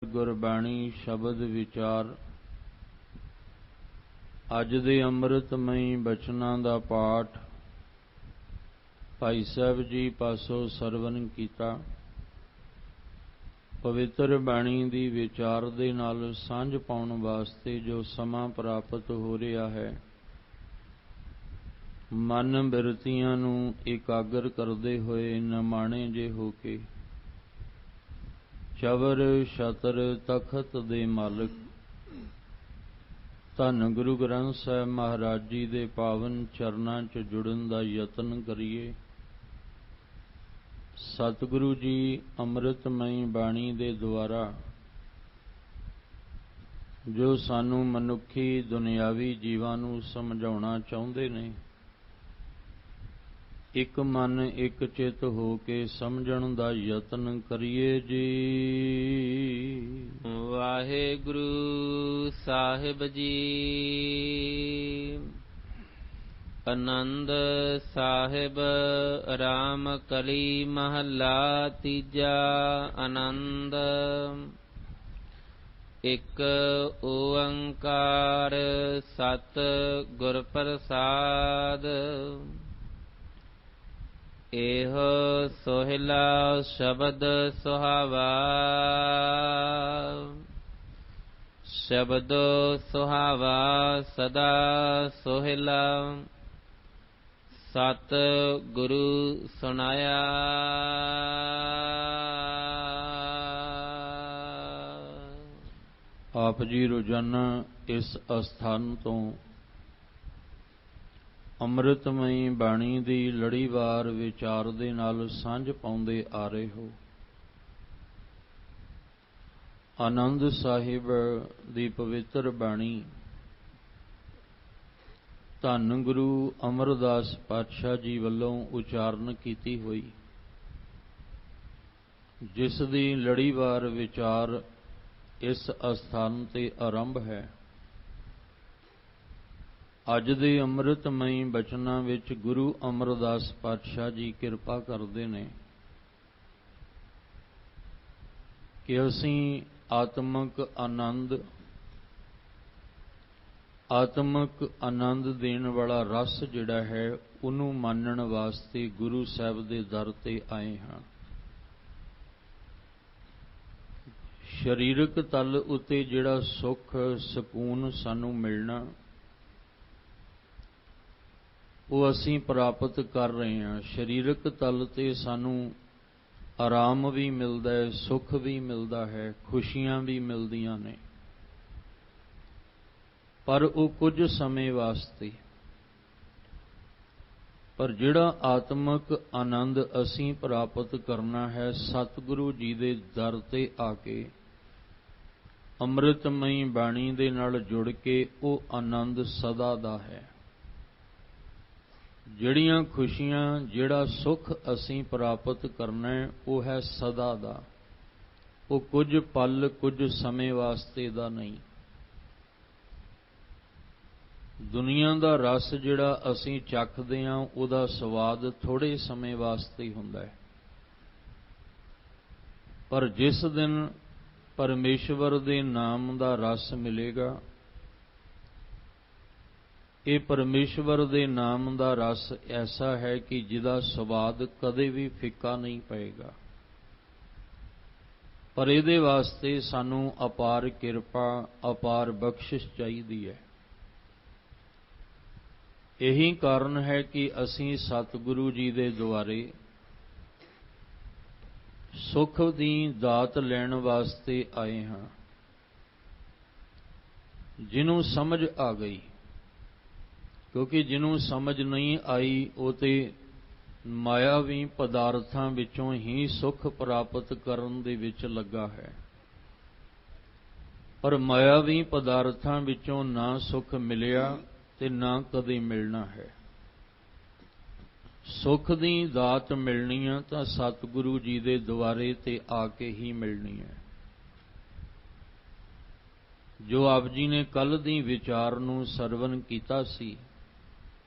ਗੁਰਬਾਣੀ ਸ਼ਬਦ ਵਿਚਾਰ। ਅੱਜ ਦੇ ਅੰਮ੍ਰਿਤਮਈ ਬਚਨਾਂ ਦਾ ਪਾਠ ਭਾਈ ਸਾਹਿਬ ਜੀ ਪਾਸੋਂ ਸਰਵਨ ਕੀਤਾ। ਪਵਿੱਤਰ ਬਾਣੀ ਦੀ ਵਿਚਾਰ ਦੇ ਨਾਲ ਸਾਂਝ ਪਾਉਣ ਵਾਸਤੇ ਜੋ ਸਮਾਂ ਪ੍ਰਾਪਤ ਹੋ ਰਿਹਾ ਹੈ, ਮਨ ਬਿਰਤੀਆਂ ਨੂੰ ਇਕਾਗਰ ਕਰਦੇ ਹੋਏ ਨਿਮਾਣੇ ਜੇ ਹੋ ਕੇ ਚਵਰ ਛਤਰ ਤਖਤ ਦੇ ਮਾਲਕ ਧੰਨ ਗੁਰੂ ਗ੍ਰੰਥ ਸਾਹਿਬ ਮਹਾਰਾਜ ਜੀ ਦੇ ਪਾਵਨ ਚਰਨਾਂ 'ਚ ਜੁੜਨ ਦਾ ਯਤਨ ਕਰੀਏ। ਸਤਿਗੁਰੂ ਜੀ ਅੰਮ੍ਰਿਤਮਈ ਬਾਣੀ ਦੇ ਦੁਆਰਾ ਜੋ ਸਾਨੂੰ ਮਨੁੱਖੀ ਦੁਨਿਆਵੀ ਜੀਵਾਂ ਨੂੰ ਸਮਝਾਉਣਾ ਚਾਹੁੰਦੇ ਨੇ, ਇੱਕ ਮਨ ਇੱਕ ਚਿੱਤ ਹੋ ਕੇ ਸਮਝਣ ਦਾ ਯਤਨ ਕਰੀਏ ਜੀ। ਵਾਹਿਗੁਰੂ ਸਾਹਿਬ ਜੀ। ਆਨੰਦ ਸਾਹਿਬ ਰਾਮ ਕਲੀ ਮਹੱਲਾ ਤੀਜਾ। ਆਨੰਦ। ਇਕ ਓੰਕਾਰ ਸਤਿ ਗੁਰ ਪ੍ਰਸਾਦ। ਇਹੋ ਸੋਹਿਲਾ ਸ਼ਬਦ ਸੁਹਾਵਾ। ਸ਼ਬਦ ਸੁਹਾਵਾ ਸਦਾ ਸੋਹਿਲਾ। ਸਤ ਗੁਰੂ ਸੁਣਾਇਆ। ਆਪ ਜੀ ਰੋਜ਼ਾਨਾ ਇਸ ਅਸਥਾਨ ਤੋਂ ਅੰਮ੍ਰਿਤਮਈ ਬਾਣੀ ਦੀ ਲੜੀਵਾਰ ਵਿਚਾਰ ਦੇ ਨਾਲ ਸਾਂਝ ਪਾਉਂਦੇ ਆ ਰਹੇ ਹੋ। ਆਨੰਦ ਸਾਹਿਬ ਦੀ ਪਵਿੱਤਰ ਬਾਣੀ ਧੰਨ ਗੁਰੂ ਅਮਰਦਾਸ ਪਾਤਸ਼ਾਹ ਜੀ ਵੱਲੋਂ ਉਚਾਰਨ ਕੀਤੀ ਹੋਈ, ਜਿਸ ਦੀ ਲੜੀਵਾਰ ਵਿਚਾਰ ਇਸ ਅਸਥਾਨ ਤੇ ਆਰੰਭ ਹੈ। ਅੱਜ ਦੇ ਅੰਮ੍ਰਿਤਮਈ ਬਚਨਾਂ ਵਿੱਚ ਗੁਰੂ ਅਮਰਦਾਸ ਪਾਤਸ਼ਾਹ ਜੀ ਕਿਰਪਾ ਕਰਦੇ ਨੇ ਕਿ ਅਸੀਂ ਆਤਮਿਕ ਆਨੰਦ ਦੇਣ ਵਾਲਾ ਰਸ ਜਿਹੜਾ ਹੈ ਉਹਨੂੰ ਮਾਣਨ ਵਾਸਤੇ ਗੁਰੂ ਸਾਹਿਬ ਦੇ ਦਰ ਤੇ ਆਏ ਹਾਂ। ਸਰੀਰਕ ਤਲ ਉੱਤੇ ਜਿਹੜਾ ਸੁੱਖ ਸਕੂਨ ਸਾਨੂੰ ਮਿਲਣਾ, ਉਹ ਅਸੀਂ ਪ੍ਰਾਪਤ ਕਰ ਰਹੇ ਹਾਂ। ਸਰੀਰਕ ਤਲ ਤੇ ਸਾਨੂੰ ਆਰਾਮ ਵੀ ਮਿਲਦਾ ਹੈ, ਸੁੱਖ ਵੀ ਮਿਲਦਾ ਹੈ, ਖੁਸ਼ੀਆਂ ਵੀ ਮਿਲਦੀਆਂ ਨੇ, ਪਰ ਉਹ ਕੁਝ ਸਮੇਂ ਵਾਸਤੇ। ਪਰ ਜਿਹੜਾ ਆਤਮਿਕ ਆਨੰਦ ਅਸੀਂ ਪ੍ਰਾਪਤ ਕਰਨਾ ਹੈ ਸਤਿਗੁਰੂ ਜੀ ਦੇ ਦਰ ਤੇ ਆ ਕੇ ਅੰਮ੍ਰਿਤਮਈ ਬਾਣੀ ਦੇ ਨਾਲ ਜੁੜ ਕੇ, ਉਹ ਆਨੰਦ ਸਦਾ ਦਾ ਹੈ। ਜਿਹੜੀਆਂ ਖੁਸ਼ੀਆਂ, ਜਿਹੜਾ ਸੁੱਖ ਅਸੀਂ ਪ੍ਰਾਪਤ ਕਰਨਾ ਹੈ, ਉਹ ਹੈ ਸਦਾ ਦਾ। ਉਹ ਕੁਝ ਪਲ, ਕੁਝ ਸਮੇਂ ਵਾਸਤੇ ਦਾ ਨਹੀਂ। ਦੁਨੀਆ ਦਾ ਰਸ ਜਿਹੜਾ ਅਸੀਂ ਚੱਖਦੇ ਹਾਂ, ਉਹਦਾ ਸਵਾਦ ਥੋੜ੍ਹੇ ਸਮੇਂ ਵਾਸਤੇ ਹੀ ਹੁੰਦਾ ਹੈ। ਪਰ ਜਿਸ ਦਿਨ ਪਰਮੇਸ਼ਵਰ ਦੇ ਨਾਮ ਦਾ ਰਸ ਮਿਲੇਗਾ, ਇਹ ਪਰਮੇਸ਼ਵਰ ਦੇ ਨਾਮ ਦਾ ਰਸ ਐਸਾ ਹੈ ਕਿ ਜਿਹਦਾ ਸਵਾਦ ਕਦੇ ਵੀ ਫਿੱਕਾ ਨਹੀਂ ਪਏਗਾ। ਪਰ ਇਹਦੇ ਵਾਸਤੇ ਸਾਨੂੰ ਅਪਾਰ ਕਿਰਪਾ, ਅਪਾਰ ਬਖਸ਼ਿਸ਼ ਚਾਹੀਦੀ ਹੈ। ਇਹੀ ਕਾਰਨ ਹੈ ਕਿ ਅਸੀਂ ਸਤਿਗੁਰੂ ਜੀ ਦੇ ਦੁਆਰੇ ਸੁੱਖ ਦੀ ਦਾਤ ਲੈਣ ਵਾਸਤੇ ਆਏ ਹਾਂ। ਜਿਹਨੂੰ ਸਮਝ ਆ ਗਈ, ਕਿਉਂਕਿ ਜਿਹਨੂੰ ਸਮਝ ਨਹੀਂ ਆਈ ਉਹ ਤੇ ਮਾਇਆਵੀ ਪਦਾਰਥਾਂ ਵਿੱਚੋਂ ਹੀ ਸੁੱਖ ਪ੍ਰਾਪਤ ਕਰਨ ਦੇ ਵਿੱਚ ਲੱਗਾ ਹੈ। ਪਰ ਮਾਇਆਵੀ ਪਦਾਰਥਾਂ ਵਿੱਚੋਂ ਨਾ ਸੁੱਖ ਮਿਲਿਆ ਤੇ ਨਾ ਕਦੇ ਮਿਲਣਾ ਹੈ। ਸੁੱਖ ਦੀ ਦਾਤ ਮਿਲਣੀ ਆ ਤਾਂ ਸਤਿਗੁਰੂ ਜੀ ਦੇ ਦੁਆਰੇ ਤੇ ਆ ਕੇ ਹੀ ਮਿਲਣੀ ਹੈ। ਜੋ ਆਪ ਜੀ ਨੇ ਕੱਲ ਦੀ ਵਿਚਾਰ ਨੂੰ ਸਰਵਨ ਕੀਤਾ ਸੀ,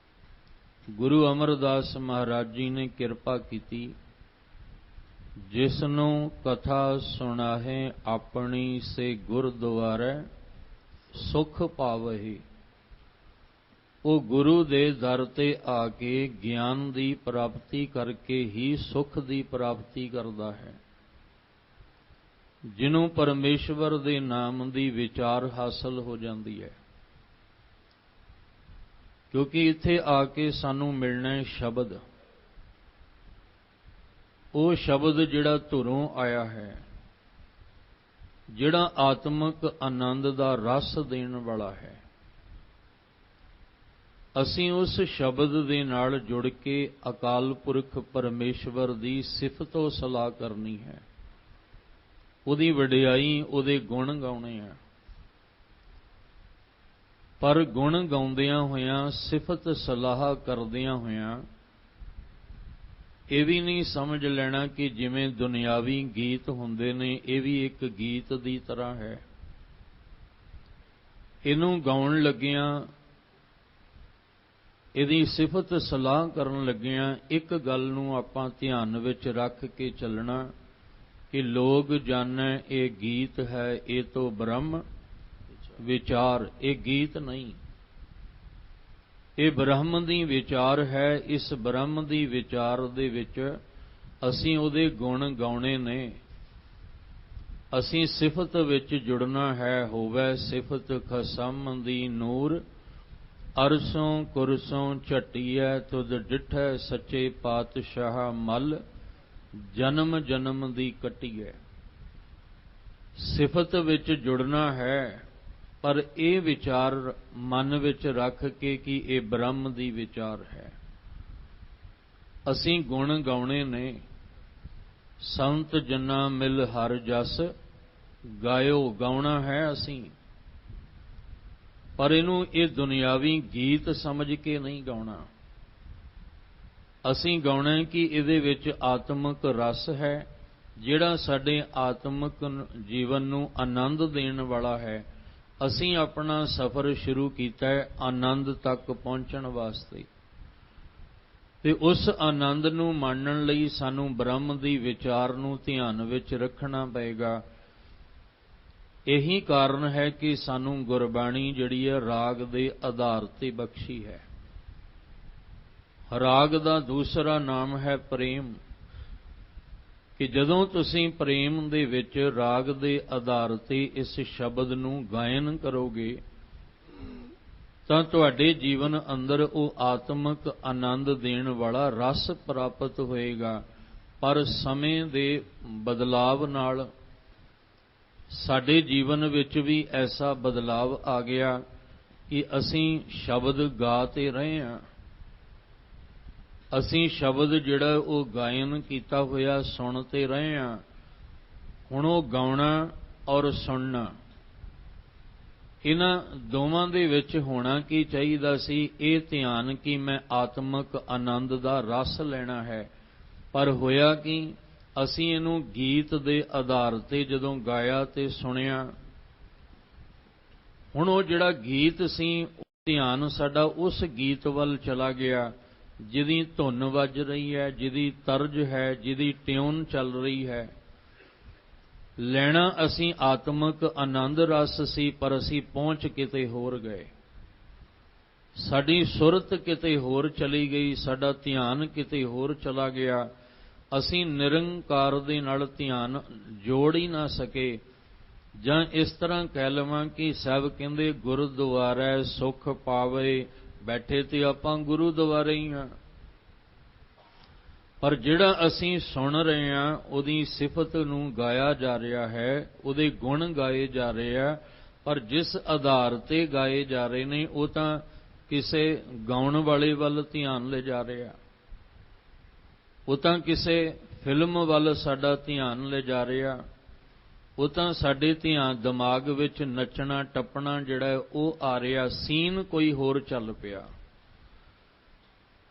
ਗੁਰੂ ਅਮਰਦਾਸ ਮਹਾਰਾਜ ਜੀ ਨੇ ਕਿਰਪਾ ਕੀਤੀ ਜਿਸਨੂੰ ਕਥਾ ਸੁਣਾਹੇ ਆਪਣੀ ਸੇ ਗੁਰਦੁਆਰੇ ਸੁਖ ਪਾਵਹੀ। ਉਹ ਗੁਰੂ ਦੇ ਦਰ ਤੇ ਆ ਕੇ ਗਿਆਨ ਦੀ ਪ੍ਰਾਪਤੀ ਕਰਕੇ ਹੀ ਸੁਖ ਦੀ ਪ੍ਰਾਪਤੀ ਕਰਦਾ ਹੈ। ਜਿਹਨੂੰ ਪਰਮੇਸ਼ਵਰ ਦੇ ਨਾਮ ਦੀ ਵਿਚਾਰ ਹਾਸਲ ਹੋ ਜਾਂਦੀ ਹੈ। ਕਿਉਂਕਿ ਇੱਥੇ ਆ ਕੇ ਸਾਨੂੰ ਮਿਲਣਾ ਹੈ ਸ਼ਬਦ, ਉਹ ਸ਼ਬਦ ਜਿਹੜਾ ਧੁਰੋਂ ਆਇਆ ਹੈ, ਜਿਹੜਾ ਆਤਮਿਕ ਆਨੰਦ ਦਾ ਰਸ ਦੇਣ ਵਾਲਾ ਹੈ। ਅਸੀਂ ਉਸ ਸ਼ਬਦ ਦੇ ਨਾਲ ਜੁੜ ਕੇ ਅਕਾਲ ਪੁਰਖ ਪਰਮੇਸ਼ਵਰ ਦੀ ਸਿਫਤੋ ਸਲਾਹ ਕਰਨੀ ਹੈ, ਉਹਦੀ ਵਡਿਆਈ, ਉਹਦੇ ਗੁਣ ਗਾਉਣੇ ਆ। ਪਰ ਗੁਣ ਗਾਉਂਦਿਆਂ ਹੋਇਆਂ, ਸਿਫਤ ਸਲਾਹ ਕਰਦਿਆਂ ਹੋਇਆਂ ਇਹ ਵੀ ਨਹੀਂ ਸਮਝ ਲੈਣਾ ਕਿ ਜਿਵੇਂ ਦੁਨਿਆਵੀ ਗੀਤ ਹੁੰਦੇ ਨੇ, ਇਹ ਵੀ ਇੱਕ ਗੀਤ ਦੀ ਤਰ੍ਹਾਂ ਹੈ। ਇਹਨੂੰ ਗਾਉਣ ਲੱਗਿਆਂ, ਇਹਦੀ ਸਿਫਤ ਸਲਾਹ ਕਰਨ ਲੱਗਿਆਂ ਇੱਕ ਗੱਲ ਨੂੰ ਆਪਾਂ ਧਿਆਨ ਵਿੱਚ ਰੱਖ ਕੇ ਚੱਲਣਾ ਕਿ ਲੋਕ ਜਾਣੈ ਇਹ ਗੀਤ ਹੈ, ਇਹ ਤੋਂ ਬ੍ਰਹਮ ਵਿਚਾਰ। ਇਹ ਗੀਤ ਨਹੀਂ, ਇਹ ਬ੍ਰਹਮ ਦੀ ਵਿਚਾਰ ਹੈ। ਇਸ ਬ੍ਰਹਮ ਦੀ ਵਿਚਾਰ ਦੇ ਵਿੱਚ ਅਸੀਂ ਉਹਦੇ ਗੁਣ ਗਾਉਣੇ ਨੇ, ਅਸੀਂ ਸਿਫਤ ਵਿੱਚ ਜੁੜਨਾ ਹੈ। ਹੋਵੇ ਸਿਫਤ ਖਸਮ ਦੀ ਨੂਰ, ਅਰਸੋਂ ਕੁਰਸੋਂ ਝਟੀਐ ਤੁਧ ਡਿਠੈ ਸੱਚੇ ਪਾਤਸ਼ਾਹ ਮਲ, ਜਨਮ ਜਨਮ ਦੀ ਕੱਟੀਐ। ਸਿਫਤ ਵਿੱਚ ਜੁੜਨਾ ਹੈ, ਪਰ ਇਹ ਵਿਚਾਰ ਮਨ ਵਿੱਚ ਰੱਖ ਕੇ ਕਿ ਇਹ ਬ੍ਰਹਮ ਦੀ ਵਿਚਾਰ ਹੈ। ਅਸੀਂ ਗੁਣ ਗਾਉਣੇ ਨੇ। ਸੰਤ ਜਨਾਂ ਮਿਲ ਹਰ ਜਸ ਗਾਇਓ, ਗਾਉਣਾ ਹੈ ਅਸੀਂ, ਪਰ ਇਹਨੂੰ ਇਹ ਦੁਨਿਆਵੀ ਗੀਤ ਸਮਝ ਕੇ ਨਹੀਂ ਗਾਉਣਾ। ਅਸੀਂ ਗਾਉਣਾ ਕਿ ਇਹਦੇ ਵਿੱਚ ਆਤਮਿਕ ਰਸ ਹੈ, ਜਿਹੜਾ ਸਾਡੇ ਆਤਮਿਕ ਜੀਵਨ ਨੂੰ ਆਨੰਦ ਦੇਣ ਵਾਲਾ ਹੈ। ਅਸੀਂ ਆਪਣਾ ਸਫ਼ਰ ਸ਼ੁਰੂ ਕੀਤਾ ਹੈ ਆਨੰਦ ਤੱਕ ਪਹੁੰਚਣ ਵਾਸਤੇ, ਤੇ ਉਸ ਆਨੰਦ ਨੂੰ ਮਾਣਨ ਲਈ ਸਾਨੂੰ ਬ੍ਰਹਮ ਦੀ ਵਿਚਾਰ ਨੂੰ ਧਿਆਨ ਵਿੱਚ ਰੱਖਣਾ ਪਏਗਾ। ਇਹੀ ਕਾਰਨ ਹੈ ਕਿ ਸਾਨੂੰ ਗੁਰਬਾਣੀ ਜਿਹੜੀ ਹੈ ਰਾਗ ਦੇ ਆਧਾਰ ਤੇ ਬਖਸ਼ੀ ਹੈ। ਰਾਗ ਦਾ ਦੂਸਰਾ ਨਾਮ ਹੈ ਪ੍ਰੇਮ, ਕਿ ਜਦੋਂ ਤੁਸੀਂ ਪ੍ਰੇਮ ਦੇ ਵਿੱਚ ਰਾਗ ਦੇ ਆਧਾਰ ਤੇ ਇਸ ਸ਼ਬਦ ਨੂੰ ਗਾਇਨ ਕਰੋਗੇ ਤਾਂ ਤੁਹਾਡੇ ਜੀਵਨ ਅੰਦਰ ਉਹ ਆਤਮਿਕ ਆਨੰਦ ਦੇਣ ਵਾਲਾ ਰਸ ਪ੍ਰਾਪਤ ਹੋਏਗਾ। ਪਰ ਸਮੇਂ ਦੇ ਬਦਲਾਵ ਨਾਲ ਸਾਡੇ ਜੀਵਨ ਵਿੱਚ ਵੀ ਐਸਾ ਬਦਲਾਵ ਆ ਗਿਆ ਕਿ ਅਸੀਂ ਸ਼ਬਦ ਗਾ ਤੇ ਰਹੇ ਹਾਂ। ਅਸੀਂ ਸ਼ਬਦ ਜਿਹੜਾ ਉਹ ਗਾਇਨ ਕੀਤਾ ਹੋਇਆ ਸੁਣ ਤੇ ਰਹੇ ਹਾਂ। ਹੁਣ ਉਹ ਗਾਉਣਾ ਔਰ ਸੁਣਨਾ, ਇਹਨਾਂ ਦੋਵਾਂ ਦੇ ਵਿੱਚ ਹੋਣਾ ਕੀ ਚਾਹੀਦਾ ਸੀ? ਇਹ ਧਿਆਨ ਕਿ ਮੈਂ ਆਤਮਿਕ ਆਨੰਦ ਦਾ ਰਸ ਲੈਣਾ ਹੈ। ਪਰ ਹੋਇਆ ਕਿ ਅਸੀਂ ਇਹਨੂੰ ਗੀਤ ਦੇ ਆਧਾਰ ਤੇ ਜਦੋਂ ਗਾਇਆ ਤੇ ਸੁਣਿਆ, ਹੁਣ ਉਹ ਜਿਹੜਾ ਗੀਤ ਸੀ, ਧਿਆਨ ਸਾਡਾ ਉਸ ਗੀਤ ਵੱਲ ਚਲਾ ਗਿਆ ਜਿਹਦੀ ਧੁਨ ਵੱਜ ਰਹੀ ਹੈ, ਜਿਹਦੀ ਤਰਜ ਹੈ, ਜਿਹਦੀ ਟਿਊਨ ਚੱਲ ਰਹੀ ਹੈ। ਲੈਣਾ ਅਸੀਂ ਆਤਮਿਕ ਆਨੰਦ ਰਸ ਸੀ, ਪਰ ਅਸੀਂ ਪਹੁੰਚ ਕਿਤੇ ਹੋਰ ਗਏ। ਸਾਡੀ ਸੁਰਤ ਕਿਤੇ ਹੋਰ ਚਲੀ ਗਈ, ਸਾਡਾ ਧਿਆਨ ਕਿਤੇ ਹੋਰ ਚਲਾ ਗਿਆ। ਅਸੀਂ ਨਿਰੰਕਾਰ ਦੇ ਨਾਲ ਧਿਆਨ ਜੋੜ ਹੀ ਨਾ ਸਕੇ। ਜਾਂ ਇਸ ਤਰ੍ਹਾਂ ਕਹਿ ਲਵਾਂ ਕਿ ਸਭ ਕਹਿੰਦੇ ਗੁਰਦੁਆਰੇ ਸੁਖ ਪਾਵੇ, ਬੈਠੇ ਤੇ ਆਪਾਂ ਗੁਰੂਦੁਆਰੇ ਹੀ ਹਾਂ, ਪਰ ਜਿਹੜਾ ਅਸੀਂ ਸੁਣ ਰਹੇ ਹਾਂ ਉਹਦੀ ਸਿਫਤ ਨੂੰ ਗਾਇਆ ਜਾ ਰਿਹਾ ਹੈ, ਉਹਦੇ ਗੁਣ ਗਾਏ ਜਾ ਰਹੇ ਆ, ਪਰ ਜਿਸ ਆਧਾਰ ਤੇ ਗਾਏ ਜਾ ਰਹੇ ਨੇ ਉਹ ਤਾਂ ਕਿਸੇ ਗਾਉਣ ਵਾਲੇ ਵੱਲ ਧਿਆਨ ਲੈ ਜਾ ਰਿਹਾ, ਉਹ ਤਾਂ ਕਿਸੇ ਫਿਲਮ ਵੱਲ ਸਾਡਾ ਧਿਆਨ ਲੈ ਜਾ ਰਿਹਾ, ਉਹ ਤਾਂ ਸਾਡੇ ਧਿਆਨ ਦਿਮਾਗ ਵਿੱਚ ਨੱਚਣਾ ਟੱਪਣਾ ਜਿਹੜਾ ਉਹ ਆ ਰਿਹਾ, ਸੀਨ ਕੋਈ ਹੋਰ ਚੱਲ ਪਿਆ।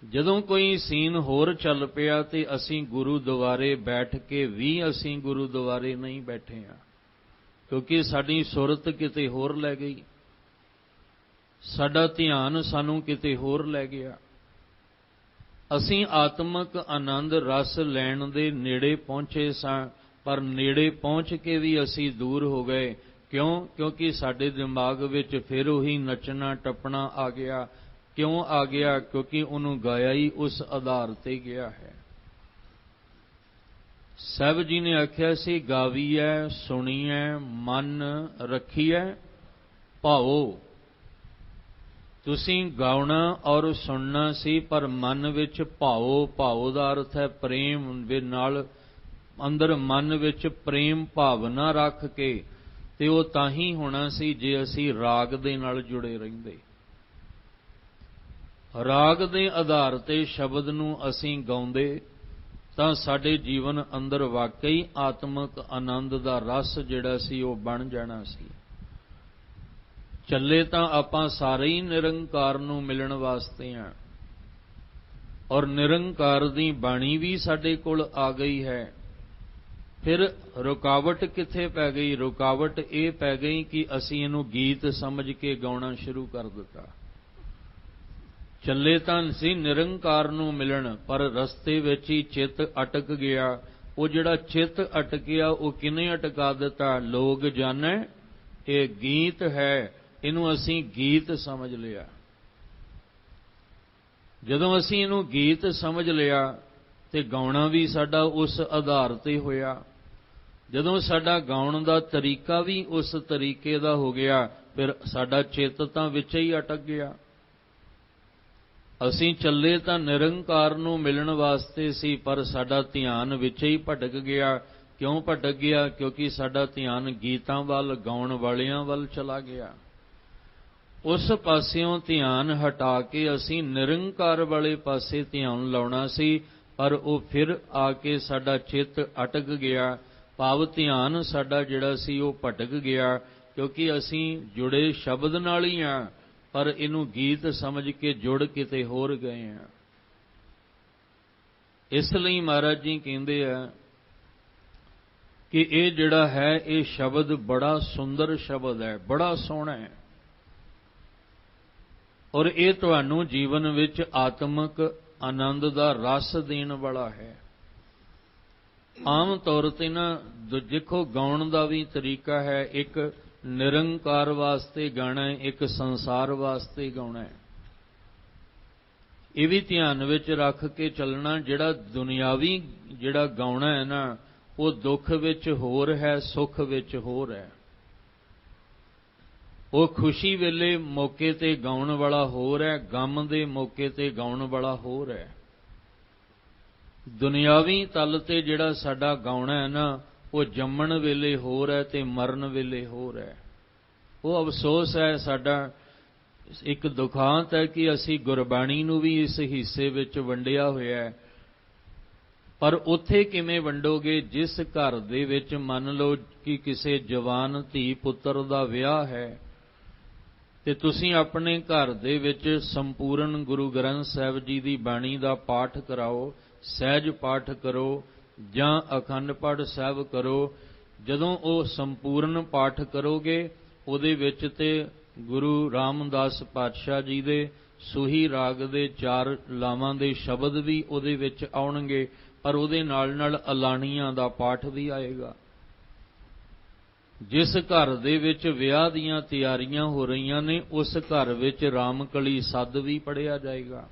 ਜਦੋਂ ਕੋਈ ਸੀਨ ਹੋਰ ਚੱਲ ਪਿਆ ਤੇ ਅਸੀਂ ਗੁਰੂਦੁਆਰੇ ਬੈਠ ਕੇ ਵੀ ਅਸੀਂ ਗੁਰੂਦੁਆਰੇ ਨਹੀਂ ਬੈਠੇ ਹਾਂ, ਕਿਉਂਕਿ ਸਾਡੀ ਸੁਰਤ ਕਿਤੇ ਹੋਰ ਲੈ ਗਈ, ਸਾਡਾ ਧਿਆਨ ਸਾਨੂੰ ਕਿਤੇ ਹੋਰ ਲੈ ਗਿਆ। ਅਸੀਂ ਆਤਮਿਕ ਆਨੰਦ ਰਸ ਲੈਣ ਦੇ ਨੇੜੇ ਪਹੁੰਚੇ ਸਾਂ, ਪਰ ਨੇੜੇ ਪਹੁੰਚ ਕੇ ਵੀ ਅਸੀਂ ਦੂਰ ਹੋ ਗਏ। ਕਿਉਂ? ਕਿਉਂਕਿ ਸਾਡੇ ਦਿਮਾਗ ਵਿੱਚ ਫਿਰ ਉਹੀ ਨੱਚਣਾ ਟੱਪਣਾ ਆ ਗਿਆ। ਕਿਉਂ ਆ ਗਿਆ? ਕਿਉਂਕਿ ਉਹਨੂੰ ਗਾਇਆ ਹੀ ਉਸ ਆਧਾਰ ਤੇ ਗਿਆ ਹੈ। ਸਾਹਿਬ ਜੀ ਨੇ ਆਖਿਆ ਸੀ, ਗਾਵੀਐ ਸੁਣੀਐ ਮਨ ਰੱਖੀਐ ਭਾਵੋ। ਤੁਸੀਂ ਗਾਉਣਾ ਔਰ ਸੁਣਨਾ ਸੀ, ਪਰ ਮਨ ਵਿੱਚ ਭਾਵੋ। ਭਾਵੋ ਦਾ ਅਰਥ ਹੈ ਪ੍ਰੇਮ ਦੇ ਨਾਲ, ਅੰਦਰ ਮਨ ਵਿੱਚ ਪ੍ਰੇਮ ਭਾਵਨਾ ਰੱਖ ਕੇ, ਤੇ ਉਹ ਤਾਂ ਹੀ ਹੋਣਾ ਸੀ ਜੇ ਅਸੀਂ ਰਾਗ ਦੇ ਨਾਲ ਜੁੜੇ ਰਹਿੰਦੇ। ਰਾਗ ਦੇ ਆਧਾਰ ਤੇ ਸ਼ਬਦ ਨੂੰ ਅਸੀਂ ਗਾਉਂਦੇ ਤਾਂ ਸਾਡੇ ਜੀਵਨ ਅੰਦਰ ਵਾਕਈ ਆਤਮਿਕ ਆਨੰਦ ਦਾ ਰਸ ਜਿਹੜਾ ਸੀ ਉਹ ਬਣ ਜਾਣਾ ਸੀ। ਚੱਲੇ ਤਾਂ ਆਪਾਂ ਸਾਰੇ ਹੀ ਨਿਰੰਕਾਰ ਨੂੰ ਮਿਲਣ ਵਾਸਤੇ ਹਾਂ, ਔਰ ਨਿਰੰਕਾਰ ਦੀ ਬਾਣੀ ਵੀ ਸਾਡੇ ਕੋਲ ਆ ਗਈ ਹੈ। ਫਿਰ ਰੁਕਾਵਟ ਕਿੱਥੇ ਪੈ ਗਈ? ਰੁਕਾਵਟ ਇਹ ਪੈ ਗਈ ਕਿ ਅਸੀਂ ਇਹਨੂੰ ਗੀਤ ਸਮਝ ਕੇ ਗਾਉਣਾ ਸ਼ੁਰੂ ਕਰ ਦਿੱਤਾ। ਚੱਲੇ ਤਾਂ ਸੀ ਨਿਰੰਕਾਰ ਨੂੰ ਮਿਲਣ, ਪਰ ਰਸਤੇ ਵਿੱਚ ਹੀ ਚਿੱਤ ਅਟਕ ਗਿਆ। ਉਹ ਜਿਹੜਾ ਚਿੱਤ ਅਟਕਿਆ ਉਹ ਕਿਹਨੇ ਅਟਕਾ ਦਿੱਤਾ? ਲੋਕ ਜਾਣੈ ਇਹ ਗੀਤ ਹੈ, ਇਹਨੂੰ ਅਸੀਂ ਗੀਤ ਸਮਝ ਲਿਆ। ਜਦੋਂ ਅਸੀਂ ਇਹਨੂੰ ਗੀਤ ਸਮਝ ਲਿਆ ਤੇ ਗਾਉਣਾ ਵੀ ਸਾਡਾ ਉਸ ਆਧਾਰ ਤੇ ਹੋਇਆ। ਜਦੋਂ ਸਾਡਾ ਗਾਉਣ ਦਾ ਤਰੀਕਾ ਵੀ ਉਸ ਤਰੀਕੇ ਦਾ ਹੋ ਗਿਆ, ਫਿਰ ਸਾਡਾ ਚਿੱਤ ਤਾਂ ਵਿੱਚ ਹੀ ਅਟਕ ਗਿਆ। ਅਸੀਂ ਚੱਲੇ ਤਾਂ ਨਿਰੰਕਾਰ ਨੂੰ ਮਿਲਣ ਵਾਸਤੇ ਸੀ, ਪਰ ਸਾਡਾ ਧਿਆਨ ਵਿੱਚ ਹੀ ਭਟਕ ਗਿਆ। ਕਿਉਂ ਭਟਕ ਗਿਆ? ਕਿਉਂਕਿ ਸਾਡਾ ਧਿਆਨ ਗੀਤਾਂ ਵੱਲ, ਗਾਉਣ ਵਾਲਿਆਂ ਵੱਲ ਚਲਾ ਗਿਆ। ਉਸ ਪਾਸਿਓਂ ਧਿਆਨ ਹਟਾ ਕੇ ਅਸੀਂ ਨਿਰੰਕਾਰ ਵਾਲੇ ਪਾਸੇ ਧਿਆਨ ਲਾਉਣਾ ਸੀ, ਪਰ ਉਹ ਫਿਰ ਆ ਕੇ ਸਾਡਾ ਚਿੱਤ ਅਟਕ ਗਿਆ। ਭਾਵ ਧਿਆਨ ਸਾਡਾ ਜਿਹੜਾ ਸੀ ਉਹ ਭਟਕ ਗਿਆ, ਕਿਉਂਕਿ ਅਸੀਂ ਜੁੜੇ ਸ਼ਬਦ ਨਾਲ ਹੀ ਹਾਂ, ਪਰ ਇਹਨੂੰ ਗੀਤ ਸਮਝ ਕੇ ਜੁੜ ਕਿਤੇ ਹੋਰ ਗਏ ਹਾਂ। ਇਸ ਲਈ ਮਹਾਰਾਜ ਜੀ ਕਹਿੰਦੇ ਆ ਕਿ ਇਹ ਜਿਹੜਾ ਹੈ ਇਹ ਸ਼ਬਦ ਬੜਾ ਸੁੰਦਰ ਸ਼ਬਦ ਹੈ, ਬੜਾ ਸੋਹਣਾ ਹੈ, ਔਰ ਇਹ ਤੁਹਾਨੂੰ ਜੀਵਨ ਵਿੱਚ ਆਤਮਿਕ ਆਨੰਦ ਦਾ ਰਸ ਦੇਣ ਵਾਲਾ ਹੈ। ਆਮ ਤੌਰ ਤੇ ਨਾ ਦੇਖੋ, ਗਾਉਣ ਦਾ ਵੀ ਤਰੀਕਾ ਹੈ। ਇੱਕ ਨਿਰੰਕਾਰ ਵਾਸਤੇ ਗਾਣਾ ਹੈ, ਇੱਕ ਸੰਸਾਰ ਵਾਸਤੇ ਗਾਉਣਾ ਹੈ। ਇਹ ਵੀ ਧਿਆਨ ਵਿੱਚ ਰੱਖ ਕੇ ਚੱਲਣਾ। ਜਿਹੜਾ ਦੁਨਿਆਵੀ ਜਿਹੜਾ ਗਾਉਣਾ ਹੈ ਨਾ, ਉਹ ਦੁੱਖ ਵਿੱਚ ਹੋਰ ਹੈ, ਸੁੱਖ ਵਿੱਚ ਹੋਰ ਹੈ। ਉਹ ਖੁਸ਼ੀ ਵੇਲੇ ਮੌਕੇ ਤੇ ਗਾਉਣ ਵਾਲਾ ਹੋਰ ਹੈ, ਗਮ ਦੇ ਮੌਕੇ ਤੇ ਗਾਉਣ ਵਾਲਾ ਹੋਰ ਹੈ। ਦੁਨਿਆਵੀ ਤਲ ਤੇ ਜਿਹੜਾ ਸਾਡਾ ਗਾਉਣਾ ਹੈ ਨਾ, ਉਹ ਜੰਮਣ ਵੇਲੇ ਹੋਰ ਹੈ ਤੇ ਮਰਨ ਵੇਲੇ ਹੋਰ ਹੈ। ਉਹ ਅਫਸੋਸ ਹੈ ਸਾਡਾ, ਇੱਕ ਦੁਖਾਂਤ ਹੈ ਕਿ ਅਸੀਂ ਗੁਰਬਾਣੀ ਨੂੰ ਵੀ ਇਸ ਹਿੱਸੇ ਵਿੱਚ ਵੰਡਿਆ ਹੋਇਆ ਹੈ। ਪਰ ਉੱਥੇ ਕਿਵੇਂ ਵੰਡੋਗੇ ਜਿਸ ਘਰ ਦੇ ਵਿੱਚ ਮੰਨ ਲਓ ਕਿ ਕਿਸੇ ਜਵਾਨ ਧੀ ਪੁੱਤਰ ਦਾ ਵਿਆਹ ਹੈ, ਤੇ ਤੁਸੀਂ ਆਪਣੇ ਘਰ ਦੇ ਵਿੱਚ ਸੰਪੂਰਨ ਗੁਰੂ ਗ੍ਰੰਥ ਸਾਹਿਬ ਜੀ ਦੀ ਬਾਣੀ ਦਾ ਪਾਠ ਕਰਾਓ, ਸਹਿਜ ਪਾਠ ਕਰੋ ਜਾਂ ਅਖੰਡ ਪਾਠ ਸਾਹਿਬ ਕਰੋ। ਜਦੋਂ ਉਹ ਸੰਪੂਰਨ ਪਾਠ ਕਰੋਗੇ, ਉਹਦੇ ਵਿੱਚ ਤੇ ਗੁਰੂ ਰਾਮਦਾਸ ਪਾਤਸ਼ਾਹ ਜੀ ਦੇ ਸੂਹੀ ਰਾਗ ਦੇ 4 ਲਾਵਾਂ ਦੇ ਸ਼ਬਦ ਵੀ ਉਹਦੇ ਵਿੱਚ ਆਉਣਗੇ, ਪਰ ਉਹਦੇ ਨਾਲ ਨਾਲ ਅਲਾਣੀਆਂ ਦਾ ਪਾਠ ਵੀ ਆਏਗਾ। ਜਿਸ ਘਰ ਦੇ ਵਿੱਚ ਵਿਆਹ ਦੀਆਂ ਤਿਆਰੀਆਂ ਹੋ ਰਹੀਆਂ ਨੇ, ਉਸ ਘਰ ਵਿੱਚ ਰਾਮਕਲੀ ਸੱਦ ਵੀ ਪੜ੍ਹਿਆ ਜਾਏਗਾ।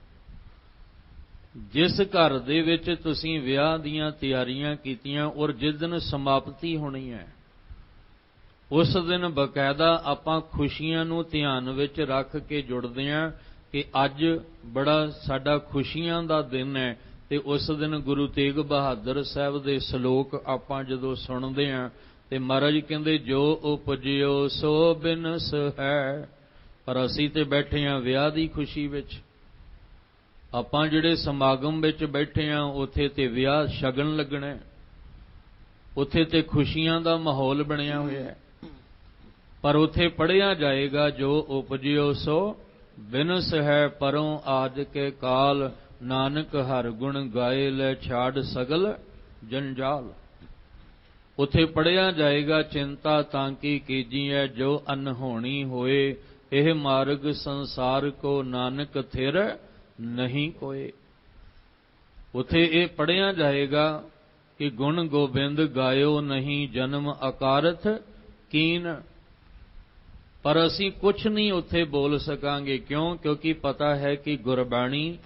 ਜਿਸ ਘਰ ਦੇ ਵਿੱਚ ਤੁਸੀਂ ਵਿਆਹ ਦੀਆਂ ਤਿਆਰੀਆਂ ਕੀਤੀਆਂ ਔਰ ਜਿਸ ਦਿਨ ਸਮਾਪਤੀ ਹੋਣੀ ਹੈ, ਉਸ ਦਿਨ ਬਕਾਇਦਾ ਆਪਾਂ ਖੁਸ਼ੀਆਂ ਨੂੰ ਧਿਆਨ ਵਿੱਚ ਰੱਖ ਕੇ ਜੁੜਦੇ ਹਾਂ ਕਿ ਅੱਜ ਬੜਾ ਸਾਡਾ ਖੁਸ਼ੀਆਂ ਦਾ ਦਿਨ ਹੈ। ਤੇ ਉਸ ਦਿਨ ਗੁਰੂ ਤੇਗ ਬਹਾਦਰ ਸਾਹਿਬ ਦੇ ਸ਼ਲੋਕ ਆਪਾਂ ਜਦੋਂ ਸੁਣਦੇ ਹਾਂ, ਤੇ ਮਹਾਰਾਜ ਕਹਿੰਦੇ ਜੋ ਉਪਜਿਓ ਸੋ ਬਿਨਸ ਹੈ। ਪਰ ਅਸੀਂ ਤੇ ਬੈਠੇ ਹਾਂ ਵਿਆਹ ਦੀ ਖੁਸ਼ੀ ਵਿੱਚ। ਆਪਾਂ ਜਿਹੜੇ ਸਮਾਗਮ ਵਿੱਚ ਬੈਠੇ ਹਾਂ, ਉੱਥੇ ਤੇ ਵਿਆਹ ਸ਼ਗਨ ਲੱਗਣਾ, ਉੱਥੇ ਤੇ ਖੁਸ਼ੀਆਂ ਦਾ ਮਾਹੌਲ ਬਣਿਆ ਹੋਇਆ ਹੈ। ਪਰ ਉੱਥੇ ਪੜ੍ਹਿਆ ਜਾਏਗਾ ਜੋ ਉਪਜਿਓ ਸੋ ਬਿਨਸ ਹੈ, ਪਰੋਂ ਆਜ ਕੇ ਕਾਲ ਨਾਨਕ ਹਰ ਗੁਣ ਗਾਏ ਲੈ ਛਾੜ ਸਗਲ ਜੰਜਾਲ। ਉੱਥੇ ਪੜ੍ਹਿਆ ਜਾਏਗਾ ਚਿੰਤਾ ਤਾਂ ਕੀ ਕੀਜੀਐ ਜੋ ਅਨਹੋਣੀ ਹੋਏ, ਇਹ ਮਾਰਗ ਸੰਸਾਰ ਕੋ ਨਾਨਕ ਥਿਰ ਨਹੀਂ ਕੋਏ। ਉੱਥੇ ਇਹ ਪੜ੍ਹਿਆ ਜਾਏਗਾ ਕਿ ਗੁਣ ਗੋਬਿੰਦ ਗਾਇਓ ਨਹੀਂ ਜਨਮ ਅਕਾਰਥ ਕੀਨ। ਪਰ ਅਸੀਂ ਕੁਛ ਨਹੀਂ ਉੱਥੇ ਬੋਲ ਸਕਾਂਗੇ। ਕਿਉਂ? ਕਿਉਂਕਿ ਪਤਾ ਹੈ ਕਿ ਗੁਰਬਾਣੀ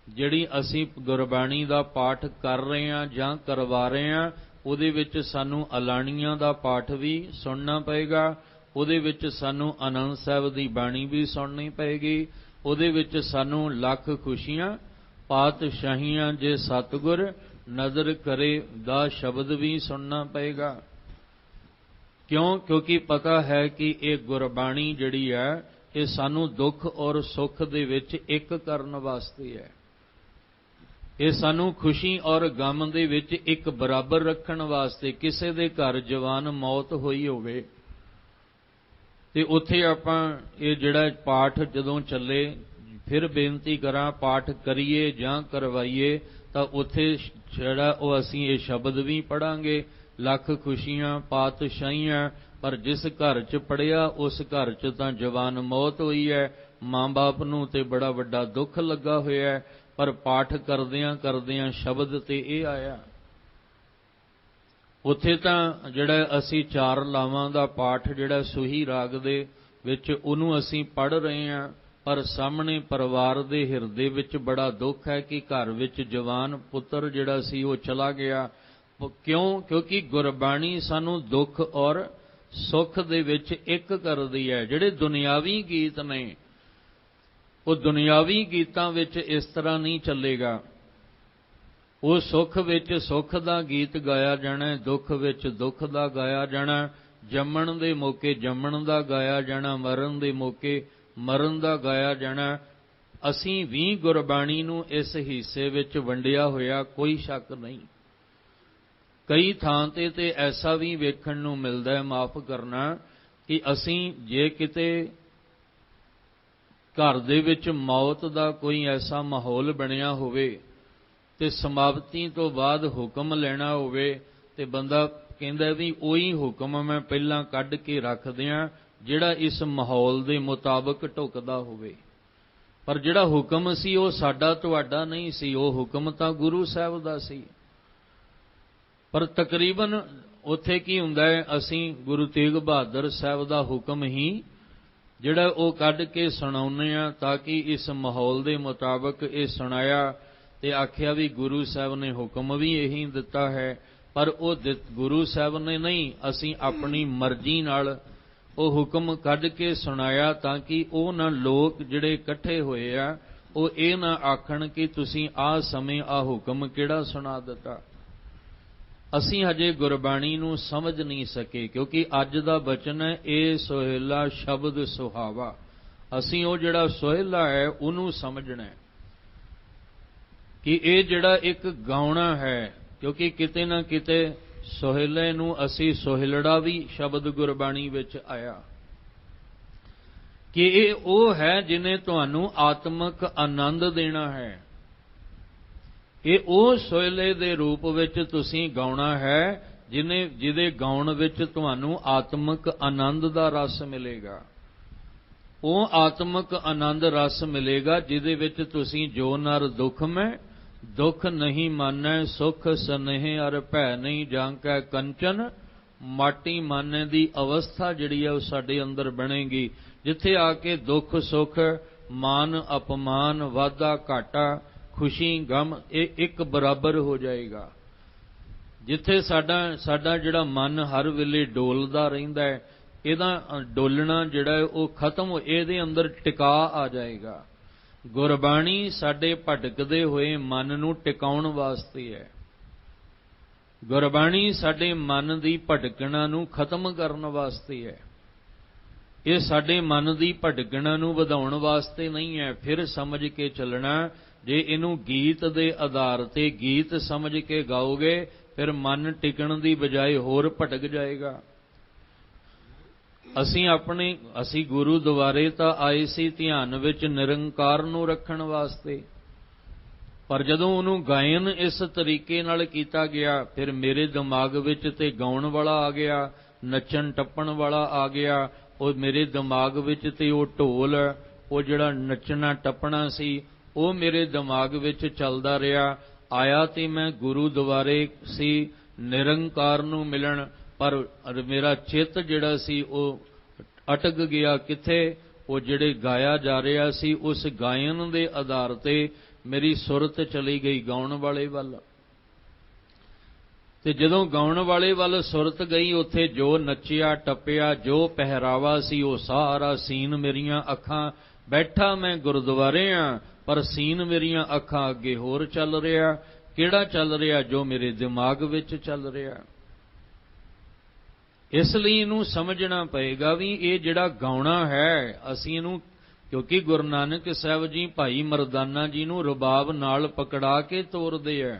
ਜਿਹੜੀ ਅਸੀਂ ਗੁਰਬਾਣੀ ਦਾ ਪਾਠ ਕਰ ਰਹੇ ਹਾਂ ਜਾਂ ਕਰਵਾ ਰਹੇ ਹਾਂ, ਉਹਦੇ ਵਿੱਚ ਸਾਨੂੰ ਅਲਾਣੀਆਂ ਦਾ ਪਾਠ ਵੀ ਸੁਣਨਾ ਪਏਗਾ, ਉਹਦੇ ਵਿੱਚ ਸਾਨੂੰ ਆਨੰਦ ਸਾਹਿਬ ਦੀ ਬਾਣੀ ਵੀ ਸੁਣਨੀ ਪਏਗੀ, ਉਹਦੇ ਵਿੱਚ ਸਾਨੂੰ ਲੱਖ ਖੁਸ਼ੀਆਂ ਪਾਤਸ਼ਾਹੀਆਂ ਜੇ ਸਤਿਗੁਰ ਨਜ਼ਰ ਕਰੇ ਦਾ ਸ਼ਬਦ ਵੀ ਸੁਣਨਾ ਪਏਗਾ। ਕਿਉਂ? ਕਿਉਂਕਿ ਪਤਾ ਹੈ ਕਿ ਇਹ ਗੁਰਬਾਣੀ ਜਿਹੜੀ ਹੈ ਇਹ ਸਾਨੂੰ ਦੁੱਖ ਔਰ ਸੁੱਖ ਦੇ ਵਿੱਚ ਇੱਕ ਕਰਨ ਵਾਸਤੇ ਹੈ। ਇਹ ਸਾਨੂੰ ਖੁਸ਼ੀ ਔਰ ਗਮ ਦੇ ਵਿੱਚ ਇੱਕ ਬਰਾਬਰ ਰੱਖਣ ਵਾਸਤੇ। ਕਿਸੇ ਦੇ ਘਰ ਜਵਾਨ ਮੌਤ ਹੋਈ ਹੋਵੇ ਤੇ ਉੱਥੇ ਆਪਾਂ ਇਹ ਜਿਹੜਾ ਪਾਠ ਜਦੋਂ ਚੱਲੇ, ਫਿਰ ਬੇਨਤੀ ਕਰਾਂ ਪਾਠ ਕਰੀਏ ਜਾਂ ਕਰਵਾਈਏ ਤਾਂ ਉੱਥੇ ਜਿਹੜਾ ਉਹ ਅਸੀਂ ਇਹ ਸ਼ਬਦ ਵੀ ਪੜਾਂਗੇ, ਲੱਖ ਖੁਸ਼ੀਆਂ ਪਾਤਸ਼ਾਹੀਆਂ। ਪਰ ਜਿਸ ਘਰ 'ਚ ਪੜਿਆ ਉਸ ਘਰ 'ਚ ਤਾਂ ਜਵਾਨ ਮੌਤ ਹੋਈ ਹੈ, ਮਾਂ-ਬਾਪ ਨੂੰ ਤੇ ਬੜਾ ਵੱਡਾ ਦੁੱਖ ਲੱਗਾ ਹੋਇਆ ਹੈ। ਪਰ ਪਾਠ ਕਰਦਿਆਂ ਕਰਦਿਆਂ ਸ਼ਬਦ ਤੇ ਇਹ ਆਇਆ। ਉੱਥੇ ਤਾਂ ਜਿਹੜਾ ਅਸੀਂ ਚਾਰ ਲਾਵਾਂ ਦਾ ਪਾਠ ਜਿਹੜਾ ਸੂਹੀ ਰਾਗ ਦੇ ਵਿੱਚ ਉਹਨੂੰ ਅਸੀਂ ਪੜ੍ਹ ਰਹੇ ਹਾਂ, ਪਰ ਸਾਹਮਣੇ ਪਰਿਵਾਰ ਦੇ ਹਿਰਦੇ ਵਿੱਚ ਬੜਾ ਦੁੱਖ ਹੈ ਕਿ ਘਰ ਵਿੱਚ ਜਵਾਨ ਪੁੱਤਰ ਜਿਹੜਾ ਸੀ ਉਹ ਚਲਾ ਗਿਆ। ਕਿਉਂ? ਕਿਉਂਕਿ ਗੁਰਬਾਣੀ ਸਾਨੂੰ ਦੁੱਖ ਔਰ ਸੁੱਖ ਦੇ ਵਿੱਚ ਇੱਕ ਕਰਦੀ ਹੈ। ਜਿਹੜੇ ਦੁਨਿਆਵੀ ਗੀਤ ਨੇ ਉਹ ਦੁਨਿਆਵੀ ਗੀਤਾਂ ਵਿੱਚ ਇਸ ਤਰ੍ਹਾਂ ਨਹੀਂ ਚੱਲੇਗਾ। ਉਹ ਸੁੱਖ ਵਿੱਚ ਸੁੱਖ ਦਾ ਗੀਤ ਗਾਇਆ ਜਾਣਾ, ਦੁੱਖ ਵਿੱਚ ਦੁੱਖ ਦਾ ਗਾਇਆ ਜਾਣਾ, ਜੰਮਣ ਦੇ ਮੌਕੇ ਜੰਮਣ ਦਾ ਗਾਇਆ ਜਾਣਾ, ਮਰਨ ਦੇ ਮੌਕੇ ਮਰਨ ਦਾ ਗਾਇਆ ਜਾਣਾ। ਅਸੀਂ ਵੀ ਗੁਰਬਾਣੀ ਨੂੰ ਇਸ ਹਿੱਸੇ ਵਿੱਚ ਵੰਡਿਆ ਹੋਇਆ ਕੋਈ ਸ਼ੱਕ ਨਹੀਂ। ਕਈ ਥਾਂ ਤੇ ਐਸਾ ਵੀ ਵੇਖਣ ਨੂੰ ਮਿਲਦਾ ਹੈ, ਮਾਫ ਕਰਨਾ, ਕਿ ਅਸੀਂ ਜੇ ਕਿਤੇ ਘਰ ਦੇ ਵਿੱਚ ਮੌਤ ਦਾ ਕੋਈ ਐਸਾ ਮਾਹੌਲ ਬਣਿਆ ਹੋਵੇ ਤੇ ਸਮਾਪਤੀ ਤੋਂ ਬਾਅਦ ਹੁਕਮ ਲੈਣਾ ਹੋਵੇ ਤੇ ਬੰਦਾ ਕਹਿੰਦਾ ਵੀ ਉਹੀ ਹੁਕਮ ਮੈਂ ਪਹਿਲਾਂ ਕੱਢ ਕੇ ਰੱਖ ਦਿਆਂ ਜਿਹੜਾ ਇਸ ਮਾਹੌਲ ਦੇ ਮੁਤਾਬਕ ਢੁਕਦਾ ਹੋਵੇ। ਪਰ ਜਿਹੜਾ ਹੁਕਮ ਸੀ ਉਹ ਸਾਡਾ ਤੁਹਾਡਾ ਨਹੀਂ ਸੀ, ਉਹ ਹੁਕਮ ਤਾਂ ਗੁਰੂ ਸਾਹਿਬ ਦਾ ਸੀ। ਪਰ ਤਕਰੀਬਨ ਉੱਥੇ ਕੀ ਹੁੰਦਾ ਹੈ, ਅਸੀਂ ਗੁਰੂ ਤੇਗ ਬਹਾਦਰ ਸਾਹਿਬ ਦਾ ਹੁਕਮ ਹੀ ਜਿਹੜਾ ਉਹ ਕੱਢ ਕੇ ਸੁਣਾਉਂਦੇ ਹਾਂ ਤਾਂ ਕਿ ਇਸ ਮਾਹੌਲ ਦੇ ਮੁਤਾਬਕ ਇਹ ਸੁਣਾਇਆ ਤੇ ਆਖਿਆ ਵੀ ਗੁਰੂ ਸਾਹਿਬ ਨੇ ਹੁਕਮ ਵੀ ਇਹੀ ਦਿੱਤਾ ਹੈ। ਪਰ ਉਹ ਗੁਰੂ ਸਾਹਿਬ ਨੇ ਨਹੀਂ, ਅਸੀਂ ਆਪਣੀ ਮਰਜ਼ੀ ਨਾਲ ਉਹ ਹੁਕਮ ਕੱਢ ਕੇ ਸੁਣਾਇਆ ਤਾਂ ਕਿ ਉਹ ਨਾ ਲੋਕ ਜਿਹੜੇ ਇਕੱਠੇ ਹੋਏ ਆ ਉਹ ਇਹ ਨਾ ਆਖਣ ਕਿ ਤੁਸੀਂ ਆਹ ਸਮੇਂ ਆਹ ਹੁਕਮ ਕਿਹੜਾ ਸੁਣਾ ਦਿੱਤਾ। ਅਸੀਂ ਹਜੇ ਗੁਰਬਾਣੀ ਨੂੰ ਸਮਝ ਨਹੀਂ ਸਕੇ, ਕਿਉਂਕਿ ਅੱਜ ਦਾ ਬਚਨ ਹੈ ਇਹ ਸੋਹਿਲਾ ਸ਼ਬਦ ਸੁਹਾਵਾ। ਅਸੀਂ ਉਹ ਜਿਹੜਾ ਸੋਹਿਲਾ ਹੈ ਉਹਨੂੰ ਸਮਝਣਾ ਹੈ ਕਿ ਇਹ ਜਿਹੜਾ ਇੱਕ ਗਾਉਣਾ ਹੈ, ਕਿਉਂਕਿ ਕਿਤੇ ਨਾ ਕਿਤੇ ਸੋਹਿਲੇ ਨੂੰ ਅਸੀਂ ਸੋਹਿਲੜਾ ਵੀ ਸ਼ਬਦ ਗੁਰਬਾਣੀ ਵਿੱਚ ਆਇਆ ਕਿ ਇਹ ਉਹ ਹੈ ਜਿਹਨੇ ਤੁਹਾਨੂੰ ਆਤਮਿਕ ਆਨੰਦ ਦੇਣਾ ਹੈ। ਇਹ ਉਹ ਸੋਹਿਲੇ ਦੇ ਰੂਪ ਵਿੱਚ ਤੁਸੀਂ ਗਾਉਣਾ ਹੈ ਜਿਹਦੇ ਗਾਉਣ ਵਿੱਚ ਤੁਹਾਨੂੰ ਆਤਮਿਕ ਆਨੰਦ ਦਾ ਰਸ ਮਿਲੇਗਾ। ਉਹ ਆਤਮਿਕ ਆਨੰਦ ਰਸ ਮਿਲੇਗਾ ਜਿਹਦੇ ਵਿੱਚ ਤੁਸੀਂ ਜੋ ਨਰ ਦੁੱਖ ਮੈਂ ਦੁੱਖ ਨਹੀਂ ਮਾਨੈ, ਸੁਖ ਸਨੇਹ ਅਰ ਭੈ ਨਹੀਂ ਜਾਂਕੈ ਕੰਚਨ, ਮਾਟੀ ਮਾਨੇ ਦੀ ਅਵਸਥਾ ਜਿਹੜੀ ਹੈ ਉਹ ਸਾਡੇ ਅੰਦਰ ਬਣੇਗੀ, ਜਿੱਥੇ ਆ ਕੇ ਦੁੱਖ ਸੁੱਖ ਮਾਨ ਅਪਮਾਨ ਵਾਧਾ ਘਾਟਾ ਖੁਸ਼ੀ ਗਮ ਇਹ ਇੱਕ ਬਰਾਬਰ ਹੋ ਜਾਏਗਾ। ਜਿੱਥੇ ਸਾਡਾ ਜਿਹੜਾ ਮਨ ਹਰ ਵੇਲੇ ਡੋਲਦਾ ਰਹਿੰਦਾ ਹੈ, ਇਹਦਾ ਡੋਲਣਾ ਜਿਹੜਾ ਹੈ ਉਹ ਖਤਮ, ਇਹਦੇ ਅੰਦਰ ਟਿਕਾ ਆ ਜਾਏਗਾ। ਗੁਰਬਾਣੀ ਸਾਡੇ ਭਟਕਦੇ ਹੋਏ ਮਨ ਨੂੰ ਟਿਕਾਉਣ ਵਾਸਤੇ ਹੈ। ਗੁਰਬਾਣੀ ਸਾਡੇ ਮਨ ਦੀ ਭਟਕਣਾ ਨੂੰ ਖਤਮ ਕਰਨ ਵਾਸਤੇ ਹੈ। ਇਹ ਸਾਡੇ ਮਨ ਦੀ ਭਟਕਣਾ ਨੂੰ ਵਧਾਉਣ ਵਾਸਤੇ ਨਹੀਂ ਹੈ। ਫਿਰ ਸਮਝ ਕੇ ਚੱਲਣਾ, ਜੇ ਇਹਨੂੰ ਗੀਤ ਦੇ ਆਧਾਰ ਤੇ ਗੀਤ ਸਮਝ ਕੇ ਗਾਓਗੇ ਫਿਰ ਮਨ ਟਿਕਣ ਦੀ ਬਜਾਏ ਹੋਰ ਭਟਕ ਜਾਏਗਾ। ਅਸੀਂ ਗੁਰੂ ਦੁਆਰੇ ਤਾਂ ਆਏ ਸੀ ਧਿਆਨ ਵਿੱਚ ਨਿਰੰਕਾਰ ਨੂੰ ਰੱਖਣ ਵਾਸਤੇ, ਪਰ ਜਦੋਂ ਉਹਨੂੰ ਗਾਇਨ ਇਸ ਤਰੀਕੇ ਨਾਲ ਕੀਤਾ ਗਿਆ ਫਿਰ ਮੇਰੇ ਦਿਮਾਗ ਵਿੱਚ ਤੇ ਗਾਉਣ ਵਾਲਾ ਆ ਗਿਆ, ਨੱਚਣ ਟੱਪਣ ਵਾਲਾ ਆ ਗਿਆ। ਉਹ ਮੇਰੇ ਦਿਮਾਗ ਵਿੱਚ ਤੇ ਉਹ ਢੋਲ, ਉਹ ਜਿਹੜਾ ਨੱਚਣਾ ਟੱਪਣਾ ਸੀ ਉਹ ਮੇਰੇ ਦਿਮਾਗ ਵਿੱਚ ਚੱਲਦਾ ਰਿਹਾ। ਆਇਆ ਤੇ ਮੈਂ ਗੁਰੂ ਦੁਆਰੇ ਸੀ ਨਿਰੰਕਾਰ ਨੂੰ ਮਿਲਣ, ਪਰ ਮੇਰਾ ਚਿੱਤ ਜਿਹੜਾ ਸੀ ਉਹ ਅਟਕ ਗਿਆ। ਕਿੱਥੇ? ਉਹ ਜਿਹੜੇ ਗਾਇਆ ਜਾ ਰਿਹਾ ਸੀ ਉਸ ਗਾਇਨ ਦੇ ਆਧਾਰ ਤੇ ਮੇਰੀ ਸੁਰਤ ਚਲੀ ਗਈ ਗਾਉਣ ਵਾਲੇ ਵੱਲ। ਤੇ ਜਦੋਂ ਗਾਉਣ ਵਾਲੇ ਵੱਲ ਸੁਰਤ ਗਈ, ਉੱਥੇ ਜੋ ਨੱਚਿਆ ਟੱਪਿਆ, ਜੋ ਪਹਿਰਾਵਾ ਸੀ, ਉਹ ਸਾਰਾ ਸੀਨ ਮੇਰੀਆਂ ਅੱਖਾਂ, ਬੈਠਾ ਮੈਂ ਗੁਰਦੁਆਰੇ ਆ ਪਰ ਸੀਨ ਮੇਰੀਆਂ ਅੱਖਾਂ ਅੱਗੇ ਹੋਰ ਚੱਲ ਰਿਹਾ। ਕਿਹੜਾ ਚੱਲ ਰਿਹਾ? ਜੋ ਮੇਰੇ ਦਿਮਾਗ ਵਿੱਚ ਚੱਲ ਰਿਹਾ। ਇਸ ਲਈ ਇਹਨੂੰ ਸਮਝਣਾ ਪਏਗਾ ਵੀ ਇਹ ਜਿਹੜਾ ਗਾਉਣਾ ਹੈ, ਅਸੀਂ ਇਹਨੂੰ, ਕਿਉਂਕਿ ਗੁਰੂ ਨਾਨਕ ਸਾਹਿਬ ਜੀ ਭਾਈ ਮਰਦਾਨਾ ਜੀ ਨੂੰ ਰਬਾਬ ਨਾਲ ਪਕੜਾ ਕੇ ਤੋਰਦੇ ਆ।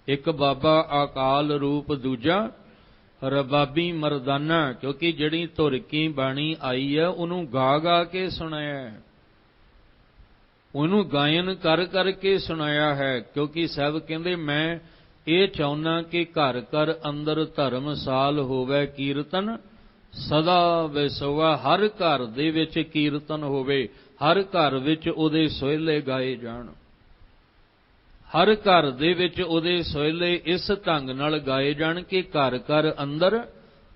ਇੱਕ ਬਾਬਾ ਅਕਾਲ ਰੂਪ, ਦੂਜਾ ਰਬਾਬੀ ਮਰਦਾਨਾ, ਕਿਉਂਕਿ ਜਿਹੜੀ ਧੁਰਕੀ ਬਾਣੀ ਆਈ ਹੈ ਉਹਨੂੰ ਗਾ ਗਾ ਕੇ ਸੁਣਾਇਆ, ਉਹਨੂੰ ਗਾਇਨ ਕਰ ਕਰਕੇ ਸੁਣਾਇਆ ਹੈ। ਕਿਉਂਕਿ ਸਾਹਿਬ ਕਹਿੰਦੇ ਮੈਂ ਇਹ ਚਾਹੁੰਦਾ ਕਿ ਘਰ ਘਰ ਅੰਦਰ ਧਰਮਸਾਲ ਹੋਵੇ ਕੀਰਤਨ ਸਦਾ ਵਿਸਵਾ। ਹਰ ਘਰ ਦੇ ਵਿੱਚ ਕੀਰਤਨ ਹੋਵੇ, ਹਰ ਘਰ ਵਿੱਚ ਉਹਦੇ ਸੋਹਿਲੇ ਗਾਏ ਜਾਣ, ਹਰ ਘਰ ਦੇ ਵਿੱਚ ਉਹਦੇ ਸੋਹਿਲੇ ਇਸ ਢੰਗ ਨਾਲ ਗਾਏ ਜਾਣ ਕਿ ਘਰ ਘਰ ਅੰਦਰ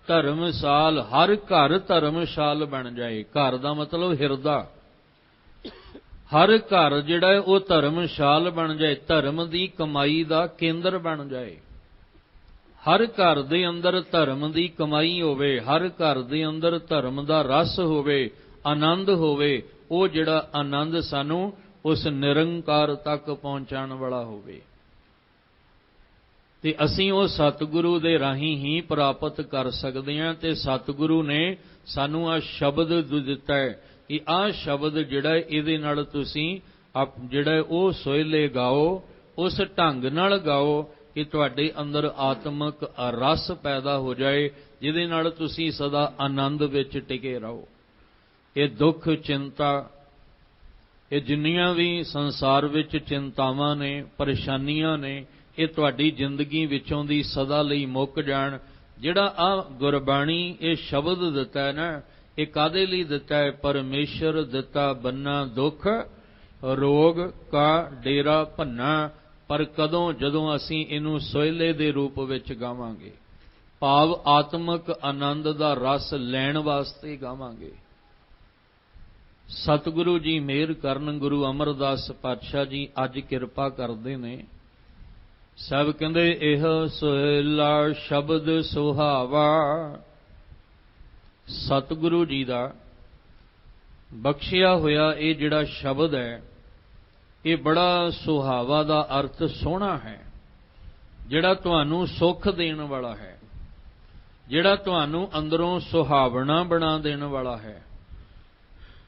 ਧਰਮਸਾਲ, ਹਰ ਘਰ ਧਰਮਸ਼ਾਲ ਬਣ ਜਾਏ। ਘਰ ਦਾ ਮਤਲਬ ਹਿਰਦਾ, ਹਰ ਘਰ ਜਿਹੜਾ ਹੈ ਉਹ ਧਰਮਸ਼ਾਲ ਬਣ ਜਾਏ, ਧਰਮ ਦੀ ਕਮਾਈ ਦਾ ਕੇਂਦਰ ਬਣ ਜਾਏ। ਹਰ ਘਰ ਦੇ ਅੰਦਰ ਧਰਮ ਦੀ ਕਮਾਈ ਹੋਵੇ, ਹਰ ਘਰ ਦੇ ਅੰਦਰ ਧਰਮ ਦਾ ਰਸ ਹੋਵੇ, ਆਨੰਦ ਹੋਵੇ। ਉਹ ਜਿਹੜਾ ਆਨੰਦ ਸਾਨੂੰ ਉਸ ਨਿਰੰਕਾਰ ਤੱਕ ਪਹੁੰਚਾਉਣ ਵਾਲਾ ਹੋਵੇ। ਤੇ ਅਸੀਂ ਉਹ ਸਤਿਗੁਰੂ ਦੇ ਰਾਹੀਂ ਹੀ ਪ੍ਰਾਪਤ ਕਰ ਸਕਦੇ ਹਾਂ। ਤੇ ਸਤਿਗੁਰੂ ਨੇ ਸਾਨੂੰ ਆ ਸ਼ਬਦ ਦਿੱਤਾ ਹੈ ਕਿ ਆਹ ਸ਼ਬਦ ਜਿਹੜਾ ਇਹਦੇ ਨਾਲ ਤੁਸੀਂ ਜਿਹੜਾ ਉਹ ਸੋਹਿਲੇ ਗਾਓ, ਉਸ ਢੰਗ ਨਾਲ ਗਾਓ ਕਿ ਤੁਹਾਡੇ ਅੰਦਰ ਆਤਮਿਕ ਰਸ ਪੈਦਾ ਹੋ ਜਾਏ, ਜਿਹਦੇ ਨਾਲ ਤੁਸੀਂ ਸਦਾ ਆਨੰਦ ਵਿੱਚ ਟਿਕੇ ਰਹੋ। ਇਹ ਦੁੱਖ ਚਿੰਤਾ, ਇਹ ਜਿੰਨੀਆਂ ਵੀ ਸੰਸਾਰ ਵਿੱਚ ਚਿੰਤਾਵਾਂ ਨੇ, ਪਰੇਸ਼ਾਨੀਆਂ ਨੇ, ਇਹ ਤੁਹਾਡੀ ਜ਼ਿੰਦਗੀ ਵਿੱਚੋਂ ਦੀ ਸਦਾ ਲਈ ਮੁੱਕ ਜਾਣ। ਜਿਹੜਾ ਆ ਗੁਰਬਾਣੀ ਇਹ ਸ਼ਬਦ ਦਿੱਤਾ ਹੈ ਨਾ, ਇਹ ਕਾਦੇ ਲਈ ਦਿੱਤਾ ਹੈ? ਪਰਮੇਸ਼ਰ ਦਿੱਤਾ ਬੰਨਾ ਦੁੱਖ ਰੋਗ ਕਾ ਡੇਰਾ ਭੰਨਾ। ਪਰ ਕਦੋਂ? ਜਦੋਂ ਅਸੀਂ ਇਹਨੂੰ ਸੋਹਿਲੇ ਦੇ ਰੂਪ ਵਿੱਚ ਗਾਵਾਂਗੇ, ਭਾਵ ਆਤਮਿਕ ਆਨੰਦ ਦਾ ਰਸ ਲੈਣ ਵਾਸਤੇ ਗਾਵਾਂਗੇ। ਸਤਿਗੁਰੂ ਜੀ ਮਿਹਰ ਕਰਨ, ਗੁਰੂ ਅਮਰਦਾਸ ਪਾਤਸ਼ਾਹ ਜੀ ਅੱਜ ਕਿਰਪਾ ਕਰਦੇ ਨੇ। ਸਭ ਕਹਿੰਦੇ ਇਹ ਸੋਹਿਲਾ ਸ਼ਬਦ ਸੁਹਾਵਾ। ਸਤਿਗੁਰੂ ਜੀ ਦਾ ਬਖਸ਼ਿਆ ਹੋਇਆ ਇਹ ਜਿਹੜਾ ਸ਼ਬਦ ਹੈ, ਇਹ ਬੜਾ ਸੁਹਾਵਾ ਦਾ ਅਰਥ ਸੋਹਣਾ ਹੈ, ਜਿਹੜਾ ਤੁਹਾਨੂੰ ਸੁੱਖ ਦੇਣ ਵਾਲਾ ਹੈ, ਜਿਹੜਾ ਤੁਹਾਨੂੰ ਅੰਦਰੋਂ ਸੁਹਾਵਣਾ ਬਣਾ ਦੇਣ ਵਾਲਾ ਹੈ,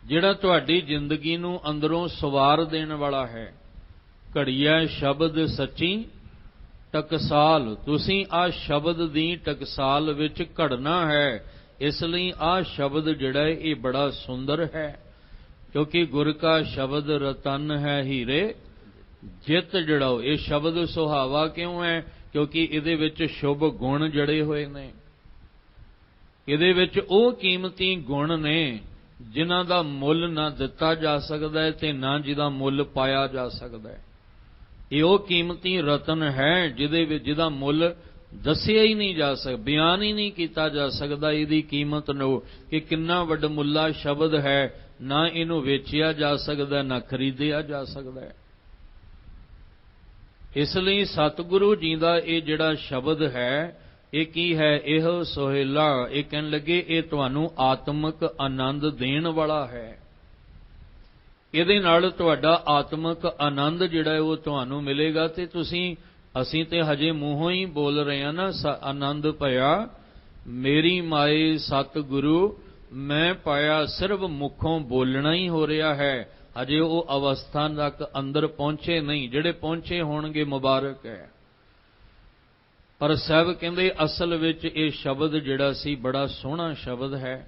ਜਿਹੜਾ ਤੁਹਾਡੀ ਜ਼ਿੰਦਗੀ ਨੂੰ ਅੰਦਰੋਂ ਸਵਾਰ ਦੇਣ ਵਾਲਾ ਹੈ। ਘੜੀਆ ਸ਼ਬਦ ਸੱਚੀ ਟਕਸਾਲ। ਤੁਸੀਂ ਆ ਸ਼ਬਦ ਦੀ ਟਕਸਾਲ ਵਿੱਚ ਘੜਨਾ ਹੈ। ਇਸ ਲਈ ਆ ਸ਼ਬਦ ਜਿਹੜਾ ਹੈ ਇਹ ਬੜਾ ਸੁੰਦਰ ਹੈ, ਕਿਉਂਕਿ ਗੁਰ ਕਾ ਸ਼ਬਦ ਰਤਨ ਹੈ ਹੀਰੇ ਜਿਤ ਜੜਾਓ। ਇਹ ਸ਼ਬਦ ਸੁਹਾਵਾ ਕਿਉਂ ਹੈ? ਕਿਉਂਕਿ ਇਹਦੇ ਵਿੱਚ ਸ਼ੁਭ ਗੁਣ ਜੜੇ ਹੋਏ ਨੇ, ਇਹਦੇ ਵਿੱਚ ਉਹ ਕੀਮਤੀ ਗੁਣ ਨੇ ਜਿਨ੍ਹਾਂ ਦਾ ਮੁੱਲ ਨਾ ਦਿੱਤਾ ਜਾ ਸਕਦਾ ਹੈ ਤੇ ਨਾ ਜਿਹਦਾ ਮੁੱਲ ਪਾਇਆ ਜਾ ਸਕਦਾ ਹੈ। ਇਹ ਉਹ ਕੀਮਤੀ ਰਤਨ ਹੈ ਜਿਹਦਾ ਮੁੱਲ ਦੱਸਿਆ ਹੀ ਨਹੀਂ ਜਾ ਸਕਦਾ, ਬਿਆਨ ਹੀ ਨਹੀਂ ਕੀਤਾ ਜਾ ਸਕਦਾ ਇਹਦੀ ਕੀਮਤ ਨੂੰ, ਕਿ ਕਿੰਨਾ ਵੱਡਮੁੱਲਾ ਸ਼ਬਦ ਹੈ। ਨਾ ਇਹਨੂੰ ਵੇਚਿਆ ਜਾ ਸਕਦਾ, ਨਾ ਖਰੀਦਿਆ ਜਾ ਸਕਦਾ ਹੈ। ਇਸ ਲਈ ਸਤਿਗੁਰੂ ਜੀ ਦਾ ਇਹ ਜਿਹੜਾ ਸ਼ਬਦ ਹੈ, ਇਹ ਕੀ ਹੈ? ਇਹ ਸੋਹਿਲਾ। ਇਹ ਕਹਿਣ ਲੱਗੇ ਇਹ ਤੁਹਾਨੂੰ ਆਤਮਿਕ ਆਨੰਦ ਦੇਣ ਵਾਲਾ ਹੈ। ਇਹਦੇ ਨਾਲ ਤੁਹਾਡਾ ਆਤਮਿਕ ਆਨੰਦ ਜਿਹੜਾ ਹੈ ਉਹ ਤੁਹਾਨੂੰ ਮਿਲੇਗਾ। ਤੇ ਅਸੀਂ ਤੇ ਹਜੇ ਮੂੰਹੋਂ ਹੀ ਬੋਲ ਰਹੇ ਹਾਂ ਨਾ, ਆਨੰਦ ਭਇਆ ਮੇਰੀ ਮਾਏ ਸਤਿਗੁਰੂ ਮੈਂ ਪਾਇਆ। ਸਿਰਫ ਮੁਖੋਂ ਬੋਲਣਾ ਹੀ ਹੋ ਰਿਹਾ ਹੈ, ਅਜੇ ਉਹ ਅਵਸਥਾ ਤੱਕ ਅੰਦਰ ਪਹੁੰਚੇ ਨਹੀਂ। ਜਿਹੜੇ ਪਹੁੰਚੇ ਹੋਣਗੇ ਮੁਬਾਰਕ ਹੈ। ਪਰ ਸਾਹਿਬ ਕਹਿੰਦੇ ਅਸਲ ਵਿੱਚ ਇਹ ਸ਼ਬਦ ਜਿਹੜਾ ਸੀ ਬੜਾ ਸੋਹਣਾ ਸ਼ਬਦ ਹੈ,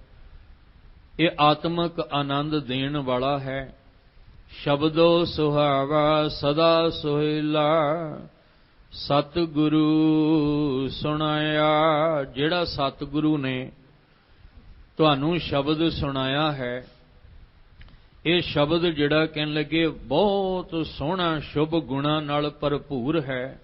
ਇਹ ਆਤਮਿਕ ਆਨੰਦ ਦੇਣ ਵਾਲਾ ਹੈ। ਸ਼ਬਦੋ ਸੁਹਾਵਾ ਸਦਾ ਸੋਹਿਲਾ ਸਤਿਗੁਰੂ ਸੁਣਾਇਆ। ਜਿਹੜਾ ਸਤਿਗੁਰੂ ਨੇ ਤੁਹਾਨੂੰ ਸ਼ਬਦ ਸੁਣਾਇਆ ਹੈ, ਇਹ ਸ਼ਬਦ ਜਿਹੜਾ ਕਹਿਣ ਲੱਗੇ ਬਹੁਤ ਸੋਹਣਾ ਸ਼ੁਭ ਗੁਣਾਂ ਨਾਲ ਭਰਪੂਰ ਹੈ।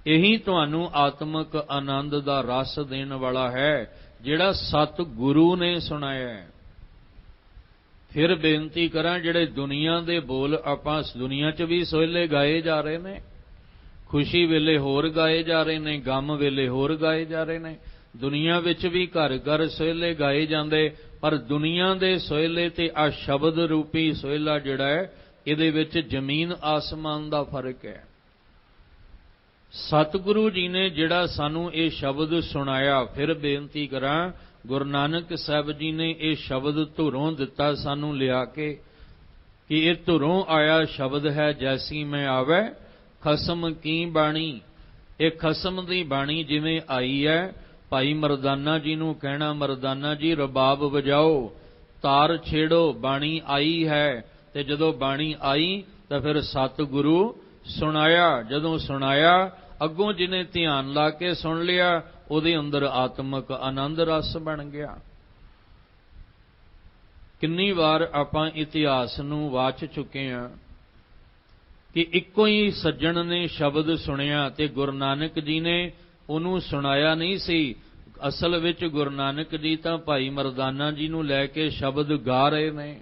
ਇਹੀ ਤੁਹਾਨੂੰ ਆਤਮਿਕ ਆਨੰਦ ਦਾ ਰਸ ਦੇਣ ਵਾਲਾ ਹੈ, ਜਿਹੜਾ ਸਤਿਗੁਰੂ ਨੇ ਸੁਣਾਇਆ ਹੈ। ਫਿਰ ਬੇਨਤੀ ਕਰਾਂ, ਜਿਹੜੇ ਦੁਨੀਆ ਦੇ ਬੋਲ ਆਪਾਂ ਦੁਨੀਆ 'ਚ ਵੀ ਸੋਹਿਲੇ ਗਾਏ ਜਾ ਰਹੇ ਨੇ, ਖੁਸ਼ੀ ਵੇਲੇ ਹੋਰ ਗਾਏ ਜਾ ਰਹੇ ਨੇ, ਗਮ ਵੇਲੇ ਹੋਰ ਗਾਏ ਜਾ ਰਹੇ ਨੇ। ਦੁਨੀਆ ਵਿੱਚ ਵੀ ਘਰ ਘਰ ਸੋਹਿਲੇ ਗਾਏ ਜਾਂਦੇ, ਪਰ ਦੁਨੀਆ ਦੇ ਸੋਹਿਲੇ ਤੇ ਆ ਸ਼ਬਦ ਰੂਪੀ ਸੋਹਿਲਾ ਜਿਹੜਾ ਹੈ, ਇਹਦੇ ਵਿੱਚ ਜ਼ਮੀਨ ਆਸਮਾਨ ਦਾ ਫਰਕ ਹੈ। ਸਤਿਗੁਰੂ ਜੀ ਨੇ ਜਿਹੜਾ ਸਾਨੂੰ ਇਹ ਸ਼ਬਦ ਸੁਣਾਇਆ, ਫਿਰ ਬੇਨਤੀ ਕਰਾਂ, ਗੁਰੂ ਨਾਨਕ ਸਾਹਿਬ ਜੀ ਨੇ ਇਹ ਸ਼ਬਦ ਧੁਰੋਂ ਦਿੱਤਾ ਸਾਨੂੰ ਲਿਆ ਕੇ, ਕਿ ਇਹ ਧੁਰੋਂ ਆਇਆ ਸ਼ਬਦ ਹੈ। ਜੈਸੀ ਮੈਂ ਆਵੈ ਖਸਮ ਕੀ ਬਾਣੀ, ਇਹ ਖਸਮ ਦੀ ਬਾਣੀ ਜਿਵੇਂ ਆਈ ਹੈ। ਭਾਈ ਮਰਦਾਨਾ ਜੀ ਨੂੰ ਕਹਿਣਾ, ਮਰਦਾਨਾ ਜੀ ਰਬਾਬ ਵਜਾਓ, ਤਾਰ ਛੇੜੋ, ਬਾਣੀ ਆਈ ਹੈ। ਤੇ ਜਦੋਂ ਬਾਣੀ ਆਈ ਤਾਂ ਫਿਰ ਸਤਿਗੁਰੂ ਸੁਣਾਇਆ। ਜਦੋਂ ਸੁਣਾਇਆ, ਅੱਗੋਂ ਜਿਹਨੇ ਧਿਆਨ ਲਾ ਕੇ ਸੁਣ ਲਿਆ, ਉਹਦੇ ਅੰਦਰ ਆਤਮਿਕ ਆਨੰਦ ਰਸ ਬਣ ਗਿਆ। ਕਿੰਨੀ ਵਾਰ ਆਪਾਂ ਇਤਿਹਾਸ ਨੂੰ ਵਾਚ ਚੁੱਕੇ ਹਾਂ ਕਿ ਇੱਕੋ ਹੀ ਸੱਜਣ ਨੇ ਸ਼ਬਦ ਸੁਣਿਆ ਤੇ ਗੁਰੂ ਨਾਨਕ ਜੀ ਨੇ ਉਹਨੂੰ ਸੁਣਾਇਆ ਨਹੀਂ ਸੀ। ਅਸਲ ਵਿੱਚ ਗੁਰੂ ਨਾਨਕ ਜੀ ਤਾਂ ਭਾਈ ਮਰਦਾਨਾ ਜੀ ਨੂੰ ਲੈ ਕੇ ਸ਼ਬਦ ਗਾ ਰਹੇ ਨੇ,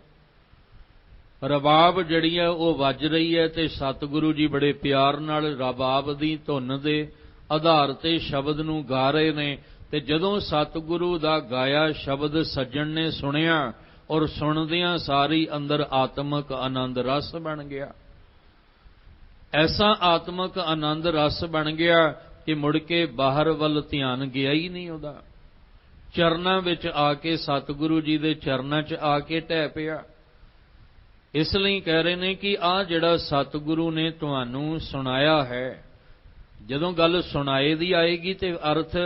ਰਬਾਬ ਜਿਹੜੀ ਹੈ ਉਹ ਵੱਜ ਰਹੀ ਹੈ, ਤੇ ਸਤਿਗੁਰੂ ਜੀ ਬੜੇ ਪਿਆਰ ਨਾਲ ਰਬਾਬ ਦੀ ਧੁਨ ਦੇ ਆਧਾਰ ਤੇ ਸ਼ਬਦ ਨੂੰ ਗਾ ਰਹੇ ਨੇ। ਤੇ ਜਦੋਂ ਸਤਿਗੁਰੂ ਦਾ ਗਾਇਆ ਸ਼ਬਦ ਸੱਜਣ ਨੇ ਸੁਣਿਆ, ਔਰ ਸੁਣਦਿਆਂ ਸਾਰੀ ਅੰਦਰ ਆਤਮਿਕ ਆਨੰਦ ਰਸ ਬਣ ਗਿਆ। ਐਸਾ ਆਤਮਿਕ ਆਨੰਦ ਰਸ ਬਣ ਗਿਆ ਕਿ ਮੁੜ ਕੇ ਬਾਹਰ ਵੱਲ ਧਿਆਨ ਗਿਆ ਹੀ ਨਹੀਂ ਉਹਦਾ। ਚਰਨਾਂ ਵਿੱਚ ਆ ਕੇ, ਸਤਿਗੁਰੂ ਜੀ ਦੇ ਚਰਨਾਂ 'ਚ ਆ ਕੇ ਢਹਿ ਪਿਆ। ਇਸ ਲਈ ਕਹਿ ਰਹੇ ਨੇ ਕਿ ਆਹ ਜਿਹੜਾ ਸਤਿਗੁਰੂ ਨੇ ਤੁਹਾਨੂੰ ਸੁਣਾਇਆ ਹੈ, ਜਦੋਂ ਗੱਲ ਸੁਣਾਏ ਦੀ ਆਏਗੀ ਤੇ ਅਰਥ,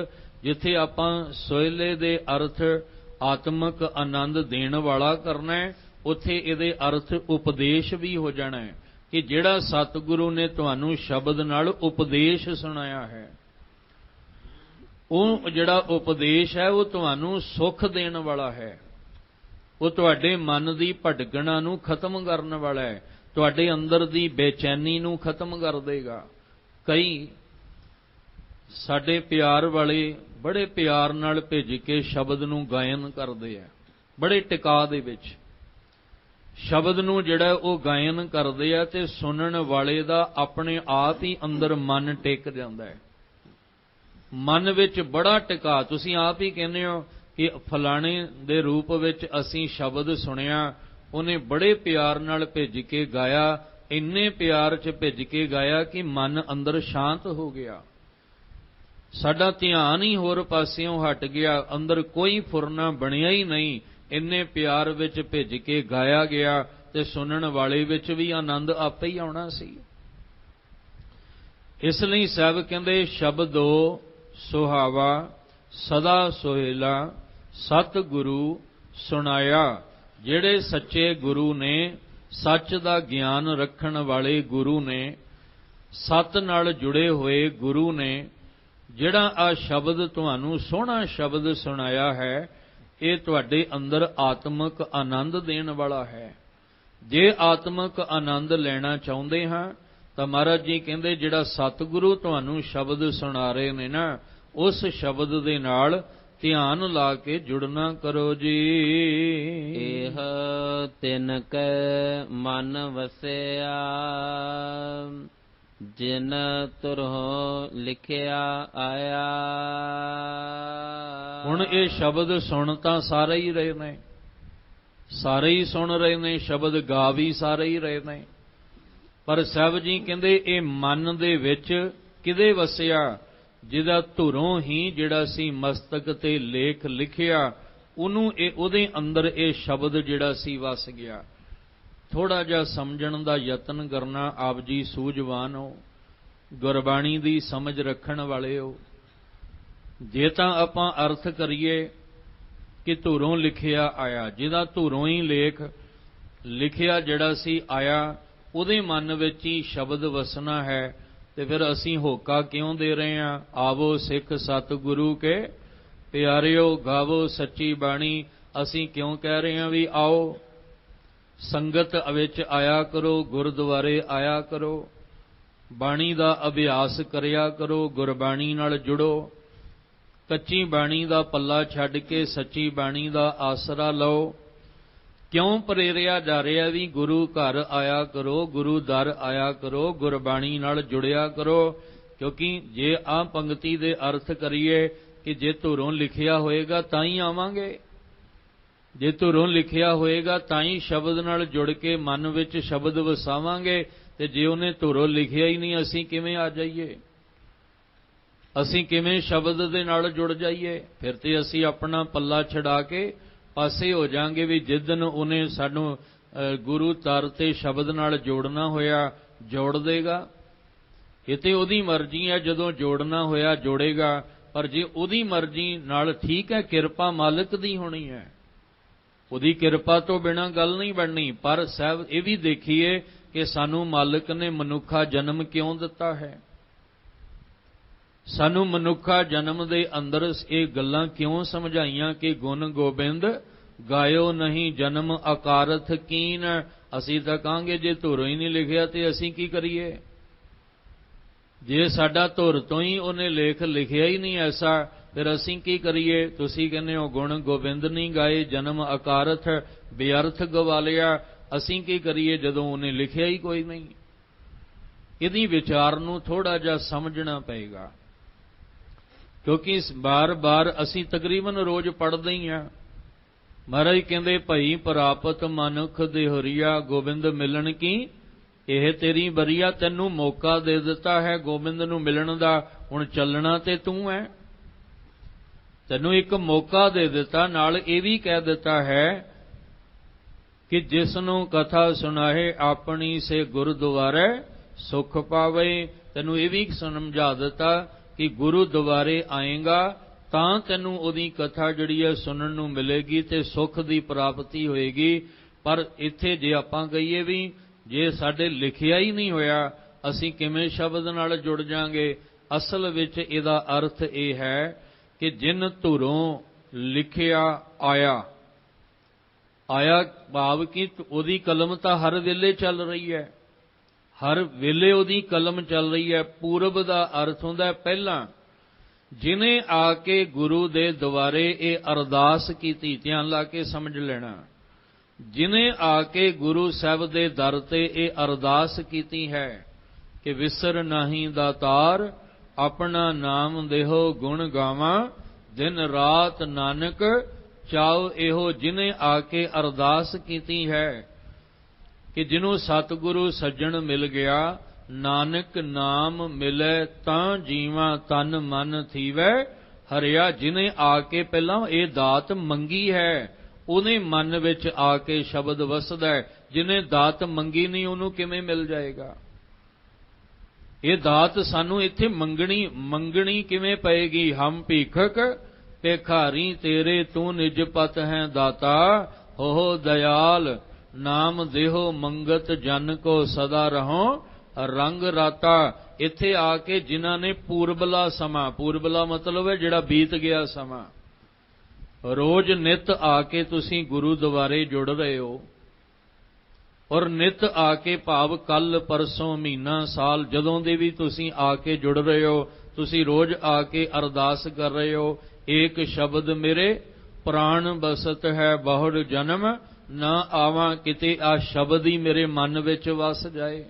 ਜਿੱਥੇ ਆਪਾਂ ਸੋਹਿਲੇ ਦੇ ਅਰਥ ਆਤਮਿਕ ਆਨੰਦ ਦੇਣ ਵਾਲਾ ਕਰਨਾ ਹੈ, ਉੱਥੇ ਇਹਦੇ ਅਰਥ ਉਪਦੇਸ਼ ਵੀ ਹੋ ਜਾਣਾ ਹੈ, ਕਿ ਜਿਹੜਾ ਸਤਿਗੁਰੂ ਨੇ ਤੁਹਾਨੂੰ ਸ਼ਬਦ ਨਾਲ ਉਪਦੇਸ਼ ਸੁਣਾਇਆ ਹੈ, ਉਹ ਜਿਹੜਾ ਉਪਦੇਸ਼ ਹੈ ਉਹ ਤੁਹਾਨੂੰ ਸੁੱਖ ਦੇਣ ਵਾਲਾ ਹੈ। ਉਹ ਤੁਹਾਡੇ ਮਨ ਦੀ ਭਟਕਣਾ ਨੂੰ ਖਤਮ ਕਰਨ ਵਾਲਾ ਹੈ, ਤੁਹਾਡੇ ਅੰਦਰ ਦੀ ਬੇਚੈਨੀ ਨੂੰ ਖਤਮ ਕਰ ਦੇਗਾ। ਕਈ ਸਾਡੇ ਪਿਆਰ ਵਾਲੇ ਬੜੇ ਪਿਆਰ ਨਾਲ ਭਿੱਜ ਕੇ ਸ਼ਬਦ ਨੂੰ ਗਾਇਨ ਕਰਦੇ ਆ, ਬੜੇ ਟਿਕਾ ਦੇ ਵਿੱਚ ਸ਼ਬਦ ਨੂੰ ਜਿਹੜਾ ਉਹ ਗਾਇਨ ਕਰਦੇ ਆ, ਤੇ ਸੁਣਨ ਵਾਲੇ ਦਾ ਆਪਣੇ ਆਪ ਹੀ ਅੰਦਰ ਮਨ ਟਿਕ ਜਾਂਦਾ ਹੈ। ਮਨ ਵਿੱਚ ਬੜਾ ਟਿਕਾ, ਤੁਸੀਂ ਆਪ ਹੀ ਕਹਿੰਦੇ ਹੋ ਕਿ ਫਲਾਣੇ ਦੇ ਰੂਪ ਵਿੱਚ ਅਸੀਂ ਸ਼ਬਦ ਸੁਣਿਆ, ਉਹਨੇ ਬੜੇ ਪਿਆਰ ਨਾਲ ਭਿੱਜ ਕੇ ਗਾਇਆ, ਇੰਨੇ ਪਿਆਰ 'ਚ ਭਿੱਜ ਕੇ ਗਾਇਆ ਕਿ ਮਨ ਅੰਦਰ ਸ਼ਾਂਤ ਹੋ ਗਿਆ। ਸਾਡਾ ਧਿਆਨ ਹੀ ਹੋਰ ਪਾਸਿਓਂ ਹਟ ਗਿਆ, ਅੰਦਰ ਕੋਈ ਫੁਰਨਾ ਬਣਿਆ ਹੀ ਨਹੀਂ, ਇੰਨੇ ਪਿਆਰ ਵਿੱਚ ਭਿੱਜ ਕੇ ਗਾਇਆ ਗਿਆ, ਤੇ ਸੁਣਨ ਵਾਲੇ ਵਿੱਚ ਵੀ ਆਨੰਦ ਆਪੇ ਹੀ ਆਉਣਾ ਸੀ। ਇਸ ਲਈ ਸਾਹਿਬ ਕਹਿੰਦੇ, ਸ਼ਬਦੋ ਸੁਹਾਵਾ ਸਦਾ ਸੋਹਿਲਾ ਸਤਿਗੁਰੂ ਸੁਣਾਇਆ। ਜਿਹੜੇ ਸੱਚੇ ਗੁਰੂ ਨੇ, ਸੱਚ ਦਾ ਗਿਆਨ ਰੱਖਣ ਵਾਲੇ ਗੁਰੂ ਨੇ, ਸਤ ਨਾਲ ਜੁੜੇ ਹੋਏ ਗੁਰੂ ਨੇ, ਜਿਹੜਾ ਆ ਸ਼ਬਦ ਤੁਹਾਨੂੰ ਸੋਹਣਾ ਸ਼ਬਦ ਸੁਣਾਇਆ ਹੈ, ਇਹ ਤੁਹਾਡੇ ਅੰਦਰ ਆਤਮਿਕ ਆਨੰਦ ਦੇਣ ਵਾਲਾ ਹੈ। ਜੇ ਆਤਮਿਕ ਆਨੰਦ ਲੈਣਾ ਚਾਹੁੰਦੇ ਹਾਂ ਤਾਂ ਮਹਾਰਾਜ ਜੀ ਕਹਿੰਦੇ, ਜਿਹੜਾ ਸਤਿਗੁਰੂ ਤੁਹਾਨੂੰ ਸ਼ਬਦ ਸੁਣਾ ਰਹੇ ਨੇ ਨਾ, ਉਸ ਸ਼ਬਦ ਦੇ ਨਾਲ ਧਿਆਨ ਲਾ ਕੇ ਜੁੜਨਾ ਕਰੋ ਜੀ। ਇਹ ਤਿਨ ਕੈ ਮਨ ਵਸਿਆ, ਜਿਨ ਤੁਰਹੁ ਲਿਖਿਆ ਆਇਆ। ਹੁਣ ਇਹ ਸ਼ਬਦ ਸੁਣ ਤਾਂ ਸਾਰੇ ਹੀ ਰਹੇ ਨੇ, ਸਾਰੇ ਹੀ ਸੁਣ ਰਹੇ ਨੇ, ਸ਼ਬਦ ਗਾ ਵੀ ਸਾਰੇ ਹੀ ਰਹੇ ਨੇ, ਪਰ ਸਾਹਿਬ ਜੀ ਕਹਿੰਦੇ ਇਹ ਮਨ ਦੇ ਵਿੱਚ ਕਿਦੇ ਵਸਿਆ? ਜਿਹਦਾ ਧੁਰੋਂ ਹੀ ਜਿਹੜਾ ਸੀ ਮਸਤਕ ਤੇ ਲੇਖ ਲਿਖਿਆ, ਉਹਨੂੰ ਉਹਦੇ ਅੰਦਰ ਇਹ ਸ਼ਬਦ ਜਿਹੜਾ ਸੀ ਵਸ ਗਿਆ। ਥੋੜਾ ਜਿਹਾ ਸਮਝਣ ਦਾ ਯਤਨ ਕਰਨਾ। ਆਪ ਜੀ ਸੂਝਵਾਨ ਹੋ, ਗੁਰਬਾਣੀ ਦੀ ਸਮਝ ਰੱਖਣ ਵਾਲੇ ਹੋ। ਜੇ ਤਾਂ ਆਪਾਂ ਅਰਥ ਕਰੀਏ ਕਿ ਧੁਰੋਂ ਲਿਖਿਆ ਆਇਆ, ਜਿਹਦਾ ਧੁਰੋਂ ਹੀ ਲੇਖ ਲਿਖਿਆ ਜਿਹੜਾ ਸੀ ਆਇਆ, ਉਹਦੇ ਮਨ ਵਿੱਚ ਹੀ ਸ਼ਬਦ ਵਸਣਾ ਹੈ, ਤੇ ਫਿਰ ਅਸੀਂ ਹੋਕਾ ਕਿਉਂ ਦੇ ਰਹੇ ਹਾਂ? ਆਵੋ ਸਿੱਖ ਸਤਿਗੁਰੂ ਕੇ ਪਿਆਰਿਓ, ਗਾਵੋ ਸੱਚੀ ਬਾਣੀ। ਅਸੀਂ ਕਿਉਂ ਕਹਿ ਰਹੇ ਹਾਂ ਵੀ ਆਓ? ਸੰਗਤ ਵਿੱਚ ਆਇਆ ਕਰੋ, ਗੁਰਦੁਆਰੇ ਆਇਆ ਕਰੋ, ਬਾਣੀ ਦਾ ਅਭਿਆਸ ਕਰਿਆ ਕਰੋ, ਗੁਰਬਾਣੀ ਨਾਲ ਜੁੜੋ, ਕੱਚੀ ਬਾਣੀ ਦਾ ਪੱਲਾ ਛੱਡ ਕੇ ਸੱਚੀ ਬਾਣੀ ਦਾ ਆਸਰਾ ਲਓ। ਕਿਉਂ ਪ੍ਰੇਰਿਆ ਜਾ ਰਿਹਾ ਵੀ ਗੁਰੂ ਘਰ ਆਇਆ ਕਰੋ, ਗੁਰੂ ਦਰ ਆਇਆ ਕਰੋ, ਗੁਰਬਾਣੀ ਨਾਲ ਜੁੜਿਆ ਕਰੋ। ਕਿਉਂਕਿ ਜੇ ਆਹ ਪੰਕਤੀ ਦੇ ਅਰਥ ਕਰੀਏ ਕਿ ਜੇ ਧੁਰੋਂ ਲਿਖਿਆ ਹੋਏਗਾ ਤਾਂ ਹੀ ਆਵਾਂਗੇ, ਜੇ ਧੁਰੋਂ ਲਿਖਿਆ ਹੋਏਗਾ ਤਾਂ ਹੀ ਸ਼ਬਦ ਨਾਲ ਜੁੜ ਕੇ ਮਨ ਵਿੱਚ ਸ਼ਬਦ ਵਸਾਵਾਂਗੇ, ਤੇ ਜੇ ਉਹਨੇ ਧੁਰੋਂ ਲਿਖਿਆ ਹੀ ਨਹੀਂ ਅਸੀਂ ਕਿਵੇਂ ਆ ਜਾਈਏ, ਅਸੀਂ ਕਿਵੇਂ ਸ਼ਬਦ ਦੇ ਨਾਲ ਜੁੜ ਜਾਈਏ? ਫਿਰ ਤੇ ਅਸੀਂ ਆਪਣਾ ਪੱਲਾ ਛਡਾ ਕੇ ਪਾਸੇ ਹੋ ਜਾਾਂਗੇ ਵੀ ਜਿੱਦਨ ਉਹਨੇ ਸਾਨੂੰ ਗੁਰੂ ਦਰ ਤੇ ਸ਼ਬਦ ਨਾਲ ਜੋੜਨਾ ਹੋਇਆ ਜੋੜ ਦੇਗਾ। ਇਹ ਤੇ ਉਹਦੀ ਮਰਜ਼ੀ ਹੈ, ਜਦੋਂ ਜੋੜਨਾ ਹੋਇਆ ਜੋੜੇਗਾ। ਪਰ ਜੇ ਉਹਦੀ ਮਰਜ਼ੀ ਨਾਲ ਠੀਕ ਹੈ, ਕਿਰਪਾ ਮਾਲਕ ਦੀ ਹੋਣੀ ਹੈ, ਉਹਦੀ ਕਿਰਪਾ ਤੋਂ ਬਿਨਾਂ ਗੱਲ ਨਹੀਂ ਬਣਨੀ। ਪਰ ਸਾਹਿਬ ਇਹ ਵੀ ਦੇਖੀਏ ਕਿ ਸਾਨੂੰ ਮਾਲਕ ਨੇ ਮਨੁੱਖਾ ਜਨਮ ਕਿਉਂ ਦਿੱਤਾ ਹੈ, ਸਾਨੂੰ ਮਨੁੱਖਾ ਜਨਮ ਦੇ ਅੰਦਰ ਇਹ ਗੱਲਾਂ ਕਿਉਂ ਸਮਝਾਈਆਂ ਕਿ ਗੁਣ ਗੋਬਿੰਦ ਗਾਇਓ ਨਹੀਂ ਜਨਮ ਅਕਾਰਥ ਕੀਨ। ਅਸੀਂ ਤਾਂ ਕਹਾਂਗੇ ਜੇ ਧੁਰੋਂ ਹੀ ਨਹੀਂ ਲਿਖਿਆ ਤੇ ਅਸੀਂ ਕੀ ਕਰੀਏ? ਜੇ ਸਾਡਾ ਧੁਰ ਤੋਂ ਹੀ ਉਹਨੇ ਲੇਖ ਲਿਖਿਆ ਹੀ ਨਹੀਂ ਐਸਾ, ਫਿਰ ਅਸੀਂ ਕੀ ਕਰੀਏ? ਤੁਸੀਂ ਕਹਿੰਦੇ ਹੋ ਗੁਣ ਗੋਬਿੰਦ ਨਹੀਂ ਗਾਏ, ਜਨਮ ਅਕਾਰਥ ਬੇਅਰਥ ਗਵਾ ਲਿਆ। ਅਸੀਂ ਕੀ ਕਰੀਏ ਜਦੋਂ ਉਹਨੇ ਲਿਖਿਆ ਹੀ ਕੋਈ ਨਹੀਂ? ਇਹਦੀ ਵਿਚਾਰ ਨੂੰ ਥੋੜਾ ਜਿਹਾ ਸਮਝਣਾ ਪਏਗਾ, ਕਿਉਂਕਿ ਬਾਰ-ਬਾਰ ਅਸੀਂ ਤਕਰੀਬਨ ਰੋਜ਼ ਪੜ੍ਹਦੇ ਹੀ ਹਾਂ। ਮਹਾਰਾਜ ਕਹਿੰਦੇ ਭਈ ਪ੍ਰਾਪਤ ਮਨੁੱਖ ਦੇਹੁਰੀਆ, ਗੋਬਿੰਦ ਮਿਲਣ ਕੀ ਇਹ ਤੇਰੀ ਬਰੀਆ। ਤੈਨੂੰ ਮੌਕਾ ਦੇ ਦਿੱਤਾ ਹੈ ਗੋਬਿੰਦ ਨੂੰ ਮਿਲਣ ਦਾ, ਹੁਣ ਚੱਲਣਾ ਤੇ ਤੂੰ ਹੈ। ਤੈਨੂੰ ਇੱਕ ਮੌਕਾ ਦੇ ਦਿੱਤਾ, ਨਾਲ ਇਹ ਵੀ ਕਹਿ ਦਿੱਤਾ ਹੈ ਕਿ ਜਿਸ ਨੂੰ ਕਥਾ ਸੁਣਾਏ ਆਪਣੀ ਸੇ ਗੁਰਦੁਆਰੇ ਸੁਖ ਪਾਵੇ। ਤੈਨੂੰ ਇਹ ਵੀ ਸਮਝਾ ਦਿੱਤਾ ਕਿ ਗੁਰੂ ਦੁਆਰੇ ਆਏਗਾ ਤਾਂ ਤੈਨੂੰ ਉਹਦੀ ਕਥਾ ਜਿਹੜੀ ਹੈ ਸੁਣਨ ਨੂੰ ਮਿਲੇਗੀ ਤੇ ਸੁੱਖ ਦੀ ਪ੍ਰਾਪਤੀ ਹੋਏਗੀ। ਪਰ ਇੱਥੇ ਜੇ ਆਪਾਂ ਕਹੀਏ ਵੀ ਜੇ ਸਾਡੇ ਲਿਖਿਆ ਹੀ ਨਹੀਂ ਹੋਇਆ ਅਸੀਂ ਕਿਵੇਂ ਸ਼ਬਦ ਨਾਲ ਜੁੜ ਜਾਾਂਗੇ? ਅਸਲ ਵਿੱਚ ਇਹਦਾ ਅਰਥ ਇਹ ਹੈ ਕਿ ਜਿਨ ਧੁਰੋਂ ਲਿਖਿਆ ਆਇਆ, ਆਇਆ ਭਾਵ ਕਿ ਉਹਦੀ ਕਲਮ ਤਾਂ ਹਰ ਵੇਲੇ ਚੱਲ ਰਹੀ ਹੈ, ਹਰ ਵੇਲੇ ਉਹਦੀ ਕਲਮ ਚੱਲ ਰਹੀ ਹੈ। ਪੂਰਬ ਦਾ ਅਰਥ ਹੁੰਦਾ ਪਹਿਲਾਂ, ਜਿਨੇ ਆ ਕੇ ਗੁਰੂ ਦੇ ਦੁਆਰੇ ਇਹ ਅਰਦਾਸ ਕੀਤੀ। ਧਿਆਨ ਲਾ ਕੇ ਸਮਝ ਲੈਣਾ, ਜਿਨੇ ਆ ਕੇ ਗੁਰੂ ਸਾਹਿਬ ਦੇ ਦਰ ਤੇ ਇਹ ਅਰਦਾਸ ਕੀਤੀ ਹੈ ਕਿ ਵਿਸਰ ਨਹੀਂ ਦਾਤਾਰ ਆਪਣਾ ਨਾਮ ਦੇਹੋ ਗੁਣ ਗਾਵਾਂ, ਦਿਨ ਰਾਤ ਨਾਨਕ ਚਾਉ ਇਹੋ। ਜਿਨੇ ਆ ਕੇ ਅਰਦਾਸ ਕੀਤੀ ਹੈ ਕਿ ਜਿਹਨੂੰ ਸਤਿਗੁਰੂ ਸੱਜਣ ਮਿਲ ਗਿਆ, ਨਾਨਕ ਨਾਮ ਮਿਲੇ ਤਾਂ ਜੀਵਾਂ ਤਨ ਮਨ ਥੀਵੈ ਹਰਿਆ। ਜਿਹਨੇ ਆ ਕੇ ਪਹਿਲਾਂ ਇਹ ਦਾਤ ਮੰਗੀ ਹੈ, ਉਹਨੇ ਮਨ ਵਿੱਚ ਆ ਕੇ ਸ਼ਬਦ ਵਸਦਾ ਹੈ। ਜਿਹਨੇ ਦਾਤ ਮੰਗੀ ਨਹੀਂ ਉਹਨੂੰ ਕਿਵੇਂ ਮਿਲ ਜਾਏਗਾ? ਇਹ ਦਾਤ ਸਾਨੂੰ ਇੱਥੇ ਮੰਗਣੀ ਕਿਵੇਂ ਪਏਗੀ? ਹਮ ਭੀਖਕ ਭਿਖਾਰੀ ਤੇਰੇ ਤੂੰ ਨਿਜ ਪਤ ਹੈ ਦਾਤਾ, ਹੋ ਦਇਆਲ ਨਾਮ ਦੇਹੋ ਮੰਗਤ ਜਨ ਕੋ ਸਦਾ ਰਹੋ ਰੰਗ ਰਾਤਾ। ਇੱਥੇ ਆ ਕੇ ਜਿਨ੍ਹਾਂ ਨੇ ਪੂਰਬਲਾ ਸਮਾਂ, ਪੂਰਬਲਾ ਮਤਲਬ ਹੈ ਜਿਹੜਾ ਬੀਤ ਗਿਆ ਸਮਾਂ, ਰੋਜ਼ ਨਿਤ ਆ ਕੇ ਤੁਸੀਂ ਗੁਰੂ ਦੁਆਰੇ ਜੁੜ ਰਹੇ ਹੋ, ਔਰ ਨਿਤ ਆ ਕੇ ਭਾਵ ਕੱਲ ਪਰਸੋਂ ਮਹੀਨਾ ਸਾਲ ਜਦੋਂ ਦੇ ਵੀ ਤੁਸੀਂ ਆ ਕੇ ਜੁੜ ਰਹੇ ਹੋ, ਤੁਸੀਂ ਰੋਜ਼ ਆ ਕੇ ਅਰਦਾਸ ਕਰ ਰਹੇ ਹੋ, ਏਕ ਸ਼ਬਦ ਮੇਰੇ ਪ੍ਰਾਣ ਬਸਤ ਹੈ ਬਹੁੜ ਜਨਮ ਨਾ ਆਵਾਂ ਕਿਤੇ। ਆ ਸ਼ਬਦ ਹੀ ਮੇਰੇ ਮਨ ਵਿੱਚ ਵਸ ਜਾਏ।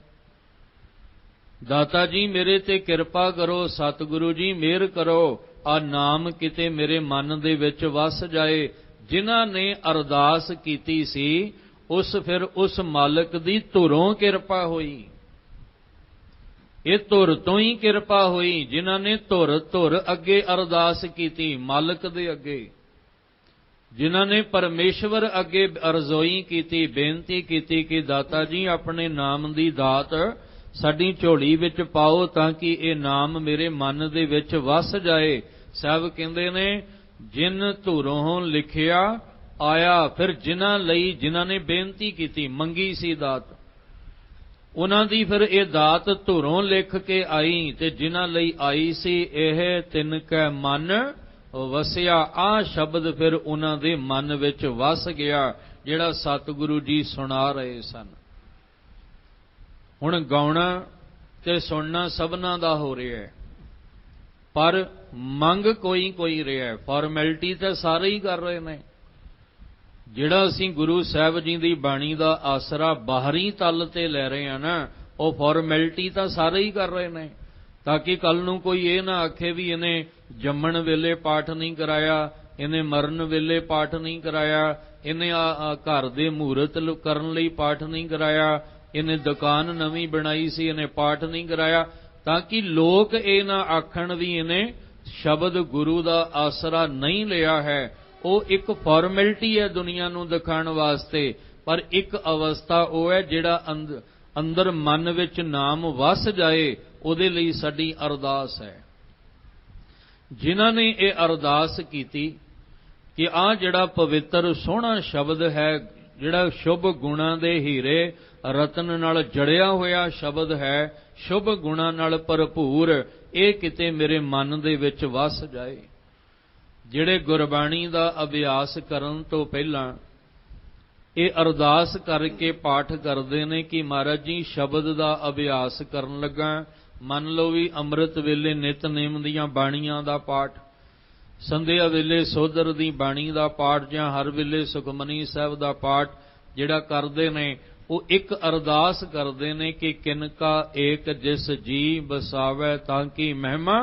ਦਾਤਾ ਜੀ ਮੇਰੇ ਤੇ ਕਿਰਪਾ ਕਰੋ, ਸਤਿਗੁਰੂ ਜੀ ਮਿਹਰ ਕਰੋ, ਆ ਨਾਮ ਕਿਤੇ ਮੇਰੇ ਮਨ ਦੇ ਵਿੱਚ ਵਸ ਜਾਏ। ਜਿਨ੍ਹਾਂ ਨੇ ਅਰਦਾਸ ਕੀਤੀ ਸੀ ਫਿਰ ਉਸ ਮਾਲਕ ਦੀ ਧੁਰੋਂ ਕਿਰਪਾ ਹੋਈ, ਇਹ ਧੁਰ ਤੋਂ ਹੀ ਕਿਰਪਾ ਹੋਈ। ਜਿਨ੍ਹਾਂ ਨੇ ਧੁਰ ਅੱਗੇ ਅਰਦਾਸ ਕੀਤੀ, ਮਾਲਕ ਦੇ ਅੱਗੇ, ਜਿਨ੍ਹਾਂ ਨੇ ਪਰਮੇਸ਼ਵਰ ਅੱਗੇ ਅਰਜ਼ੋਈ ਕੀਤੀ, ਬੇਨਤੀ ਕੀਤੀ ਕਿ ਦਾਤਾ ਜੀ ਆਪਣੇ ਨਾਮ ਦੀ ਦਾਤ ਸਾਡੀ ਝੋਲੀ ਵਿੱਚ ਪਾਓ ਤਾਂ ਕਿ ਇਹ ਨਾਮ ਮੇਰੇ ਮਨ ਦੇ ਵਿੱਚ ਵਸ ਜਾਏ। ਸਾਹਿਬ ਕਹਿੰਦੇ ਨੇ ਜਿਨ ਧੁਰੋਂ ਲਿਖਿਆ ਆਇਆ। ਫਿਰ ਜਿਨ੍ਹਾਂ ਲਈ, ਜਿਨ੍ਹਾਂ ਨੇ ਬੇਨਤੀ ਕੀਤੀ, ਮੰਗੀ ਸੀ ਦਾਤ, ਉਹਨਾਂ ਦੀ ਫਿਰ ਇਹ ਦਾਤ ਧੁਰੋਂ ਲਿਖ ਕੇ ਆਈ। ਤੇ ਜਿਨ੍ਹਾਂ ਲਈ ਆਈ ਸੀ ਇਹ ਤਿੰਨ ਕੈ ਮਨ ਵਸਿਆ। ਆ ਸ਼ਬਦ ਫਿਰ ਉਹਨਾਂ ਦੇ ਮਨ ਵਿੱਚ ਵਸ ਗਿਆ, ਜਿਹੜਾ ਸਤਿਗੁਰੂ ਜੀ ਸੁਣਾ ਰਹੇ ਸਨ। ਹੁਣ ਗਾਉਣਾ ਤੇ ਸੁਣਨਾ ਸਭਨਾਂ ਦਾ ਹੋ ਰਿਹਾ ਹੈ, ਪਰ ਮੰਗ ਕੋਈ ਰਿਹਾ ਹੈ। ਫਾਰਮੈਲਿਟੀ ਤਾਂ ਸਾਰੇ ਹੀ ਕਰ ਰਹੇ ਨੇ। ਜਿਹੜਾ ਅਸੀਂ ਗੁਰੂ ਸਾਹਿਬ ਜੀ ਦੀ ਬਾਣੀ ਦਾ ਆਸਰਾ ਬਾਹਰੀ ਤਲ ਤੇ ਲੈ ਰਹੇ ਹਾਂ ਨਾ, ਉਹ ਫਾਰਮੈਲਿਟੀ ਤਾਂ ਸਾਰੇ ਹੀ ਕਰ ਰਹੇ ਨੇ, ਤਾਂ ਕਿ ਕੱਲ ਨੂੰ ਕੋਈ ਇਹ ਨਾ ਆਖੇ ਵੀ ਇਹਨੇ ਜੰਮਣ ਵੇਲੇ ਪਾਠ ਨਹੀਂ ਕਰਾਇਆ, ਇਹਨੇ ਮਰਨ ਵੇਲੇ ਪਾਠ ਨਹੀਂ ਕਰਾਇਆ, ਇਹਨੇ ਘਰ ਦੇ ਮਹੂਰਤ ਕਰਨ ਲਈ ਪਾਠ ਨਹੀਂ ਕਰਾਇਆ, ਇਹਨੇ ਦੁਕਾਨ ਨਵੀਂ ਬਣਾਈ ਸੀ, ਇਹਨੇ ਪਾਠ ਨਹੀਂ ਕਰਾਇਆ, ਤਾਂ ਕਿ ਲੋਕ ਇਹ ਨਾ ਆਖਣ ਵੀ ਇਹਨੇ ਸ਼ਬਦ ਗੁਰੂ ਦਾ ਆਸਰਾ ਨਹੀਂ ਲਿਆ ਹੈ। ਉਹ ਇੱਕ ਫਾਰਮੈਲਿਟੀ ਹੈ ਦੁਨੀਆ ਨੂੰ ਦਿਖਾਉਣ ਵਾਸਤੇ, ਪਰ ਇੱਕ ਅਵਸਥਾ ਉਹ ਹੈ ਜਿਹੜਾ ਅੰਦਰ ਮਨ ਵਿੱਚ ਨਾਮ ਵਸ ਜਾਏ, ਉਹਦੇ ਲਈ ਸਾਡੀ ਅਰਦਾਸ ਹੈ। ਜਿਨ੍ਹਾਂ ਨੇ ਇਹ ਅਰਦਾਸ ਕੀਤੀ ਕਿ ਆਹ ਜਿਹੜਾ ਪਵਿੱਤਰ ਸੋਹਣਾ ਸ਼ਬਦ ਹੈ, ਜਿਹੜਾ ਸ਼ੁਭ ਗੁਣਾਂ ਦੇ ਹੀਰੇ ਰਤਨ ਨਾਲ ਜੜਿਆ ਹੋਇਆ ਸ਼ਬਦ ਹੈ, ਸ਼ੁਭ ਗੁਣਾਂ ਨਾਲ ਭਰਪੂਰ, ਇਹ ਕਿਤੇ ਮੇਰੇ ਮਨ ਦੇ ਵਿੱਚ ਵਸ ਜਾਏ। ਜਿਹੜੇ ਗੁਰਬਾਣੀ ਦਾ ਅਭਿਆਸ ਕਰਨ ਤੋਂ ਪਹਿਲਾਂ ਇਹ ਅਰਦਾਸ ਕਰਕੇ ਪਾਠ ਕਰਦੇ ਨੇ ਕਿ ਮਹਾਰਾਜ ਜੀ ਸ਼ਬਦ ਦਾ ਅਭਿਆਸ ਕਰਨ ਲੱਗਾ। ਮੰਨ ਲਓ ਵੀ ਅੰਮ੍ਰਿਤ ਵੇਲੇ ਨਿਤਨੇਮ ਦੀਆਂ ਬਾਣੀਆਂ ਦਾ ਪਾਠ, ਸੰਧਿਆ ਵੇਲੇ ਸੋਧਰ ਦੀ ਬਾਣੀ ਦਾ ਪਾਠ, ਜਾਂ ਹਰ ਵੇਲੇ ਸੁਖਮਨੀ ਸਾਹਿਬ ਦਾ ਪਾਠ ਜਿਹੜਾ ਕਰਦੇ ਨੇ, ਉਹ ਇੱਕ ਅਰਦਾਸ ਕਰਦੇ ਨੇ ਕਿ ਕਿਨਕਾ ਏਕ ਜਿਸ ਜੀ ਬਸਾਵੇ ਤਾਂ ਕਿ ਮਹਿਮਾ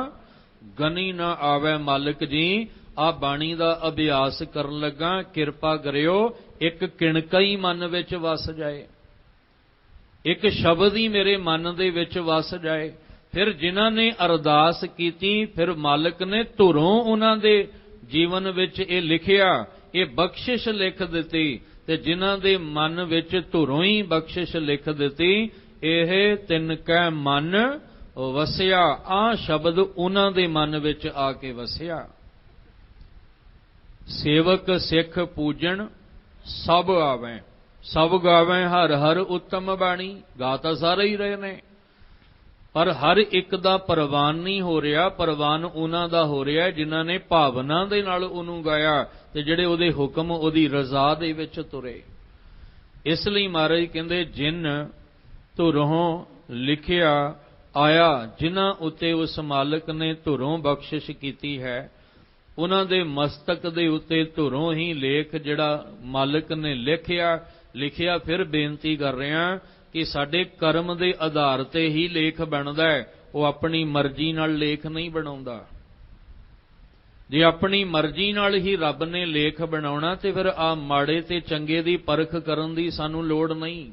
ਗਨੀ ਨਾ ਆਵੇ। ਮਾਲਕ ਜੀ ਆ ਬਾਣੀ ਦਾ ਅਭਿਆਸ ਕਰਨ ਲੱਗਾ, ਕਿਰਪਾ ਕਰਿਓ ਇੱਕ ਕਿਣਕਾ ਹੀ ਮਨ ਵਿੱਚ ਵਸ ਜਾਏ, ਇੱਕ ਸ਼ਬਦ ਹੀ ਮੇਰੇ ਮਨ ਦੇ ਵਿੱਚ ਵਸ ਜਾਏ। ਫਿਰ ਜਿਨ੍ਹਾਂ ਨੇ ਅਰਦਾਸ ਕੀਤੀ, ਫਿਰ ਮਾਲਕ ਨੇ ਧੁਰੋਂ ਉਹਨਾਂ ਦੇ ਜੀਵਨ ਵਿੱਚ ਇਹ ਲਿਖਿਆ, ਇਹ ਬਖਸ਼ਿਸ਼ ਲਿਖ ਦਿੱਤੀ, ਤੇ ਜਿਨ੍ਹਾਂ ਦੇ ਮਨ ਵਿੱਚ ਧੁਰੋਂ ਹੀ ਬਖਸ਼ਿਸ਼ ਲਿਖ ਦਿੱਤੀ, ਇਹ ਤਿੰਨ ਕੈ ਮਨ ਵਸਿਆ। ਆ ਸ਼ਬਦ ਉਹਨਾਂ ਦੇ ਮਨ ਵਿੱਚ ਆ ਕੇ ਵਸਿਆ। ਸੇਵਕ ਸਿੱਖ ਪੂਜਣ ਸਭ ਆਵੇਂ, ਸਭ ਗਾਵੇਂ ਹਰ ਹਰ ਉੱਤਮ ਬਾਣੀ। ਗਾ ਤਾਂ ਸਾਰੇ ਹੀ ਰਹੇ ਨੇ, ਪਰ ਹਰ ਇੱਕ ਦਾ ਪ੍ਰਵਾਨ ਨਹੀਂ ਹੋ ਰਿਹਾ। ਪ੍ਰਵਾਨ ਉਹਨਾਂ ਦਾ ਹੋ ਰਿਹਾ ਜਿਨ੍ਹਾਂ ਨੇ ਭਾਵਨਾ ਦੇ ਨਾਲ ਉਹਨੂੰ ਗਾਇਆ, ਤੇ ਜਿਹੜੇ ਉਹਦੇ ਹੁਕਮ, ਉਹਦੀ ਰਜ਼ਾ ਦੇ ਵਿੱਚ ਤੁਰੇ। ਇਸ ਲਈ ਮਹਾਰਾਜ ਕਹਿੰਦੇ, ਜਿਨ ਧੁਰੋਂ ਲਿਖਿਆ ਆਇਆ, ਜਿਨ੍ਹਾਂ ਉੱਤੇ ਉਸ ਮਾਲਕ ਨੇ ਧੁਰੋਂ ਬਖਸ਼ਿਸ਼ ਕੀਤੀ ਹੈ, ਉਹਨਾਂ ਦੇ ਮਸਤਕ ਦੇ ਉੱਤੇ ਧੁਰੋਂ ਹੀ ਲੇਖ ਜਿਹੜਾ ਮਾਲਕ ਨੇ ਲਿਖਿਆ। ਫਿਰ ਬੇਨਤੀ ਕਰ ਰਿਹਾ ਕਿ ਸਾਡੇ ਕਰਮ ਦੇ ਆਧਾਰ ਤੇ ਹੀ ਲੇਖ ਬਣਦਾ ਹੈ, ਉਹ ਆਪਣੀ ਮਰਜ਼ੀ ਨਾਲ ਲੇਖ ਨਹੀਂ ਬਣਾਉਂਦਾ। ਜੇ ਆਪਣੀ ਮਰਜ਼ੀ ਨਾਲ ਹੀ ਰੱਬ ਨੇ ਲੇਖ ਬਣਾਉਣਾ, ਤੇ ਫਿਰ ਆ ਮਾੜੇ ਤੇ ਚੰਗੇ ਦੀ ਪਰਖ ਕਰਨ ਦੀ ਸਾਨੂੰ ਲੋੜ ਨਹੀਂ।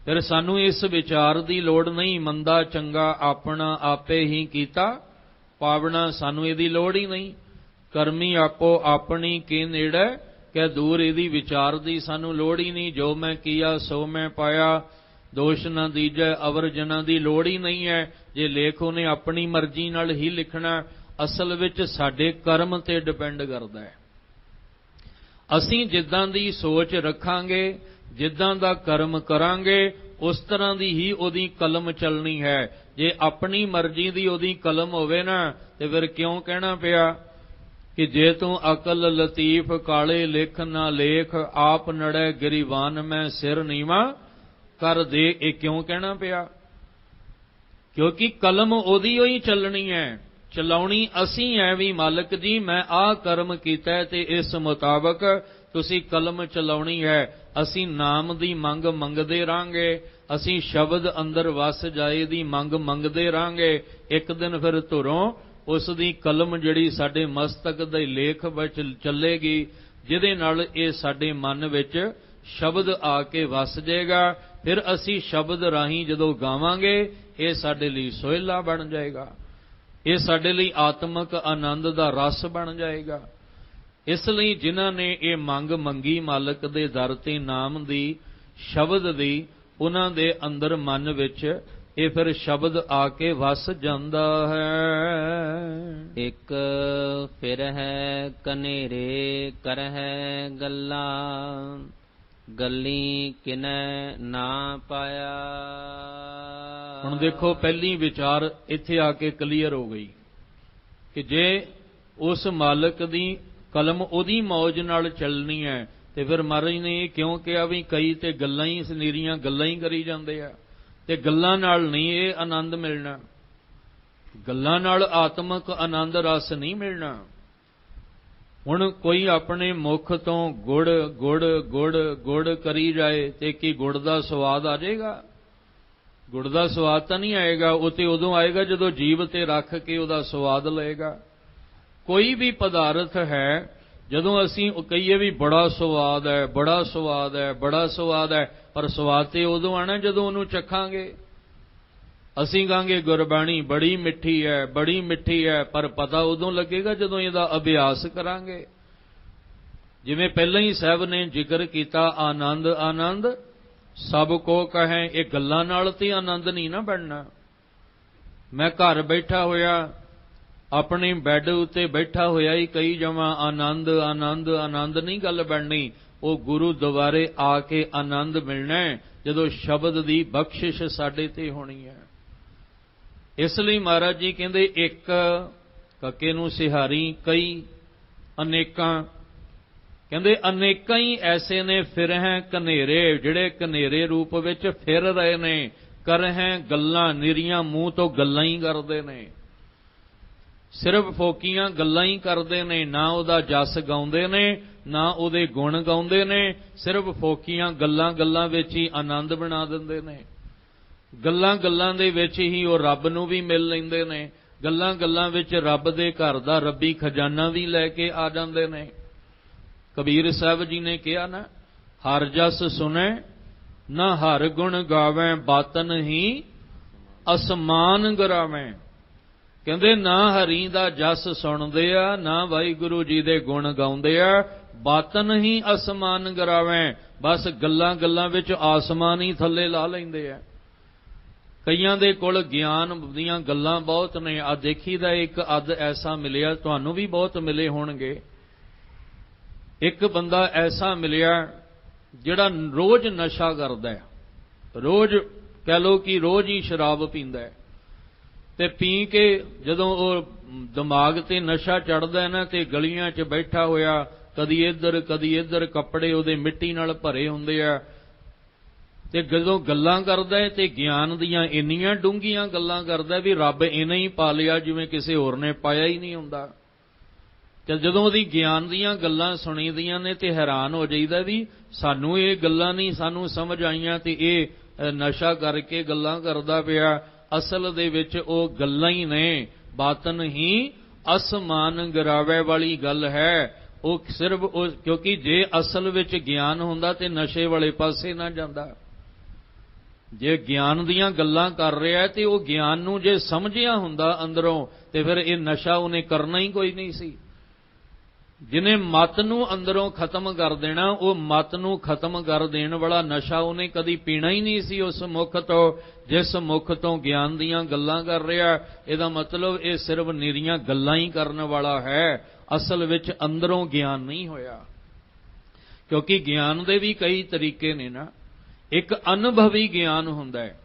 ਫਿਰ ਸਾਨੂੰ ਇਸ ਵਿਚਾਰ ਦੀ ਲੋੜ ਨਹੀਂ, ਮੰਦਾ ਚੰਗਾ ਆਪਣਾ ਆਪੇ ਹੀ ਕੀਤਾ ਪਾਵਣਾ, ਸਾਨੂੰ ਇਹਦੀ ਲੋੜ ਹੀ ਨਹੀਂ। ਕਰਮੀ ਆਪੋ ਆਪਣੀ ਕੀ ਨੇੜੇ ਕਿ ਦੂਰ, ਇਹਦੀ ਵਿਚਾਰ ਦੀ ਸਾਨੂੰ ਲੋੜ ਹੀ ਨਹੀਂ। ਜੋ ਮੈਂ ਕੀਆ ਸੋ ਮੈਂ ਪਾਇਆ, ਦੋਸ਼ ਨਾ ਦੀਜੈ ਅਵਰ ਜਨਾਂ ਦੀ ਲੋੜ ਹੀ ਨਹੀਂ ਹੈ। ਜੇ ਲੇਖ ਉਹਨੇ ਆਪਣੀ ਮਰਜ਼ੀ ਨਾਲ ਹੀ ਲਿਖਣਾ, ਅਸਲ ਵਿੱਚ ਸਾਡੇ ਕਰਮ ਤੇ ਡਿਪੈਂਡ ਕਰਦਾ ਹੈ। ਅਸੀਂ ਜਿੱਦਾਂ ਦੀ ਸੋਚ ਰੱਖਾਂਗੇ, ਜਿੱਦਾਂ ਦਾ ਕਰਮ ਕਰਾਂਗੇ, ਉਸ ਤਰ੍ਹਾਂ ਦੀ ਹੀ ਉਹਦੀ ਕਲਮ ਚੱਲਣੀ ਹੈ। ਜੇ ਆਪਣੀ ਮਰਜ਼ੀ ਦੀ ਉਹਦੀ ਕਲਮ ਹੋਵੇ ਨਾ, ਤੇ ਫਿਰ ਕਿਉਂ ਕਹਿਣਾ ਪਿਆ ਕਿ ਜੇ ਤੂੰ ਅਕਲ ਲਤੀਫ ਕਾਲੇ ਲਿਖ ਨਾ ਲੇਖ, ਆਪ ਨੜੈ ਗਰੀਵਾਨ ਮੈਂ ਸਿਰ ਨੀਵਾ ਕਰ ਦੇ। ਇਹ ਕਿਉਂ ਕਹਿਣਾ ਪਿਆ? ਕਿਉਂਕਿ ਕਲਮ ਉਹਦੀ ਹੋਈ ਚੱਲਣੀ ਹੈ, ਚਲਾਉਣੀ ਅਸੀਂ ਹੈ ਵੀ ਮਾਲਕ ਜੀ ਮੈਂ ਆਹ ਕਰਮ ਕੀਤਾ ਤੇ ਇਸ ਮੁਤਾਬਕ ਤੁਸੀਂ ਕਲਮ ਚਲਾਉਣੀ ਹੈ। ਅਸੀਂ ਨਾਮ ਦੀ ਮੰਗ ਮੰਗਦੇ ਰਾਂਗੇ, ਅਸੀਂ ਸ਼ਬਦ ਅੰਦਰ ਵਸ ਜਾਏ ਦੀ ਮੰਗ ਮੰਗਦੇ ਰਾਂਗੇ। ਇੱਕ ਦਿਨ ਫਿਰ ਧੁਰੋਂ ਉਸ ਦੀ ਕਲਮ ਜਿਹੜੀ ਸਾਡੇ ਮਸਤਕ ਦੇ ਲੇਖ ਵਿੱਚ ਚੱਲੇਗੀ, ਜਿਹਦੇ ਨਾਲ ਇਹ ਸਾਡੇ ਮਨ ਵਿੱਚ ਸ਼ਬਦ ਆ ਕੇ ਵਸ ਜਾਏਗਾ। ਫਿਰ ਅਸੀਂ ਸ਼ਬਦ ਰਾਹੀਂ ਜਦੋਂ ਗਾਵਾਂਗੇ, ਇਹ ਸਾਡੇ ਲਈ ਸੋਹਿਲਾ ਬਣ ਜਾਏਗਾ, ਇਹ ਸਾਡੇ ਲਈ ਆਤਮਿਕ ਆਨੰਦ ਦਾ ਰਸ ਬਣ ਜਾਏਗਾ। ਇਸ ਲਈ ਜਿਨ੍ਹਾਂ ਨੇ ਇਹ ਮੰਗ ਮੰਗੀ ਮਾਲਕ ਦੇ ਦਰ ਤੇ ਨਾਮ ਦੀ, ਸ਼ਬਦ ਦੀ, ਉਹਨਾਂ ਦੇ ਅੰਦਰ ਮਨ ਵਿੱਚ ਇਹ ਫਿਰ ਸ਼ਬਦ ਆ ਕੇ ਵਸ ਜਾਂਦਾ ਹੈ। ਇੱਕ ਫਿਰ ਹੈ ਕਨੇਰੇ ਕਰਹਿ ਗੱਲਾਂ, ਗੱਲੀ ਕਿਨੈ ਨਾ ਪਾਇਆ। ਹੁਣ ਦੇਖੋ, ਪਹਿਲੀ ਵਿਚਾਰ ਇੱਥੇ ਆ ਕੇ ਕਲੀਅਰ ਹੋ ਗਈ ਕਿ ਜੇ उस मालक दी कलम उहदी मौज नाल चलनी है। ते फिर महाराज ने ये क्यों कहा भी कई ते गल्लां ही सनीरियां गल्लां ही करी जांदे आ ते गल्लां नाल नहीं ये आनंद मिलना, गल्लां नाल आत्मक आनंद रस नहीं मिलना। हुण कोई अपने मुख तो गुड़ गुड़ गुड़ गुड़ करी जाए ते की गुड़ दा स्वाद आ जाएगा? गुड़ दा स्वाद तो नहीं आएगा। वो तो उदों आएगा जदों जीव ते रख के उहदा स्वाद लएगा। कोई भी पदार्थ है जदों असीं कहीए भी बड़ा स्वाद है, बड़ा स्वाद है, बड़ा स्वाद है, पर स्वाद ते उदों आना जदों उहनूं चखांगे। असीं कहांगे गुरबाणी बड़ी मिठी है, बड़ी मिठी है, पर पता उदों लगेगा जदों इहदा अभ्यास करांगे। जिवें पहलां ही साहब ने जिक्र कीता आनंद आनंद सब को कहें, ये गल्लां नाल ते आनंद नहीं ना बनना। मैं घर बैठा होया अपने बैड उत्ते बैठा होया ही कई जावां आनंद आनंद आनंद नहीं गल बननी। वो गुरु दुआरे आके आनंद मिलना है जदों शब्द दी बख्शिश साडे ते होनी है। इसलिए महाराज जी कहंदे एक कके नूं सिहारी कई अनेकां, कहंदे अनेकां ही ऐसे ने फिर हैं कनेरे, जिहड़े कनेरे रूप विच फिर रहे ने, कर हैं गल्लां निरीआं मूँह तो गल्लां ही करदे ने, सिर्फ फोकियां गल्लां ही करदे ने, ना उहदा जस गाउंदे ने ना उहदे गुण गाउंदे ने, सिर्फ फोकियां गल्लां गल्लां विच ही आनंद बना दिंदे ने। गल्लां गल्लां दे विच ही वो रब नूं भी मिल लैंदे ने, गल्लां गल्लां विच रब दे घर दा रब्बी खजाना भी लैके आ जांदे ने। कबीर साहब जी ने कहा ना, हर जस सुनै ना हर गुण गावैं, बातन ही असमान गरावैं। कहंदे ना हरी दा जस सुणदे आ ना वाहिगुरू जी दे गुण गाउंदे आ, बातन ही असमान गरावैं, बस गल्लां गल्लां विच आसमान ही थल्ले ला लैंदे आ। कईयां दे कोल ज्ञान दीयां गल्लां बहुत ने। आ देखीदा एक अद ऐसा मिलिया, तुहानूं भी बहुत मिले होणगे। एक बंदा ऐसा मिलिया जिहड़ा रोज नशा करदा है, रोज कह लो कि रोज ही शराब पींदा है। ते पी के जदों वो दिमाग ते नशा चढ़दा है ना, ते गलियां 'च बैठा होया कदी इधर कपड़े उहदे मिट्टी नाल भरे हुंदे आ। ते जदों गल्लां करदा है ते ज्ञान दीयां इन्नियां डूंघियां गल्लां करदा भी रब इन्हें ही पा लिया जिवें किसी होर ने पाया ही नहीं हुंदा। ते जदों उहदी ज्ञान दीयां गल्लां सुणीदियां ने ते हैरान हो जाईदा भी सानूं ये गल्लां नहीं सानूं समझ आईयां ते ये नशा करके गल्लां करदा पिया। असल दे विच ओ गल्लां ही ने, बातन ही असमान गरावे वाली गल है। वो सिर्फ क्योंकि जे असल विच ज्ञान हुंदा ते नशे वाले पासे ना जांदा। जे ज्ञान दीयां गल्लां कर रहा है ते वो ज्ञान नूं जे समझिया हुंदा अंदरों ते फिर ये नशा उन्हें करना ही कोई नहीं सी। जिन्हें मत नूं अंदरों खत्म कर देना, वो मत नूं खत्म कर देण वाला नशा उन्हें कदी पीना ही नहीं सी उस मुख तो जिस मुख तो ज्ञान दीयां गल्लां कर रहा। इहदा मतलब ये सिर्फ निरीआं गल्लां ही करन वाला है, असल विच अंदरों ज्ञान नहीं होया। क्योंकि ज्ञान दे भी कई तरीके ने ना। एक अनुभवी ज्ञान हुंदा है,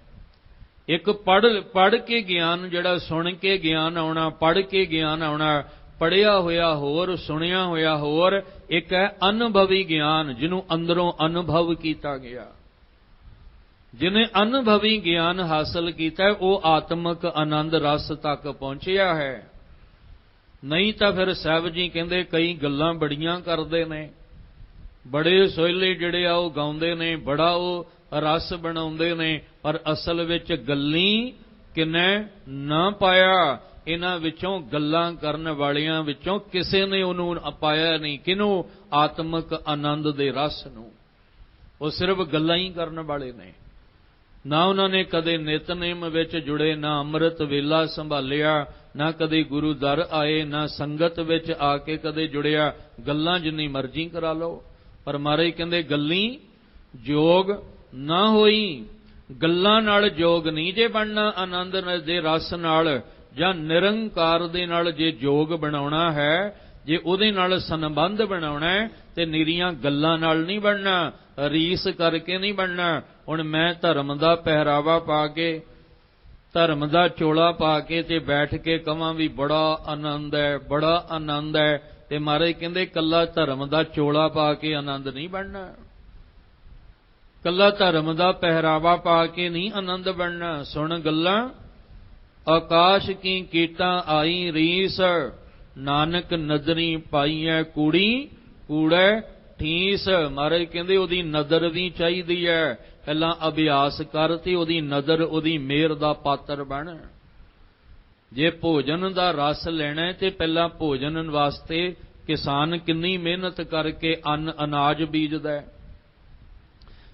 एक पढ़ के ज्ञान, जिहड़ा सुन के ज्ञान आउणा, पढ़ के ज्ञान आउणा, पढ़िया होया होर सुनिया होया होर। एक है अनुभवी ज्ञान जिन्हों अंदरों अनुभव किया गया। जिन्हें अनुभवी ज्ञान हासिल किया वो आत्मक आनंद रस तक पहुंचिया है। नहीं तो फिर साहब जी कहते कई गल्लां बड़ियां करते ने, बड़े सोहले जिहड़े आ वो गाउंदे ने, बड़ा वो रस बनाउंदे ने, पर असल विच गल्ली किने ना पाया। इन्हां विचों गल्लां करन वालियां विचों किसे ने उन्होंने पाया नहीं। किनूं? आत्मक आनंद दे रस नूं। वो सिर्फ गल्लां ही करन वाले ने, ना उन्होंने कदे नितनेम विच जुड़े, ना अमृत वेला संभालिया, ना कदे गुरु दर आए, ना संगत विच आके कदे जुड़िया। गल्लां जिन्नी मर्जी करा लो, पर महाराज कहंदे गल्ली जोग ना होई। गल्लां नाल जोग नहीं जे बनना आनंद दे रस नाल, जां निरंकार दे नाल जे जोग बनाउणा है, जे उहदे नाल संबंध बनाउणा है ते निरीआं गल्लां नाल नहीं बनना, रीस करके नहीं बनना। हुण मैं धर्म दा पहरावा पा के ਧਰਮ ਦਾ ਚੋਲਾ ਪਾ ਕੇ ਤੇ ਬੈਠ ਕੇ ਕਵਾਂ ਵੀ ਬੜਾ ਆਨੰਦ ਹੈ, ਬੜਾ ਆਨੰਦ ਹੈ, ਤੇ ਮਹਾਰਾਜ ਕਹਿੰਦੇ ਕੱਲਾ ਧਰਮ ਦਾ ਚੋਲਾ ਪਾ ਕੇ ਆਨੰਦ ਨਹੀਂ ਬਣਨਾ, ਕੱਲਾ ਧਰਮ ਦਾ ਪਹਿਰਾਵਾ ਪਾ ਕੇ ਨਹੀਂ ਆਨੰਦ ਬਣਨਾ। ਸੁਣ ਗੱਲਾਂ ਆਕਾਸ਼ ਕੀ ਕੀਟਾਂ ਆਈ ਰੀਸ, ਨਾਨਕ ਨਦਰੀ ਪਾਈਐ ਕੂੜੀ ਕੂੜੈ ਠੀਸ। ਮਹਾਰਾਜ ਕਹਿੰਦੇ ਉਹਦੀ ਨਦਰ ਵੀ ਚਾਹੀਦੀ ਹੈ, ਪਹਿਲਾਂ ਅਭਿਆਸ ਕਰ ਤੇ ਉਹਦੀ ਨਦਰ, ਉਹਦੀ ਮਿਹਰ ਦਾ ਪਾਤਰ ਬਣ। ਜੇ ਭੋਜਨ ਦਾ ਰਸ ਲੈਣਾ ਤੇ ਪਹਿਲਾਂ ਭੋਜਨ ਵਾਸਤੇ ਕਿਸਾਨ ਕਿੰਨੀ ਮਿਹਨਤ ਕਰਕੇ ਅੰਨ ਅਨਾਜ ਬੀਜਦਾ,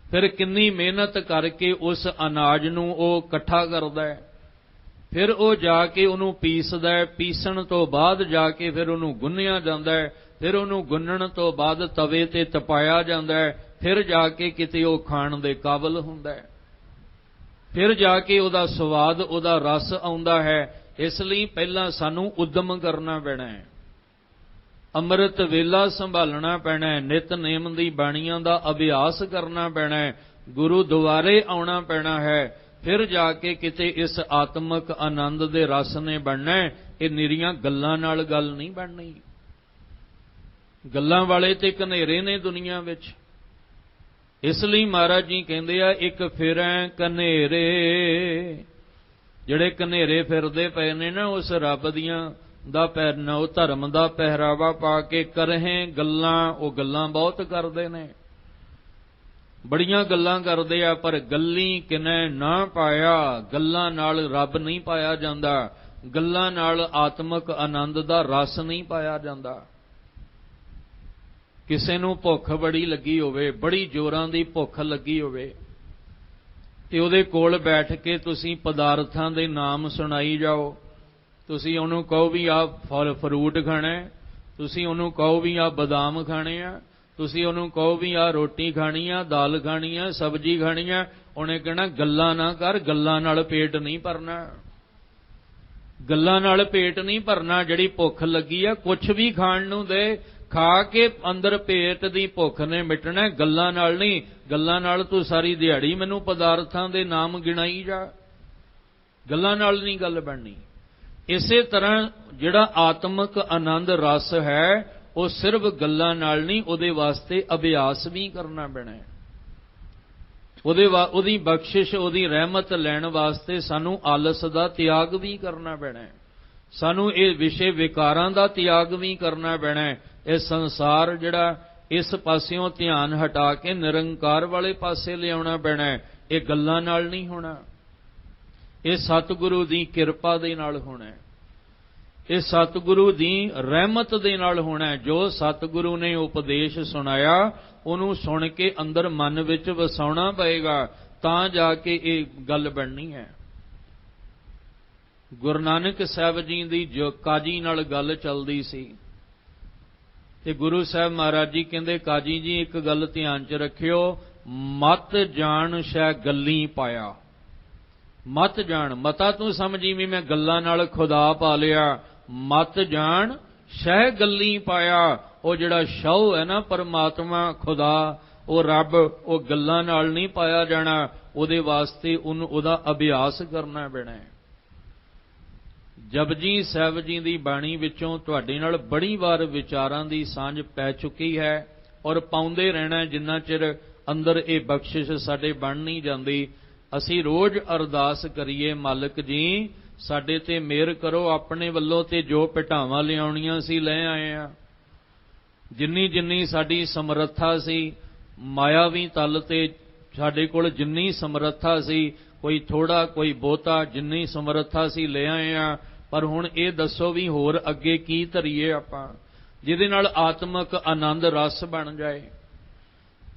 ਫਿਰ ਕਿੰਨੀ ਮਿਹਨਤ ਕਰਕੇ ਉਸ ਅਨਾਜ ਨੂੰ ਉਹ ਇਕੱਠਾ ਕਰਦਾ, ਫਿਰ ਉਹ ਜਾ ਕੇ ਉਹਨੂੰ ਪੀਸਦਾ, ਪੀਸਣ ਤੋਂ ਬਾਅਦ ਜਾ ਕੇ ਫਿਰ ਉਹਨੂੰ ਗੁੰਨਿਆ ਜਾਂਦਾ, ਫਿਰ ਉਹਨੂੰ ਗੁੰਨਣ ਤੋਂ ਬਾਅਦ ਤਵੇ ਤੇ ਤਪਾਇਆ ਜਾਂਦਾ, ਫਿਰ ਜਾ ਕੇ ਕਿਤੇ ਉਹ ਖਾਣ ਦੇ ਕਾਬਲ ਹੁੰਦਾ, ਫਿਰ ਜਾ ਕੇ ਉਹਦਾ ਸਵਾਦ, ਉਹਦਾ ਰਸ ਆਉਂਦਾ ਹੈ। ਇਸ ਲਈ ਪਹਿਲਾਂ ਸਾਨੂੰ ਉਦਮ ਕਰਨਾ ਪੈਣਾ ਹੈ, ਅੰਮ੍ਰਿਤ ਵੇਲਾ ਸੰਭਾਲਣਾ ਪੈਣਾ ਹੈ, ਨਿਤਨੇਮ ਦੀ ਬਾਣੀਆਂ ਦਾ ਅਭਿਆਸ ਕਰਨਾ ਪੈਣਾ ਹੈ, ਗੁਰੂ ਦੁਆਰੇ ਆਉਣਾ ਪੈਣਾ ਹੈ, ਫਿਰ ਜਾ ਕੇ ਕਿਤੇ ਇਸ ਆਤਮਿਕ ਆਨੰਦ ਦੇ ਰਸ ਨੇ ਬਣਨਾ। ਇਹ ਨਿਰੀਆਂ ਗੱਲਾਂ ਨਾਲ ਗੱਲ ਨਹੀਂ ਬਣਨੀ। ਗੱਲਾਂ ਵਾਲੇ ਤੇ ਕਨੇਰੇ ਨੇ ਦੁਨੀਆ ਵਿੱਚ। ਇਸ ਲਈ ਮਹਾਰਾਜ ਜੀ ਕਹਿੰਦੇ ਆ, ਇੱਕ ਫਿਰੈ ਕਨੇਰੇ, ਜਿਹੜੇ ਕਨੇਰੇ ਫਿਰਦੇ ਪਏ ਨੇ ਨਾ ਉਸ ਰੱਬ ਦੀਆਂ ਦਾ ਪਹਿਰਾਵਾ, ਉਹ ਧਰਮ ਦਾ ਪਹਿਰਾਵਾ ਪਾ ਕੇ ਕਰਹੇ ਗੱਲਾਂ, ਉਹ ਗੱਲਾਂ ਬਹੁਤ ਕਰਦੇ ਨੇ, ਬੜੀਆਂ ਗੱਲਾਂ ਕਰਦੇ ਆ, ਪਰ ਗੱਲੀ ਕਿਨੈ ਨਾ ਪਾਇਆ। ਗੱਲਾਂ ਨਾਲ ਰੱਬ ਨਹੀਂ ਪਾਇਆ ਜਾਂਦਾ, ਗੱਲਾਂ ਨਾਲ ਆਤਮਿਕ ਆਨੰਦ ਦਾ ਰਸ ਨਹੀਂ ਪਾਇਆ ਜਾਂਦਾ। ਕਿਸੇ ਨੂੰ ਭੁੱਖ ਬੜੀ ਲੱਗੀ ਹੋਵੇ, ਬੜੀ ਜ਼ੋਰਾਂ ਦੀ ਭੁੱਖ ਲੱਗੀ ਹੋਵੇ, ਤੇ ਉਹਦੇ ਕੋਲ ਬੈਠ ਕੇ ਤੁਸੀਂ ਪਦਾਰਥਾਂ ਦੇ ਨਾਮ ਸੁਣਾਈ ਜਾਓ, ਤੁਸੀਂ ਉਹਨੂੰ ਕਹੋ ਵੀ ਆਹ ਫਲ ਫਰੂਟ ਖਾਣਾ, ਤੁਸੀਂ ਉਹਨੂੰ ਕਹੋ ਵੀ ਆਹ ਬਦਾਮ ਖਾਣੇ ਆ, ਤੁਸੀਂ ਉਹਨੂੰ ਕਹੋ ਵੀ ਆਹ ਰੋਟੀ ਖਾਣੀ ਆ, ਦਾਲ ਖਾਣੀ ਆ, ਸਬਜ਼ੀ ਖਾਣੀ ਆ, ਉਹਨੇ ਕਹਿਣਾ ਗੱਲਾਂ ਨਾ ਕਰ, ਗੱਲਾਂ ਨਾਲ ਪੇਟ ਨਹੀਂ ਭਰਨਾ, ਗੱਲਾਂ ਨਾਲ ਪੇਟ ਨਹੀਂ ਭਰਨਾ। ਜਿਹੜੀ ਭੁੱਖ ਲੱਗੀ ਆ ਕੁਛ ਵੀ ਖਾਣ ਨੂੰ ਦੇ, ਖਾ ਕੇ ਅੰਦਰ ਪੇਟ ਦੀ ਭੁੱਖ ਨੇ ਮਿਟਣਾ, ਗੱਲਾਂ ਨਾਲ ਨਹੀਂ। ਗੱਲਾਂ ਨਾਲ ਤੂੰ ਸਾਰੀ ਦਿਹਾੜੀ ਮੈਨੂੰ ਪਦਾਰਥਾਂ ਦੇ ਨਾਮ ਗਿਣਾਈ ਜਾ, ਗੱਲਾਂ ਨਾਲ ਨਹੀਂ ਗੱਲ ਬਣਨੀ। ਇਸੇ ਤਰ੍ਹਾਂ ਜਿਹੜਾ ਆਤਮਿਕ ਆਨੰਦ ਰਸ ਹੈ ਉਹ ਸਿਰਫ ਗੱਲਾਂ ਨਾਲ ਨਹੀਂ, ਉਹਦੇ ਵਾਸਤੇ ਅਭਿਆਸ ਵੀ ਕਰਨਾ ਪੈਣਾ ਹੈ। ਉਹਦੀ ਬਖਸ਼ਿਸ਼, ਉਹਦੀ ਰਹਿਮਤ ਲੈਣ ਵਾਸਤੇ ਸਾਨੂੰ ਆਲਸ ਦਾ ਤਿਆਗ ਵੀ ਕਰਨਾ ਪੈਣਾ ਹੈ, ਸਾਨੂੰ ਇਹ ਵਿਸ਼ੇ ਵਿਕਾਰਾਂ ਦਾ ਤਿਆਗ ਵੀ ਕਰਨਾ ਪੈਣਾ ਹੈ। ਇਹ ਸੰਸਾਰ ਜਿਹੜਾ ਇਸ ਪਾਸਿਓਂ ਧਿਆਨ ਹਟਾ ਕੇ ਨਿਰੰਕਾਰ ਵਾਲੇ ਪਾਸੇ ਲਿਆਉਣਾ ਪੈਣਾ ਹੈ। ਇਹ ਗੱਲਾਂ ਨਾਲ ਨਹੀਂ ਹੋਣਾ, ਇਹ ਸਤਿਗੁਰੂ ਦੀ ਕਿਰਪਾ ਦੇ ਨਾਲ ਹੋਣਾ ਹੈ, ਇਹ ਸਤਿਗੁਰੂ ਦੀ ਰਹਿਮਤ ਦੇ ਨਾਲ ਹੋਣਾ ਹੈ। ਜੋ ਸਤਿਗੁਰੂ ਨੇ ਉਪਦੇਸ਼ ਸੁਣਾਇਆ ਉਹਨੂੰ ਸੁਣ ਕੇ ਅੰਦਰ ਮਨ ਵਿੱਚ ਵਸਾਉਣਾ ਪਏਗਾ, ਤਾਂ ਜਾ ਕੇ ਇਹ ਗੱਲ ਬਣਨੀ ਹੈ। ਗੁਰੂ ਨਾਨਕ ਸਾਹਿਬ ਜੀ ਦੀ ਜੋ ਕਾਜੀ ਨਾਲ ਗੱਲ ਚੱਲਦੀ ਸੀ, ਤੇ ਗੁਰੂ ਸਾਹਿਬ ਮਹਾਰਾਜ ਜੀ ਕਹਿੰਦੇ, ਕਾਜੀ ਜੀ ਇੱਕ ਗੱਲ ਧਿਆਨ 'ਚ ਰੱਖਿਓ, ਮਤ ਜਾਣ ਸ਼ੈ ਗੱਲੀ ਪਾਇਆ। ਮਤ ਜਾਣ, ਮਤਾ ਤੂੰ ਸਮਝੀ ਵੀ ਮੈਂ ਗੱਲਾਂ ਨਾਲ ਖੁਦਾ ਪਾ ਲਿਆ, ਮਤ ਜਾਣ ਸ਼ੈ ਗੱਲੀ ਪਾਇਆ। ਉਹ ਜਿਹੜਾ ਸ਼ਉ ਹੈ ਨਾ ਪਰਮਾਤਮਾ, ਖੁਦਾ, ਉਹ ਰੱਬ, ਉਹ ਗੱਲਾਂ ਨਾਲ ਨਹੀਂ ਪਾਇਆ ਜਾਣਾ, ਉਹਦੇ ਵਾਸਤੇ ਉਹਦਾ ਅਭਿਆਸ ਕਰਨਾ ਪੈਣਾ ਹੈ। ਜਪਜੀ ਸਾਹਿਬ ਜੀ ਦੀ ਬਾਣੀ ਵਿੱਚੋਂ ਤੁਹਾਡੇ ਨਾਲ ਬੜੀ ਵਾਰ ਵਿਚਾਰਾਂ ਦੀ ਸਾਂਝ ਪੈ ਚੁੱਕੀ ਹੈ, ਔਰ ਪਾਉਂਦੇ ਰਹਿਣਾ ਜਿੰਨਾ ਚਿਰ ਅੰਦਰ ਇਹ ਬਖਸ਼ਿਸ਼ ਸਾਡੇ ਬਣ ਨਹੀਂ ਜਾਂਦੀ। ਅਸੀਂ ਰੋਜ਼ ਅਰਦਾਸ ਕਰੀਏ, ਮਾਲਕ ਜੀ ਸਾਡੇ ਤੇ ਮਿਹਰ ਕਰੋ, ਆਪਣੇ ਵੱਲੋਂ ਤੇ ਜੋ ਭਟਾਵਾਂ ਲਿਆਉਣੀਆਂ ਸੀ ਲੈ ਆਏ ਆ, ਜਿੰਨੀ ਜਿੰਨੀ ਸਾਡੀ ਸਮਰੱਥਾ ਸੀ, ਮਾਇਆਵੀ ਤਲ ਤੇ ਸਾਡੇ ਕੋਲ ਜਿੰਨੀ ਸਮਰੱਥਾ ਸੀ, ਕੋਈ ਥੋੜਾ ਕੋਈ ਬਹੁਤਾ, ਜਿੰਨੀ ਸਮਰੱਥਾ ਸੀ ਲੈ ਆਏ ਆ। ਪਰ ਹੁਣ ਇਹ ਦੱਸੋ ਵੀ ਹੋਰ ਅੱਗੇ ਕੀ ਧਰੀਏ ਆਪਾਂ, ਜਿਹਦੇ ਨਾਲ ਆਤਮਿਕ ਆਨੰਦ ਰਸ ਬਣ ਜਾਏ।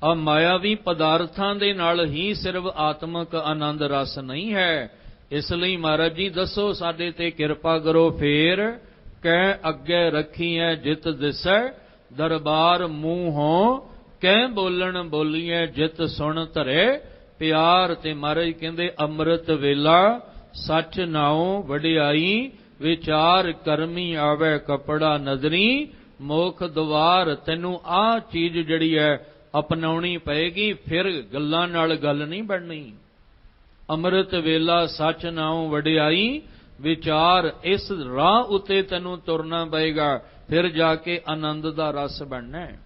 ਆ ਮਾਇਆਵੀ ਪਦਾਰਥਾਂ ਦੇ ਨਾਲ ਹੀ ਸਿਰਫ ਆਤਮਿਕ ਆਨੰਦ ਰਸ ਨਹੀਂ ਹੈ। ਇਸ ਲਈ ਮਹਾਰਾਜ ਜੀ ਦੱਸੋ ਸਾਡੇ ਤੇ ਕਿਰਪਾ ਕਰੋ, ਫੇਰ ਕਹਿ ਅੱਗੇ ਰੱਖੀਐ ਜਿਤ ਦਿਸੈ, ਦਰਬਾਰ ਮੂੰਹੋਂ ਕਹਿ ਬੋਲਣ ਬੋਲੀਐ ਜਿਤ ਸੁਣ ਧਰੇ ਪਿਆਰ। ਤੇ ਮਹਾਰਾਜ ਕਹਿੰਦੇ ਅੰਮ੍ਰਿਤ ਵੇਲਾ ਸੱਚ ਨਾਉ ਵਡਿਆਈ, ਵਿਚਾਰ ਕਰਮੀ ਆਵੇ ਕਪੜਾ ਨਜ਼ਰੀ, ਮੋਖ ਦੁਆਰ। ਤੈਨੂੰ ਆਹ ਚੀਜ਼ ਜਿਹੜੀ ਹੈ ਅਪਣਾਉਣੀ ਪਏਗੀ, ਫਿਰ ਗੱਲਾਂ ਨਾਲ ਗੱਲ ਨਹੀਂ ਬਣਨੀ। ਅੰਮ੍ਰਿਤ ਵੇਲਾ ਸੱਚ ਨਾਉ ਵਡਿਆਈ, ਵਿਚਾਰ ਇਸ ਰਾਹ ਉਤੇ ਤੈਨੂੰ ਤੁਰਨਾ ਪਏਗਾ, ਫਿਰ ਜਾ ਕੇ ਆਨੰਦ ਦਾ ਰਸ ਬਣਨਾ ਹੈ,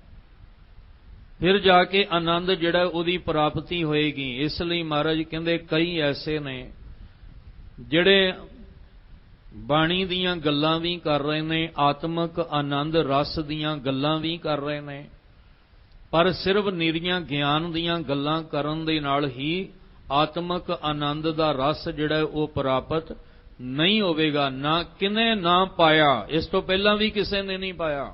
ਫਿਰ ਜਾ ਕੇ ਆਨੰਦ ਜਿਹੜਾ ਉਹਦੀ ਪ੍ਰਾਪਤੀ ਹੋਏਗੀ। ਇਸ ਲਈ ਮਹਾਰਾਜ ਕਹਿੰਦੇ ਕਈ ਐਸੇ ਨੇ ਜਿਹੜੇ ਬਾਣੀ ਦੀਆਂ ਗੱਲਾਂ ਵੀ ਕਰ ਰਹੇ ਨੇ, ਆਤਮਿਕ ਆਨੰਦ ਰਸ ਦੀਆਂ ਗੱਲਾਂ ਵੀ ਕਰ ਰਹੇ ਨੇ, ਪਰ ਸਿਰਫ ਨਿਰੀਆਂ ਗਿਆਨ ਦੀਆਂ ਗੱਲਾਂ ਕਰਨ ਦੇ ਨਾਲ ਹੀ ਆਤਮਿਕ ਆਨੰਦ ਦਾ ਰਸ ਜਿਹੜਾ ਉਹ ਪ੍ਰਾਪਤ ਨਹੀਂ ਹੋਵੇਗਾ। ਨਾ ਕਿਨੇ ਨਾ ਪਾਇਆ, ਇਸ ਤੋਂ ਪਹਿਲਾਂ ਵੀ ਕਿਸੇ ਨੇ ਨਹੀਂ ਪਾਇਆ।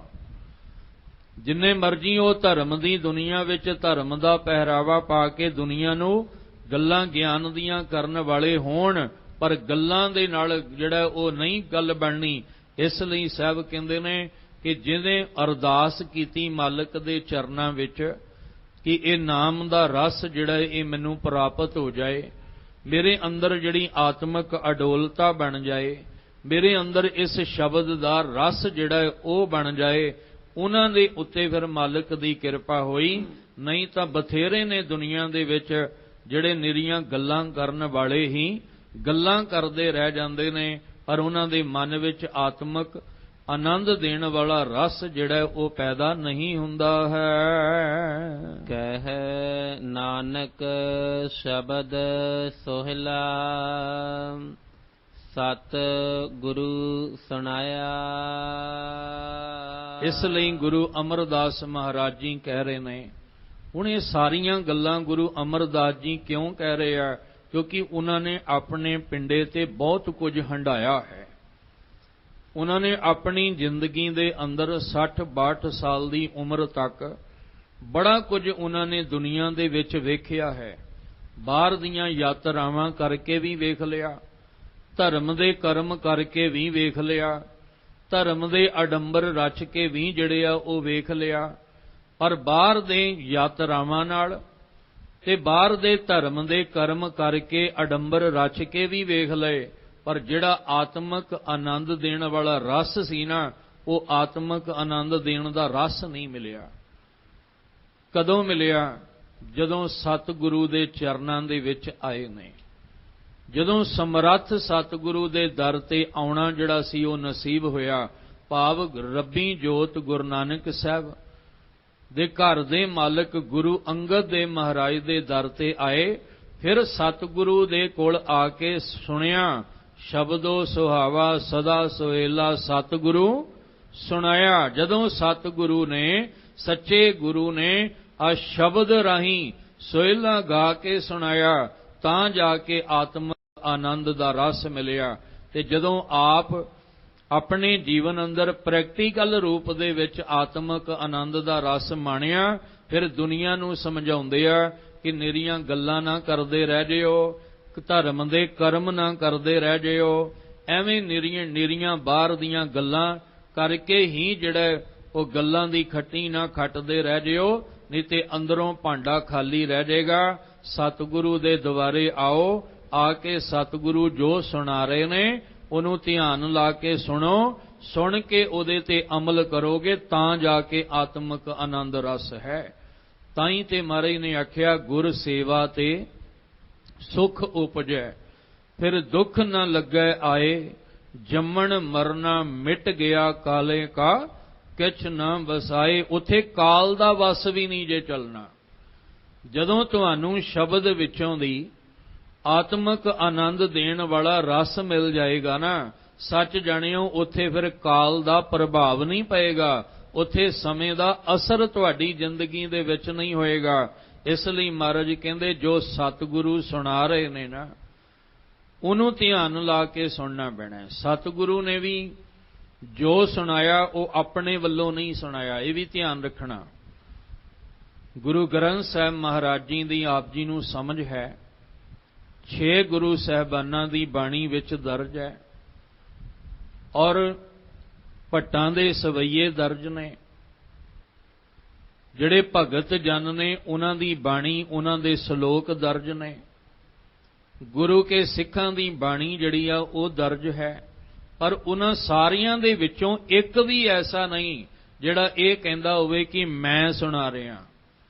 ਜਿੰਨੇ ਮਰਜ਼ੀ ਉਹ ਧਰਮ ਦੀ ਦੁਨੀਆ ਵਿੱਚ ਧਰਮ ਦਾ ਪਹਿਰਾਵਾ ਪਾ ਕੇ ਦੁਨੀਆ ਨੂੰ ਗੱਲਾਂ ਗਿਆਨ ਦੀਆਂ ਕਰਨ ਵਾਲੇ ਹੋਣ, ਪਰ ਗੱਲਾਂ ਦੇ ਨਾਲ ਜਿਹੜਾ ਉਹ ਨਹੀਂ ਗੱਲ ਬਣਨੀ। ਇਸ ਲਈ ਸਾਹਿਬ ਕਹਿੰਦੇ ਨੇ ਕਿ ਜਿਹਨੇ ਅਰਦਾਸ ਕੀਤੀ ਮਾਲਕ ਦੇ ਚਰਨਾਂ ਵਿੱਚ ਕਿ ਇਹ ਨਾਮ ਦਾ ਰਸ ਜਿਹੜਾ ਇਹ ਮੈਨੂੰ ਪ੍ਰਾਪਤ ਹੋ ਜਾਏ, ਮੇਰੇ ਅੰਦਰ ਜਿਹੜੀ ਆਤਮਿਕ ਅਡੋਲਤਾ ਬਣ ਜਾਏ, ਮੇਰੇ ਅੰਦਰ ਇਸ ਸ਼ਬਦ ਦਾ ਰਸ ਜਿਹੜਾ ਉਹ ਬਣ ਜਾਏ, ਉਹਨਾਂ ਦੇ ਉੱਤੇ ਫਿਰ ਮਾਲਕ ਦੀ ਕਿਰਪਾ ਹੋਈ। ਨਹੀਂ ਤਾਂ ਬਥੇਰੇ ਨੇ ਦੁਨੀਆ ਦੇ ਵਿੱਚ ਜਿਹੜੇ ਨਿਰੀਆਂ ਗੱਲਾਂ ਕਰਨ ਵਾਲੇ ਹੀ ਗੱਲਾਂ ਕਰਦੇ ਰਹਿ ਜਾਂਦੇ ਨੇ, ਪਰ ਉਹਨਾਂ ਦੇ ਮਨ ਵਿੱਚ ਆਤਮਿਕ ਆਨੰਦ ਦੇਣ ਵਾਲਾ ਰਸ ਜਿਹੜਾ ਉਹ ਪੈਦਾ ਨਹੀਂ ਹੁੰਦਾ ਹੈ। ਕਹਿ ਨਾਨਕ ਸ਼ਬਦ ਸੋਹਿਲਾ, ਸਤ ਗੁਰੂ ਸੁਣਾਇਆ। ਇਸ ਲਈ ਗੁਰੂ ਅਮਰਦਾਸ ਮਹਾਰਾਜ ਜੀ ਕਹਿ ਰਹੇ ਨੇ, ਹੁਣ ਇਹ ਸਾਰੀਆਂ ਗੱਲਾਂ ਗੁਰੂ ਅਮਰਦਾਸ ਜੀ ਕਿਉਂ ਕਹਿ ਰਹੇ ਆ? ਕਿਉਂਕਿ ਉਹਨਾਂ ਨੇ ਆਪਣੇ ਪਿੰਡੇ ਤੇ ਬਹੁਤ ਕੁਝ ਹੰਢਾਇਆ ਹੈ। ਉਹਨਾਂ ਨੇ ਆਪਣੀ ਜ਼ਿੰਦਗੀ ਦੇ ਅੰਦਰ 60-62 ਸਾਲ ਦੀ ਉਮਰ ਤੱਕ ਬੜਾ ਕੁਝ ਉਹਨਾਂ ਨੇ ਦੁਨੀਆ ਦੇ ਵਿੱਚ ਵੇਖਿਆ ਹੈ। ਬਾਹਰ ਦੀਆਂ ਯਾਤਰਾਵਾਂ ਕਰਕੇ ਵੀ ਵੇਖ ਲਿਆ, ਧਰਮ ਦੇ ਕਰਮ ਕਰਕੇ ਵੀ ਵੇਖ ਲਿਆ, ਧਰਮ ਦੇ ਅਡੰਬਰ ਰਚ ਕੇ ਵੀ ਜਿਹੜੇ ਆ ਉਹ ਵੇਖ ਲਿਆ। ਪਰ ਬਾਹਰ ਦੇ ਯਾਤਰਾਵਾਂ ਨਾਲ ਤੇ ਬਾਹਰ ਦੇ ਧਰਮ ਦੇ ਕਰਮ ਕਰਕੇ ਅਡੰਬਰ ਰਚ ਕੇ ਵੀ ਵੇਖ ਲਏ, ਪਰ ਜਿਹੜਾ ਆਤਮਿਕ ਆਨੰਦ ਦੇਣ ਵਾਲਾ ਰਸ ਸੀ ਨਾ, ਉਹ ਆਤਮਿਕ ਆਨੰਦ ਦੇਣ ਦਾ ਰਸ ਨਹੀਂ ਮਿਲਿਆ। ਕਦੋਂ ਮਿਲਿਆ? ਜਦੋਂ ਸਤਿਗੁਰੂ ਦੇ ਚਰਨਾਂ ਦੇ ਵਿੱਚ ਆਏ ਨੇ, ਜਦੋਂ ਸਮਰੱਥ ਸਤਿਗੁਰੂ ਦੇ ਦਰ ਤੇ ਆਉਣਾ ਜਿਹੜਾ ਸੀ ਉਹ ਨਸੀਬ ਹੋਇਆ। ਭਾਵ ਰੱਬੀ ਜੋਤ ਗੁਰੂ ਨਾਨਕ ਸਾਹਿਬ ਦੇ ਘਰ ਦੇ ਮਾਲਕ ਗੁਰੂ ਅੰਗਦ ਦੇ ਮਹਾਰਾਜ ਦੇ ਦਰ ਤੇ ਆਏ। ਫਿਰ ਸਤਿਗੁਰੂ ਦੇ ਕੋਲ ਆ ਕੇ ਸੁਣਿਆ, ਸ਼ਬਦੋ ਸੁਹਾਵਾ ਸਦਾ ਸੋਹੇਲਾ ਸਤਿਗੁਰੂ ਸੁਣਾਇਆ। ਜਦੋਂ ਸਤਿਗੁਰੂ ਨੇ, ਸੱਚੇ ਗੁਰੂ ਨੇ ਆ ਸ਼ਬਦ ਰਾਹੀਂ ਸੋਹੇਲਾ ਗਾ ਕੇ ਸੁਣਾਇਆ, ਤਾਂ ਜਾ ਕੇ ਆਤਮ ਆਨੰਦ ਦਾ ਰਸ ਮਿਲਿਆ। ਤੇ ਜਦੋਂ ਆਪ ਆਪਣੇ ਜੀਵਨ ਅੰਦਰ ਪ੍ਰੈਕਟੀਕਲ ਰੂਪ ਦੇ ਵਿੱਚ ਆਤਮਿਕ ਆਨੰਦ ਦਾ ਰਸ ਮਾਣਿਆ, ਫਿਰ ਦੁਨੀਆ ਨੂੰ ਸਮਝਾਉਂਦੇ ਆ ਕਿ ਨਿਰੀਆਂ ਗੱਲਾਂ ਨਾ ਕਰਦੇ ਰਹਿ ਜਿਓ, ਧਰਮ ਦੇ ਕਰਮ ਨਾ ਕਰਦੇ ਰਹਿ ਜਿਓ, ਐਵੇਂ ਨਿਰੀਆਂ ਬਾਹਰ ਦੀਆਂ ਗੱਲਾਂ ਕਰਕੇ ਹੀ ਜਿਹੜਾ ਉਹ ਗੱਲਾਂ ਦੀ ਖੱਟੀ ਨਾ ਖੱਟਦੇ ਰਹਿ ਜਿਓ, ਨਹੀਂ ਤੇ ਅੰਦਰੋਂ ਭਾਂਡਾ ਖਾਲੀ ਰਹਿ ਜਾਏਗਾ। ਸਤਿਗੁਰੂ ਦੇ ਦੁਆਰੇ ਆਓ, ਆ ਕੇ ਸਤਿਗੁਰੂ ਜੋ ਸੁਣਾ ਰਹੇ ਨੇ ਉਹਨੂੰ ਧਿਆਨ ਲਾ ਕੇ ਸੁਣੋ, ਸੁਣ ਕੇ ਉਹਦੇ ਤੇ ਅਮਲ ਕਰੋਗੇ ਤਾਂ ਜਾ ਕੇ ਆਤਮਿਕ ਆਨੰਦ ਰਸ ਹੈ। ਤਾਂ ਹੀ ਤੇ ਮਹਾਰਾਜ ਨੇ ਆਖਿਆ, ਗੁਰ ਸੇਵਾ ਤੇ ਸੁਖ ਉਪਜੈ, ਫਿਰ ਦੁੱਖ ਨਾ ਲੱਗੈ ਆਏ, ਜੰਮਣ ਮਰਨਾ ਮਿਟ ਗਿਆ ਕਾਲੇ ਕਾ, ਕਿਛ ਨਾ ਵਸਾਏ। ਉੱਥੇ ਕਾਲ ਦਾ ਵਸ ਵੀ ਨਹੀਂ ਜੇ ਚੱਲਣਾ। ਜਦੋਂ ਤੁਹਾਨੂੰ ਸ਼ਬਦ ਵਿੱਚੋਂ ਦੀ ਆਤਮਿਕ ਆਨੰਦ ਦੇਣ ਵਾਲਾ ਰਸ ਮਿਲ ਜਾਏਗਾ ਨਾ, ਸੱਚ ਜਾਣਿਓ ਉੱਥੇ ਫਿਰ ਕਾਲ ਦਾ ਪ੍ਰਭਾਵ ਨਹੀਂ ਪਏਗਾ, ਉੱਥੇ ਸਮੇਂ ਦਾ ਅਸਰ ਤੁਹਾਡੀ ਜ਼ਿੰਦਗੀ ਦੇ ਵਿੱਚ ਨਹੀਂ ਹੋਏਗਾ। ਇਸ ਲਈ ਮਹਾਰਾਜ ਕਹਿੰਦੇ, ਜੋ ਸਤਿਗੁਰੂ ਸੁਣਾ ਰਹੇ ਨੇ ਨਾ, ਉਹਨੂੰ ਧਿਆਨ ਲਾ ਕੇ ਸੁਣਨਾ ਪੈਣਾ। ਸਤਿਗੁਰੂ ਨੇ ਵੀ ਜੋ ਸੁਣਾਇਆ ਉਹ ਆਪਣੇ ਵੱਲੋਂ ਨਹੀਂ ਸੁਣਾਇਆ, ਇਹ ਵੀ ਧਿਆਨ ਰੱਖਣਾ। ਗੁਰੂ ਗ੍ਰੰਥ ਸਾਹਿਬ ਮਹਾਰਾਜ ਜੀ ਦੀ ਆਪ ਜੀ ਨੂੰ ਸਮਝ ਹੈ, 6 ਗੁਰੂ ਸਾਹਿਬਾਨਾਂ ਦੀ ਬਾਣੀ ਵਿੱਚ ਦਰਜ ਹੈ, ਔਰ ਭੱਟਾਂ ਦੇ ਸਵਈਏ ਦਰਜ ਨੇ। ਜਿਹੜੇ ਭਗਤ ਜਨ ਨੇ ਉਹਨਾਂ ਦੀ ਬਾਣੀ, ਉਹਨਾਂ ਦੇ ਸ਼ਲੋਕ ਦਰਜ ਨੇ। ਗੁਰੂ ਕੇ ਸਿੱਖਾਂ ਦੀ ਬਾਣੀ ਜਿਹੜੀ ਆ ਉਹ ਦਰਜ ਹੈ, ਪਰ ਉਹਨਾਂ ਸਾਰੀਆਂ ਦੇ ਵਿੱਚੋਂ ਇੱਕ ਵੀ ਐਸਾ ਨਹੀਂ ਜਿਹੜਾ ਇਹ ਕਹਿੰਦਾ ਹੋਵੇ ਕਿ ਮੈਂ ਸੁਣਾ ਰਿਹਾ,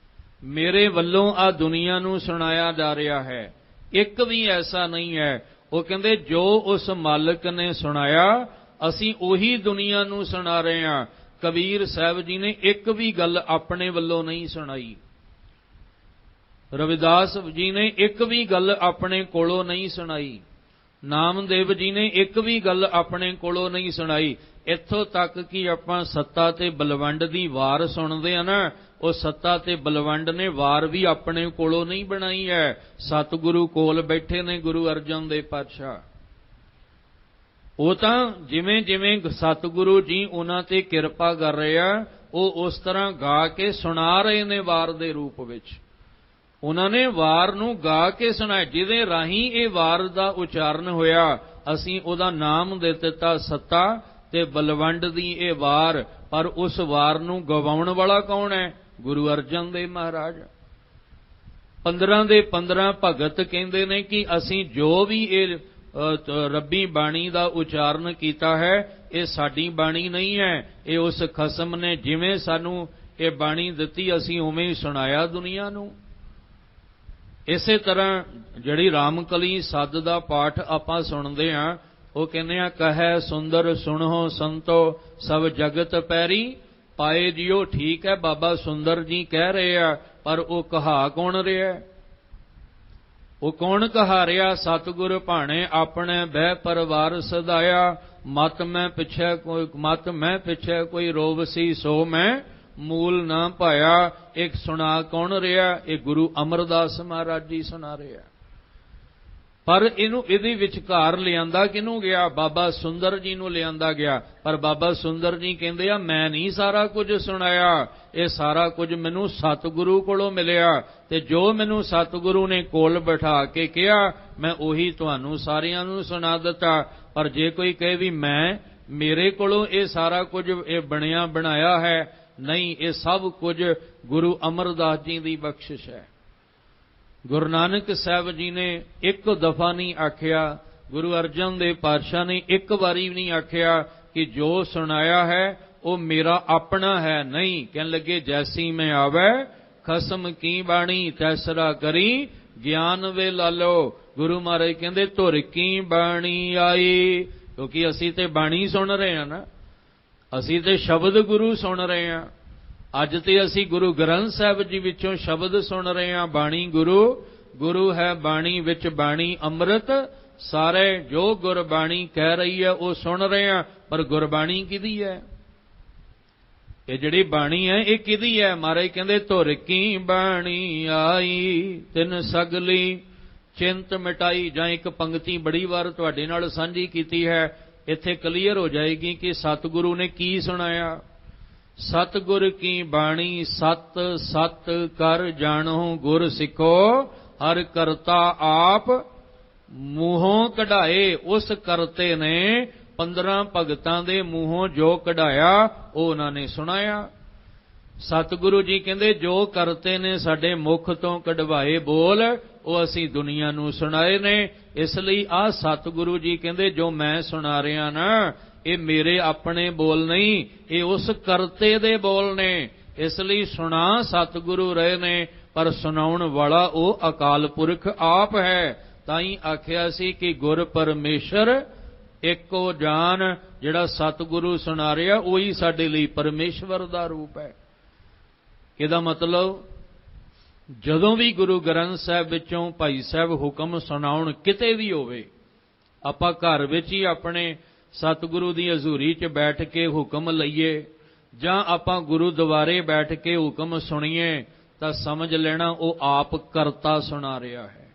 ਮੇਰੇ ਵੱਲੋਂ ਆ ਦੁਨੀਆ ਨੂੰ ਸੁਣਾਇਆ ਜਾ ਰਿਹਾ ਹੈ। ਇੱਕ ਵੀ ਐਸਾ ਨਹੀਂ ਹੈ। ਉਹ ਕਹਿੰਦੇ ਜੋ ਉਸ ਮਾਲਕ ਨੇ ਸੁਣਾਇਆ ਅਸੀਂ ਉਹੀ ਦੁਨੀਆ ਨੂੰ ਸੁਣਾ ਰਹੇ ਹਾਂ। ਕਬੀਰ ਸਾਹਿਬ ਜੀ ਨੇ ਇੱਕ ਵੀ ਗੱਲ ਆਪਣੇ ਵੱਲੋਂ ਨਹੀਂ ਸੁਣਾਈ। ਰਵਿਦਾਸ ਜੀ ਨੇ ਇੱਕ ਵੀ ਗੱਲ ਆਪਣੇ ਕੋਲੋਂ ਨਹੀਂ ਸੁਣਾਈ। ਨਾਮਦੇਵ ਜੀ ਨੇ ਇੱਕ ਵੀ ਗੱਲ ਆਪਣੇ ਕੋਲੋਂ ਨਹੀਂ ਸੁਣਾਈ। ਇੱਥੋਂ ਤੱਕ ਕਿ ਆਪਾਂ ਸੱਤਾ ਤੇ ਬਲਵੰਡ ਦੀ ਵਾਰ ਸੁਣਦੇ ਆ ਨਾ, ਉਹ ਸੱਤਾ ਤੇ ਬਲਵੰਡ ਨੇ ਵਾਰ ਵੀ ਆਪਣੇ ਕੋਲੋਂ ਨਹੀਂ ਬਣਾਈ ਹੈ। ਸਤਿਗੁਰੂ ਕੋਲ ਬੈਠੇ ਨੇ ਗੁਰੂ ਅਰਜਨ ਦੇਵ ਪਾਤਸ਼ਾਹ। ਉਹ ਤਾਂ ਜਿਵੇਂ ਜਿਵੇਂ ਸਤਿਗੁਰੂ ਜੀ ਉਹਨਾਂ ਤੇ ਕਿਰਪਾ ਕਰ ਰਹੇ ਆ, ਉਹ ਉਸ ਤਰ੍ਹਾਂ ਗਾ ਕੇ ਸੁਣਾ ਰਹੇ ਨੇ ਵਾਰ ਦੇ ਰੂਪ ਵਿੱਚ। ਉਹਨਾਂ ਨੇ ਵਾਰ ਨੂੰ ਗਾ ਕੇ ਸੁਣਾਇਆ, ਜਿਹਦੇ ਰਾਹੀਂ ਇਹ ਵਾਰ ਦਾ ਉਚਾਰਨ ਹੋਇਆ। ਅਸੀਂ ਉਹਦਾ ਨਾਮ ਦੇ ਦਿੱਤਾ ਸੱਤਾ ਤੇ ਬਲਵੰਡ ਦੀ ਇਹ ਵਾਰ। ਪਰ ਉਸ ਵਾਰ ਨੂੰ ਗਵਾਉਣ ਵਾਲਾ ਕੌਣ ਹੈ? ਗੁਰੂ ਅਰਜਨ ਦੇਵ ਮਹਾਰਾਜ। 15 ਦੇ 15 ਭਗਤ ਕਹਿੰਦੇ ਨੇ ਕਿ ਅਸੀਂ ਜੋ ਵੀ ਇਹ ਰੱਬੀ ਬਾਣੀ ਦਾ ਉਚਾਰਨ ਕੀਤਾ ਹੈ, ਇਹ ਸਾਡੀ ਬਾਣੀ ਨਹੀਂ ਹੈ, ਇਹ ਉਸ ਖਸਮ ਨੇ ਜਿਵੇਂ ਸਾਨੂੰ ਇਹ ਬਾਣੀ ਦਿੱਤੀ ਅਸੀਂ ਉਵੇਂ ਹੀ ਸੁਣਾਇਆ ਦੁਨੀਆ ਨੂੰ। ਇਸੇ ਤਰ੍ਹਾਂ ਜਿਹੜੀ ਰਾਮਕਲੀ ਸੱਦ ਦਾ ਪਾਠ ਆਪਾਂ ਸੁਣਦੇ ਹਾਂ, ਉਹ ਕਹਿੰਦੇ ਆ ਕਹੈ ਸੁੰਦਰ ਸੁਣੋ ਸੰਤੋ ਸਭ ਜਗਤ ਪੈਰੀ ਪਾਏ ਜਿਉ। ਠੀਕ ਹੈ, ਬਾਬਾ ਸੁੰਦਰ ਜੀ ਕਹਿ ਰਹੇ ਆ, ਪਰ ਉਹ ਕਹਾ ਕੌਣ ਰਿਹਾ? ਉਹ ਕੌਣ ਕਹਾ ਰਿਹਾ? ਸਤਿਗੁਰ ਭਾਣੇ ਆਪਣੇ ਬਹਿ ਪਰਵਾਰ ਸਦਾਇਆ। ਮਤ ਮੈਂ ਪਿਛੇ ਕੋਈ ਰੋਵਸੀ ਸੋ ਮੈਂ ਮੂਲ ਨਾ ਪਾਇਆ। ਇੱਕ ਸੁਣਾ ਕੌਣ ਰਿਹਾ? ਇਹ ਗੁਰੂ ਅਮਰਦਾਸ ਮਹਾਰਾਜ ਜੀ ਸੁਣਾ ਰਿਹਾ। ਪਰ ਇਹਦੇ ਵਿਚਕਾਰ ਲਿਆਂਦਾ ਕਿਹਨੂੰ ਗਿਆ? ਬਾਬਾ ਸੁੰਦਰ ਜੀ ਨੂੰ ਲਿਆਂਦਾ ਗਿਆ। ਪਰ ਬਾਬਾ ਸੁੰਦਰ ਜੀ ਕਹਿੰਦੇ ਆ ਮੈਂ ਨਹੀਂ ਸਾਰਾ ਕੁਝ ਸੁਣਾਇਆ, ਇਹ ਸਾਰਾ ਕੁਝ ਮੈਨੂੰ ਸਤਿਗੁਰੂ ਕੋਲੋਂ ਮਿਲਿਆ, ਤੇ ਜੋ ਮੈਨੂੰ ਸਤਿਗੁਰੂ ਨੇ ਕੋਲ ਬਿਠਾ ਕੇ ਕਿਹਾ ਮੈਂ ਉਹੀ ਤੁਹਾਨੂੰ ਸਾਰਿਆਂ ਨੂੰ ਸੁਣਾ ਦਿੱਤਾ। ਪਰ ਜੇ ਕੋਈ ਕਹੇ ਵੀ ਮੇਰੇ ਕੋਲੋਂ ਇਹ ਸਾਰਾ ਕੁਝ ਇਹ ਬਣਿਆ ਬਣਾਇਆ ਹੈ, ਨਹੀਂ, ਇਹ ਸਭ ਕੁਝ ਗੁਰੂ ਅਮਰਦਾਸ ਜੀ ਦੀ ਬਖਸ਼ਿਸ਼ ਹੈ। ਗੁਰੂ ਨਾਨਕ ਸਾਹਿਬ ਜੀ ਨੇ ਇੱਕ ਦਫਾ ਨਹੀਂ ਆਖਿਆ, ਗੁਰੂ ਅਰਜਨ ਦੇਵ ਪਾਤਸ਼ਾਹ ਨੇ ਇੱਕ ਵਾਰੀ ਵੀ ਨਹੀਂ ਆਖਿਆ ਕਿ ਜੋ ਸੁਣਾਇਆ ਹੈ ਉਹ ਮੇਰਾ ਆਪਣਾ ਹੈ। ਨਹੀਂ, ਕਹਿਣ ਲੱਗੇ ਜੈਸੀ ਮੈਂ ਆਵੈ ਖਸਮ ਕੀ ਬਾਣੀ ਤੈਸਰਾ ਕਰੀ ਗਿਆਨ ਵੇ ਲਾਲੋ। ਗੁਰੂ ਮਹਾਰਾਜ ਕਹਿੰਦੇ ਧੁਰ ਕੀ ਬਾਣੀ ਆਈ, ਕਿਉਂਕਿ ਅਸੀਂ ਤੇ ਬਾਣੀ ਸੁਣ ਰਹੇ ਹਾਂ ਨਾ, ਅਸੀਂ ਤੇ ਸ਼ਬਦ ਗੁਰੂ ਸੁਣ ਰਹੇ ਹਾਂ। ਅੱਜ ਤੇ ਅਸੀਂ ਗੁਰੂ ਗ੍ਰੰਥ ਸਾਹਿਬ ਜੀ ਵਿੱਚੋਂ ਸ਼ਬਦ ਸੁਣ ਰਹੇ ਹਾਂ। ਬਾਣੀ ਗੁਰੂ ਹੈ, ਬਾਣੀ ਵਿੱਚ ਬਾਣੀ ਅੰਮ੍ਰਿਤ ਸਾਰੇ। ਜੋ ਗੁਰਬਾਣੀ ਕਹਿ ਰਹੀ ਹੈ ਉਹ ਸੁਣ ਰਹੇ ਹਾਂ, ਪਰ ਗੁਰਬਾਣੀ ਕਿਹਦੀ ਹੈ? ਇਹ ਜਿਹੜੀ ਬਾਣੀ ਹੈ ਇਹ ਕਿਹਦੀ ਹੈ? ਮਹਾਰਾਜ ਕਹਿੰਦੇ ਧੁਰ ਕੀ ਬਾਣੀ ਆਈ ਤਿਨ ਸਗਲੀ ਚਿੰਤ ਮਿਟਾਈ। ਜਾਂ ਇੱਕ ਪੰਕਤੀ ਬੜੀ ਵਾਰ ਤੁਹਾਡੇ ਨਾਲ ਸਾਂਝੀ ਕੀਤੀ ਹੈ, ਇੱਥੇ ਕਲੀਅਰ ਹੋ ਜਾਏਗੀ ਕਿ ਸਤਿਗੁਰੂ ਨੇ ਕੀ ਸੁਣਾਇਆ। ਸਤਿਗੁਰ ਕੀ ਬਾਣੀ ਸਤ ਸਤ ਕਰ ਜਾਣੋ ਗੁਰ ਸਿੱਖੋ ਹਰ ਕਰਤਾ ਆਪ ਮੂੰਹੋਂ ਕਢਾਏ। ਉਸ ਕਰਤੇ ਨੇ 15 ਭਗਤਾਂ ਦੇ ਮੂੰਹੋਂ ਜੋ ਕਢਾਇਆ ਉਹ ਉਹਨਾਂ ਨੇ ਸੁਣਾਇਆ। ਸਤਿਗੁਰੂ ਜੀ ਕਹਿੰਦੇ ਜੋ ਕਰਤੇ ਨੇ ਸਾਡੇ ਮੁਖ ਤੋਂ ਕਢਵਾਏ ਬੋਲ ਉਹ ਅਸੀਂ ਦੁਨੀਆ ਨੂੰ ਸੁਣਾਏ ਨੇ। ਇਸ ਲਈ ਆਹ ਸਤਿਗੁਰੂ ਜੀ ਕਹਿੰਦੇ ਜੋ ਮੈਂ ਸੁਣਾ ਰਿਹਾ ਨਾ ਇਹ ਮੇਰੇ ਆਪਣੇ ਬੋਲ ਨਹੀਂ, ਇਹ ਉਸ ਕਰਤੇ ਦੇ ਬੋਲ ਨੇ। ਇਸ ਲਈ ਸੁਣਾ ਸਤਿਗੁਰੂ ਰਹੇ ਨੇ, ਪਰ ਸੁਣਾਉਣ ਵਾਲਾ ਉਹ ਅਕਾਲ ਪੁਰਖ ਆਪ ਹੈ। ਤਾਂ ਹੀ ਆਖਿਆ ਸੀ ਕਿ ਗੁਰ ਪਰਮੇਸ਼ਰ ਇੱਕੋ ਜਾਨ। ਜਿਹੜਾ ਸਤਿਗੁਰੂ ਸੁਣਾ ਰਿਹਾ ਉਹੀ ਸਾਡੇ ਲਈ ਪਰਮੇਸ਼ਵਰ ਦਾ ਰੂਪ ਹੈ। ਇਹਦਾ ਮਤਲਬ ਜਦੋਂ ਵੀ ਗੁਰੂ ਗ੍ਰੰਥ ਸਾਹਿਬ ਵਿੱਚੋਂ ਭਾਈ ਸਾਹਿਬ ਹੁਕਮ ਸੁਣਾਉਣ ਕਿਤੇ ਵੀ ਹੋਵੇ, ਆਪਾਂ ਘਰ ਵਿੱਚ ਹੀ ਆਪਣੇ ਸਤਿਗੁਰੂ ਦੀ ਹਜ਼ੂਰੀ 'ਚ ਬੈਠ ਕੇ ਹੁਕਮ ਲਈਏ ਜਾਂ ਆਪਾਂ ਗੁਰੂਦੁਆਰੇ ਬੈਠ ਕੇ ਹੁਕਮ ਸੁਣੀਏ, ਤਾਂ ਸਮਝ ਲੈਣਾ ਉਹ ਆਪ ਕਰਤਾ ਸੁਣਾ ਰਿਹਾ ਹੈ,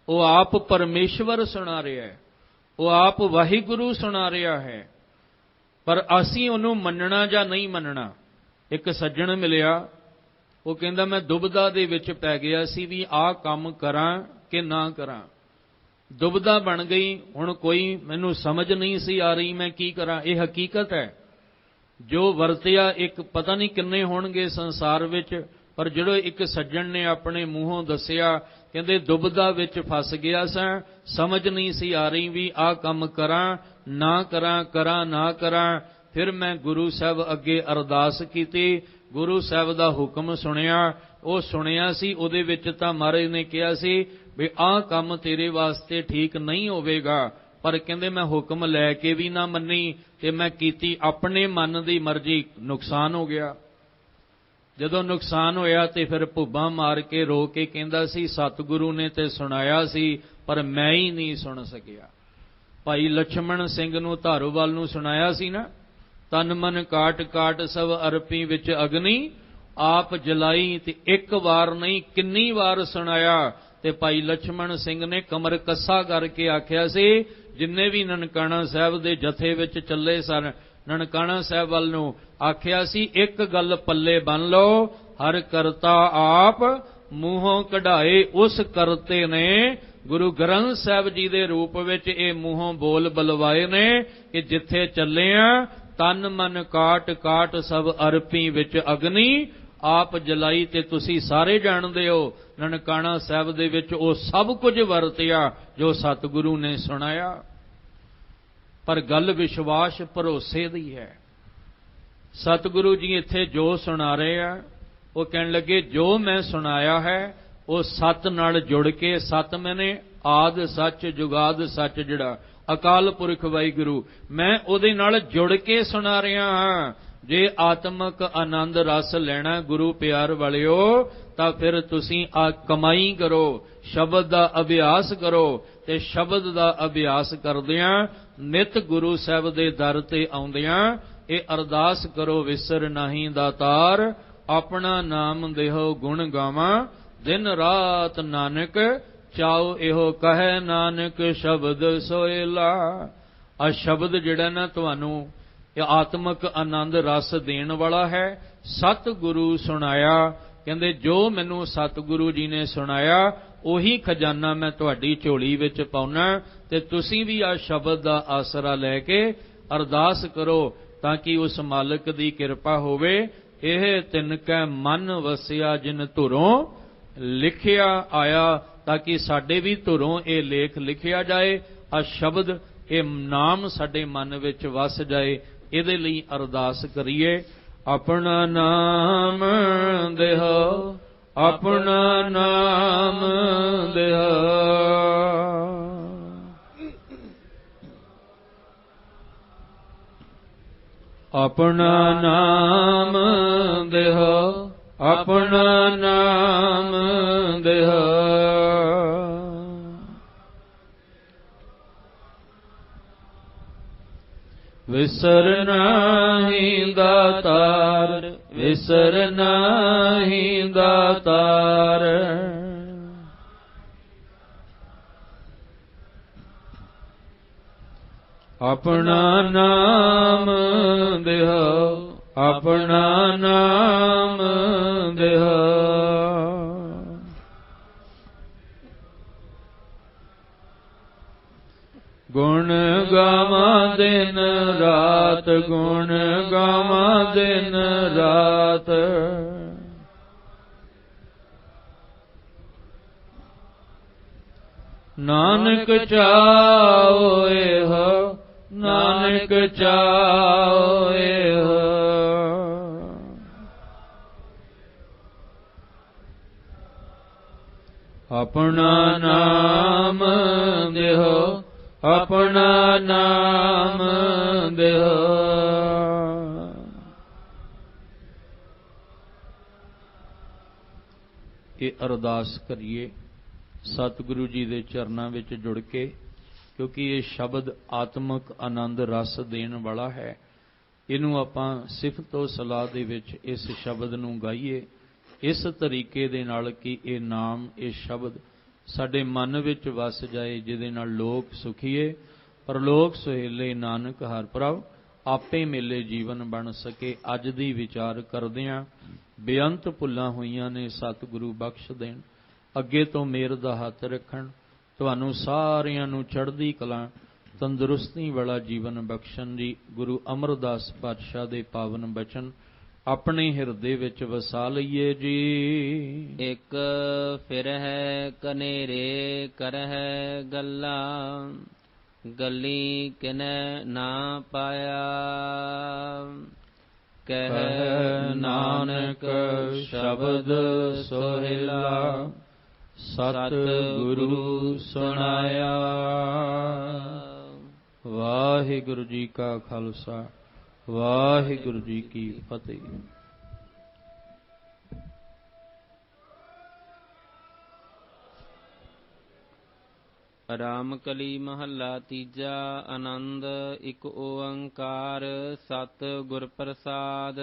ਉਹ ਆਪ ਪਰਮੇਸ਼ਵਰ ਸੁਣਾ ਰਿਹਾ ਹੈ, ਉਹ ਆਪ ਵਾਹਿਗੁਰੂ ਸੁਣਾ ਰਿਹਾ ਹੈ। ਪਰ ਅਸੀਂ ਉਹਨੂੰ ਮੰਨਣਾ ਜਾਂ ਨਹੀਂ ਮੰਨਣਾ। ਇੱਕ ਸੱਜਣ ਮਿਲਿਆ, ਉਹ ਕਹਿੰਦਾ ਮੈਂ ਦੁਬਿਧਾ ਦੇ ਵਿੱਚ ਪੈ ਗਿਆ ਸੀ ਵੀ ਆਹ ਕੰਮ ਕਰਾਂ ਕਿ ਨਾ ਕਰਾਂ। ਦੁਬਿਧਾ ਬਣ ਗਈ, ਹੁਣ ਕੋਈ ਮੈਨੂੰ ਸਮਝ ਨਹੀਂ ਸੀ ਆ ਰਹੀ ਮੈਂ ਕੀ ਕਰਾਂ। ਇਹ ਹਕੀਕਤ ਹੈ, ਜੋ ਵਰਤਿਆ ਇੱਕ ਪਤਾ ਨਹੀਂ ਕਿੰਨੇ ਹੋਣਗੇ ਸੰਸਾਰ ਵਿੱਚ, ਪਰ ਜਦੋਂ ਇੱਕ ਸੱਜਣ ਨੇ ਆਪਣੇ ਮੂੰਹੋਂ ਦੱਸਿਆ, ਕਹਿੰਦੇ ਦੁਬਿਧਾ ਵਿੱਚ ਫਸ ਗਿਆ ਸਾਂ, ਸਮਝ ਨਹੀਂ ਸੀ ਆ ਰਹੀ ਵੀ ਆਹ ਕੰਮ ਕਰਾਂ ਨਾ ਕਰਾਂ, ਕਰਾਂ ਨਾ ਕਰਾਂ। ਫਿਰ ਮੈਂ ਗੁਰੂ ਸਾਹਿਬ ਅੱਗੇ ਅਰਦਾਸ ਕੀਤੀ, ਗੁਰੂ ਸਾਹਿਬ ਦਾ ਹੁਕਮ ਸੁਣਿਆ। ਉਹ ਸੁਣਿਆ ਸੀ, ਉਹਦੇ ਵਿੱਚ ਤਾਂ ਮਹਾਰਾਜ ਨੇ ਕਿਹਾ ਸੀ ਵੀ ਆਹ ਕੰਮ ਤੇਰੇ ਵਾਸਤੇ ਠੀਕ ਨਹੀਂ ਹੋਵੇਗਾ, ਪਰ ਕਹਿੰਦੇ ਮੈਂ ਹੁਕਮ ਲੈ ਕੇ ਵੀ ਨਾ ਮੰਨੀ ਤੇ ਮੈਂ ਕੀਤੀ ਆਪਣੇ ਮਨ ਦੀ ਮਰਜ਼ੀ, ਨੁਕਸਾਨ ਹੋ ਗਿਆ। ਜਦੋਂ ਨੁਕਸਾਨ ਹੋਇਆ ਤੇ ਫਿਰ ਭੁੱਬਾਂ ਮਾਰ ਕੇ ਰੋ ਕੇ ਕਹਿੰਦਾ ਸੀ ਸਤਿਗੁਰੂ ਨੇ ਤੇ ਸੁਣਾਇਆ ਸੀ ਪਰ ਮੈਂ ਹੀ ਨਹੀਂ ਸੁਣ ਸਕਿਆ। ਭਾਈ ਲਛਮਣ ਸਿੰਘ ਨੂੰ ਧਾਰੋਵਾਲ ਨੂੰ ਸੁਣਾਇਆ ਸੀ ਨਾ, ਤਨ ਮਨ ਕਾਟ ਕਾਟ ਸਭ ਅਰਪੀ ਵਿੱਚ ਅਗਨੀ ਆਪ ਜਲਾਈ, ਤੇ ਇੱਕ ਵਾਰ ਨਹੀਂ ਕਿੰਨੀ ਵਾਰ ਸੁਣਾਇਆ। ਤੇ ਭਾਈ ਲਛਮਣ ਸਿੰਘ ਨੇ ਕਮਰ ਕੱਸਾ ਕਰਕੇ ਆਖਿਆ ਸੀ, ਜਿੰਨੇ ਵੀ ਨਨਕਾਣਾ ਸਾਹਿਬ ਦੇ ਜਥੇ ਵਿੱਚ ਚੱਲੇ ਸਨ, ਨਨਕਾਣਾ ਸਾਹਿਬ ਵੱਲ ਨੂੰ ਆਖਿਆ ਸੀ ਇੱਕ ਗੱਲ ਪੱਲੇ ਬੰਨ ਲਓ, ਹਰ ਕਰਤਾ ਆਪ ਮੂੰਹੋਂ ਕਢਾਏ। ਉਸ ਕਰਤੇ ਨੇ ਗੁਰੂ ਗ੍ਰੰਥ ਸਾਹਿਬ ਜੀ ਦੇ ਰੂਪ ਵਿੱਚ ਇਹ ਮੂੰਹੋਂ ਬੋਲ ਬਲਵਾਏ ਨੇ ਕਿ ਜਿੱਥੇ ਚੱਲੇ ਆ ਤਨ ਮਨ ਕਾਟ ਕਾਟ ਸਭ ਅਰਪੀ ਵਿੱਚ ਅਗਨੀ ਆਪ ਜਲਾਈ। ਤੇ ਤੁਸੀਂ ਸਾਰੇ ਜਾਣਦੇ ਹੋ ਨਨਕਾਣਾ ਸਾਹਿਬ ਦੇ ਵਿੱਚ ਉਹ ਸਭ ਕੁਝ ਵਰਤਿਆ ਜੋ ਸਤਿਗੁਰੂ ਨੇ ਸੁਣਾਇਆ। ਪਰ ਗੱਲ ਵਿਸ਼ਵਾਸ ਭਰੋਸੇ ਦੀ ਹੈ। ਸਤਿਗੁਰੂ ਜੀ ਇੱਥੇ ਜੋ ਸੁਣਾ ਰਹੇ ਆ ਉਹ ਕਹਿਣ ਲੱਗੇ ਜੋ ਮੈਂ ਸੁਣਾਇਆ ਹੈ ਉਹ ਸਤ ਨਾਲ ਜੁੜ ਕੇ, ਸਤ ਮੈਨੇ ਆਦ ਸੱਚ ਜੁਗਾਦ ਸੱਚ, ਜਿਹੜਾ ਅਕਾਲ ਪੁਰਖ ਵਾਹਿਗੁਰੂ, ਮੈਂ ਉਹਦੇ ਨਾਲ ਜੁੜ ਕੇ ਸੁਣਾ ਰਿਹਾ ਹਾਂ। ਜੇ ਆਤਮਕ ਆਨੰਦ ਰਸ ਲੈਣਾ ਗੁਰੂ ਪਿਆਰ ਵਾਲਿਓ ਤਾਂ ਫਿਰ ਤੁਸੀਂ ਆ ਕਮਾਈ ਕਰੋ, ਸ਼ਬਦ ਦਾ ਅਭਿਆਸ ਕਰੋ। ਤੇ ਸ਼ਬਦ ਦਾ ਅਭਿਆਸ ਕਰਦਿਆਂ ਨਿਤ ਗੁਰੂ ਸਾਹਿਬ ਦੇ ਦਰ ਤੇ ਆਉਂਦਿਆਂ ਇਹ ਅਰਦਾਸ ਕਰੋ, ਵਿਸਰ ਨਹੀਂ ਦਾਤਾਰ ਆਪਣਾ ਨਾਮ ਦੇਹੋ ਗੁਣ ਗਾਵਾਂ, ਦਿਨ ਰਾਤ ਨਾਨਕ ਚਾਉ ਇਹੋ ਕਹੈ ਨਾਨਕ ਸ਼ਬਦ ਸੋਇਲਾ। ਆ ਸ਼ਬਦ ਜਿਹੜਾ ਨਾ ਤੁਹਾਨੂੰ ਇਹ ਆਤਮਕ ਆਨੰਦ ਰਸ ਦੇਣ ਵਾਲਾ ਹੈ। ਸਤਿਗੁਰੂ ਸੁਣਾਇਆ, ਕਹਿੰਦੇ ਜੋ ਮੈਨੂੰ ਸਤਿਗੁਰੂ ਜੀ ਨੇ ਸੁਣਾਇਆ ਉਹੀ ਖਜ਼ਾਨਾ ਮੈਂ ਤੁਹਾਡੀ ਝੋਲੀ ਵਿੱਚ ਪਾਉਣਾ। ਤੇ ਤੁਸੀਂ ਵੀ ਆ ਸ਼ਬਦ ਦਾ ਆਸਰਾ ਲੈ ਕੇ ਅਰਦਾਸ ਕਰੋ ਤਾਂ ਕਿ ਉਸ ਮਾਲਕ ਦੀ ਕਿਰਪਾ ਹੋਵੇ। ਇਹ ਤਿਨਕੈ ਮਨ ਵਸਿਆ ਜਿਨ ਧੁਰੋਂ ਲਿਖਿਆ ਆਇਆ, ਤਾਂ ਕਿ ਸਾਡੇ ਵੀ ਧੁਰੋਂ ਇਹ ਲੇਖ ਲਿਖਿਆ ਜਾਏ, ਆ ਸ਼ਬਦ ਇਹ ਨਾਮ ਸਾਡੇ ਮਨ ਵਿੱਚ ਵਸ ਜਾਏ। ਇਹਦੇ ਲਈ ਅਰਦਾਸ ਕਰੀਏ। ਆਪਣਾ ਨਾਮ ਦੇਹੋ ਆਪਣਾ ਨਾਮ ਦੇਹੋ, ਆਪਣਾ ਨਾਮ ਦੇਹੋ ਆਪਣਾ ਨਾਮ ਦੇਹੋ, ਵਿਸਰ ਨਾਹੀਂ ਦਾਤਾਰ ਵਿਸਰ ਨਾਹੀਂ ਦਾਤਾਰ, ਆਪਣਾ ਨਾਮ ਦੇਹੋ ਆਪਣਾ ਨਾਮ ਦੇਹੋ, ਗੁਣ ਗਾਵਾਂ ਦਿਨ ਰਾਤ ਗੁਣ ਗਾਵਾਂ ਦਿਨ ਰਾਤ, ਨਾਨਕ ਚਾਉ ਇਹੋ ਨਾਨਕ ਚਾਉ ਇਹੋ, ਆਪਣਾ ਨਾਮ ਦੇਹੋ ਆਪਣਾ ਨਾਮ ਦੇਹੋ। ਇਹ ਅਰਦਾਸ ਕਰੀਏ ਸਤਿਗੁਰੂ ਜੀ ਦੇ ਚਰਨਾਂ ਵਿੱਚ ਜੁੜ ਕੇ, ਕਿਉਂਕਿ ਇਹ ਸ਼ਬਦ ਆਤਮਕ ਆਨੰਦ ਰਸ ਦੇਣ ਵਾਲਾ ਹੈ। ਇਹਨੂੰ ਆਪਾਂ ਸਿਫਤੋ ਸਲਾਹ ਦੇ ਵਿੱਚ ਇਸ ਸ਼ਬਦ ਨੂੰ ਗਾਈਏ ਇਸ ਤਰੀਕੇ ਦੇ ਨਾਲ ਕਿ ਇਹ ਨਾਮ ਇਹ ਸ਼ਬਦ ਸਾਡੇ ਮਨ ਵਿੱਚ ਵਸ ਜਾਏ, ਜਿਹਦੇ ਨਾਲ ਲੋਕ ਸੁਖੀਏ ਪਰਲੋਕ ਸੁਹੇਲੇ ਨਾਨਕ ਹਰਿ ਪ੍ਰਭ ਆਪੇ ਮੇਲੇ ਜੀਵਨ ਬਣ ਸਕੇ। ਅੱਜ ਦੀ ਵਿਚਾਰ ਕਰਦਿਆਂ ਬੇਅੰਤ ਭੁੱਲਾਂ ਹੋਈਆਂ ਨੇ ਸਤਿਗੁਰੂ ਬਖਸ਼ ਦੇਣ, ਅੱਗੇ ਤੋਂ ਮਿਹਰ ਦਾ ਹੱਥ ਰੱਖਣ, ਤੁਹਾਨੂੰ ਸਾਰਿਆਂ ਨੂੰ ਚੜ੍ਹਦੀ ਕਲਾ ਤੰਦਰੁਸਤੀ ਵਾਲਾ ਜੀਵਨ ਬਖਸ਼ਣ ਜੀ। ਗੁਰੂ ਅਮਰਦਾਸ ਪਾਤਸ਼ਾਹ ਦੇ ਪਾਵਨ ਬਚਨ ਆਪਣੇ ਹਿਰਦੇ ਵਿੱਚ ਵਸਾ ਲਈਏ ਜੀ। ਇੱਕ ਫਿਰ ਹੈ ਕਨੇਰੇ ਕਰਹਿ ਗੱਲਾਂ, ਗੱਲੀ ਕਿਨੈ ਨਾ ਪਾਇਆ, ਕਹਿ ਨਾਨਕ ਸ਼ਬਦ ਸੋਹਿਲਾ ਸਤਿ ਗੁਰੂ ਸੁਣਾਇਆ। ਵਾਹਿਗੁਰੂ ਜੀ ਕਾ ਖਾਲਸਾ, ਵਾਹਿਗੁਰੂ ਜੀ ਕੀ ਫਤਿਹ। ਰਾਮ ਕਲੀ ਮਹੱਲਾ ਤੀਜਾ। ਆਨੰਦ ਇੱਕ ਓੰਕਾਰ ਸਤਿ ਗੁਰ ਪ੍ਰਸਾਦ।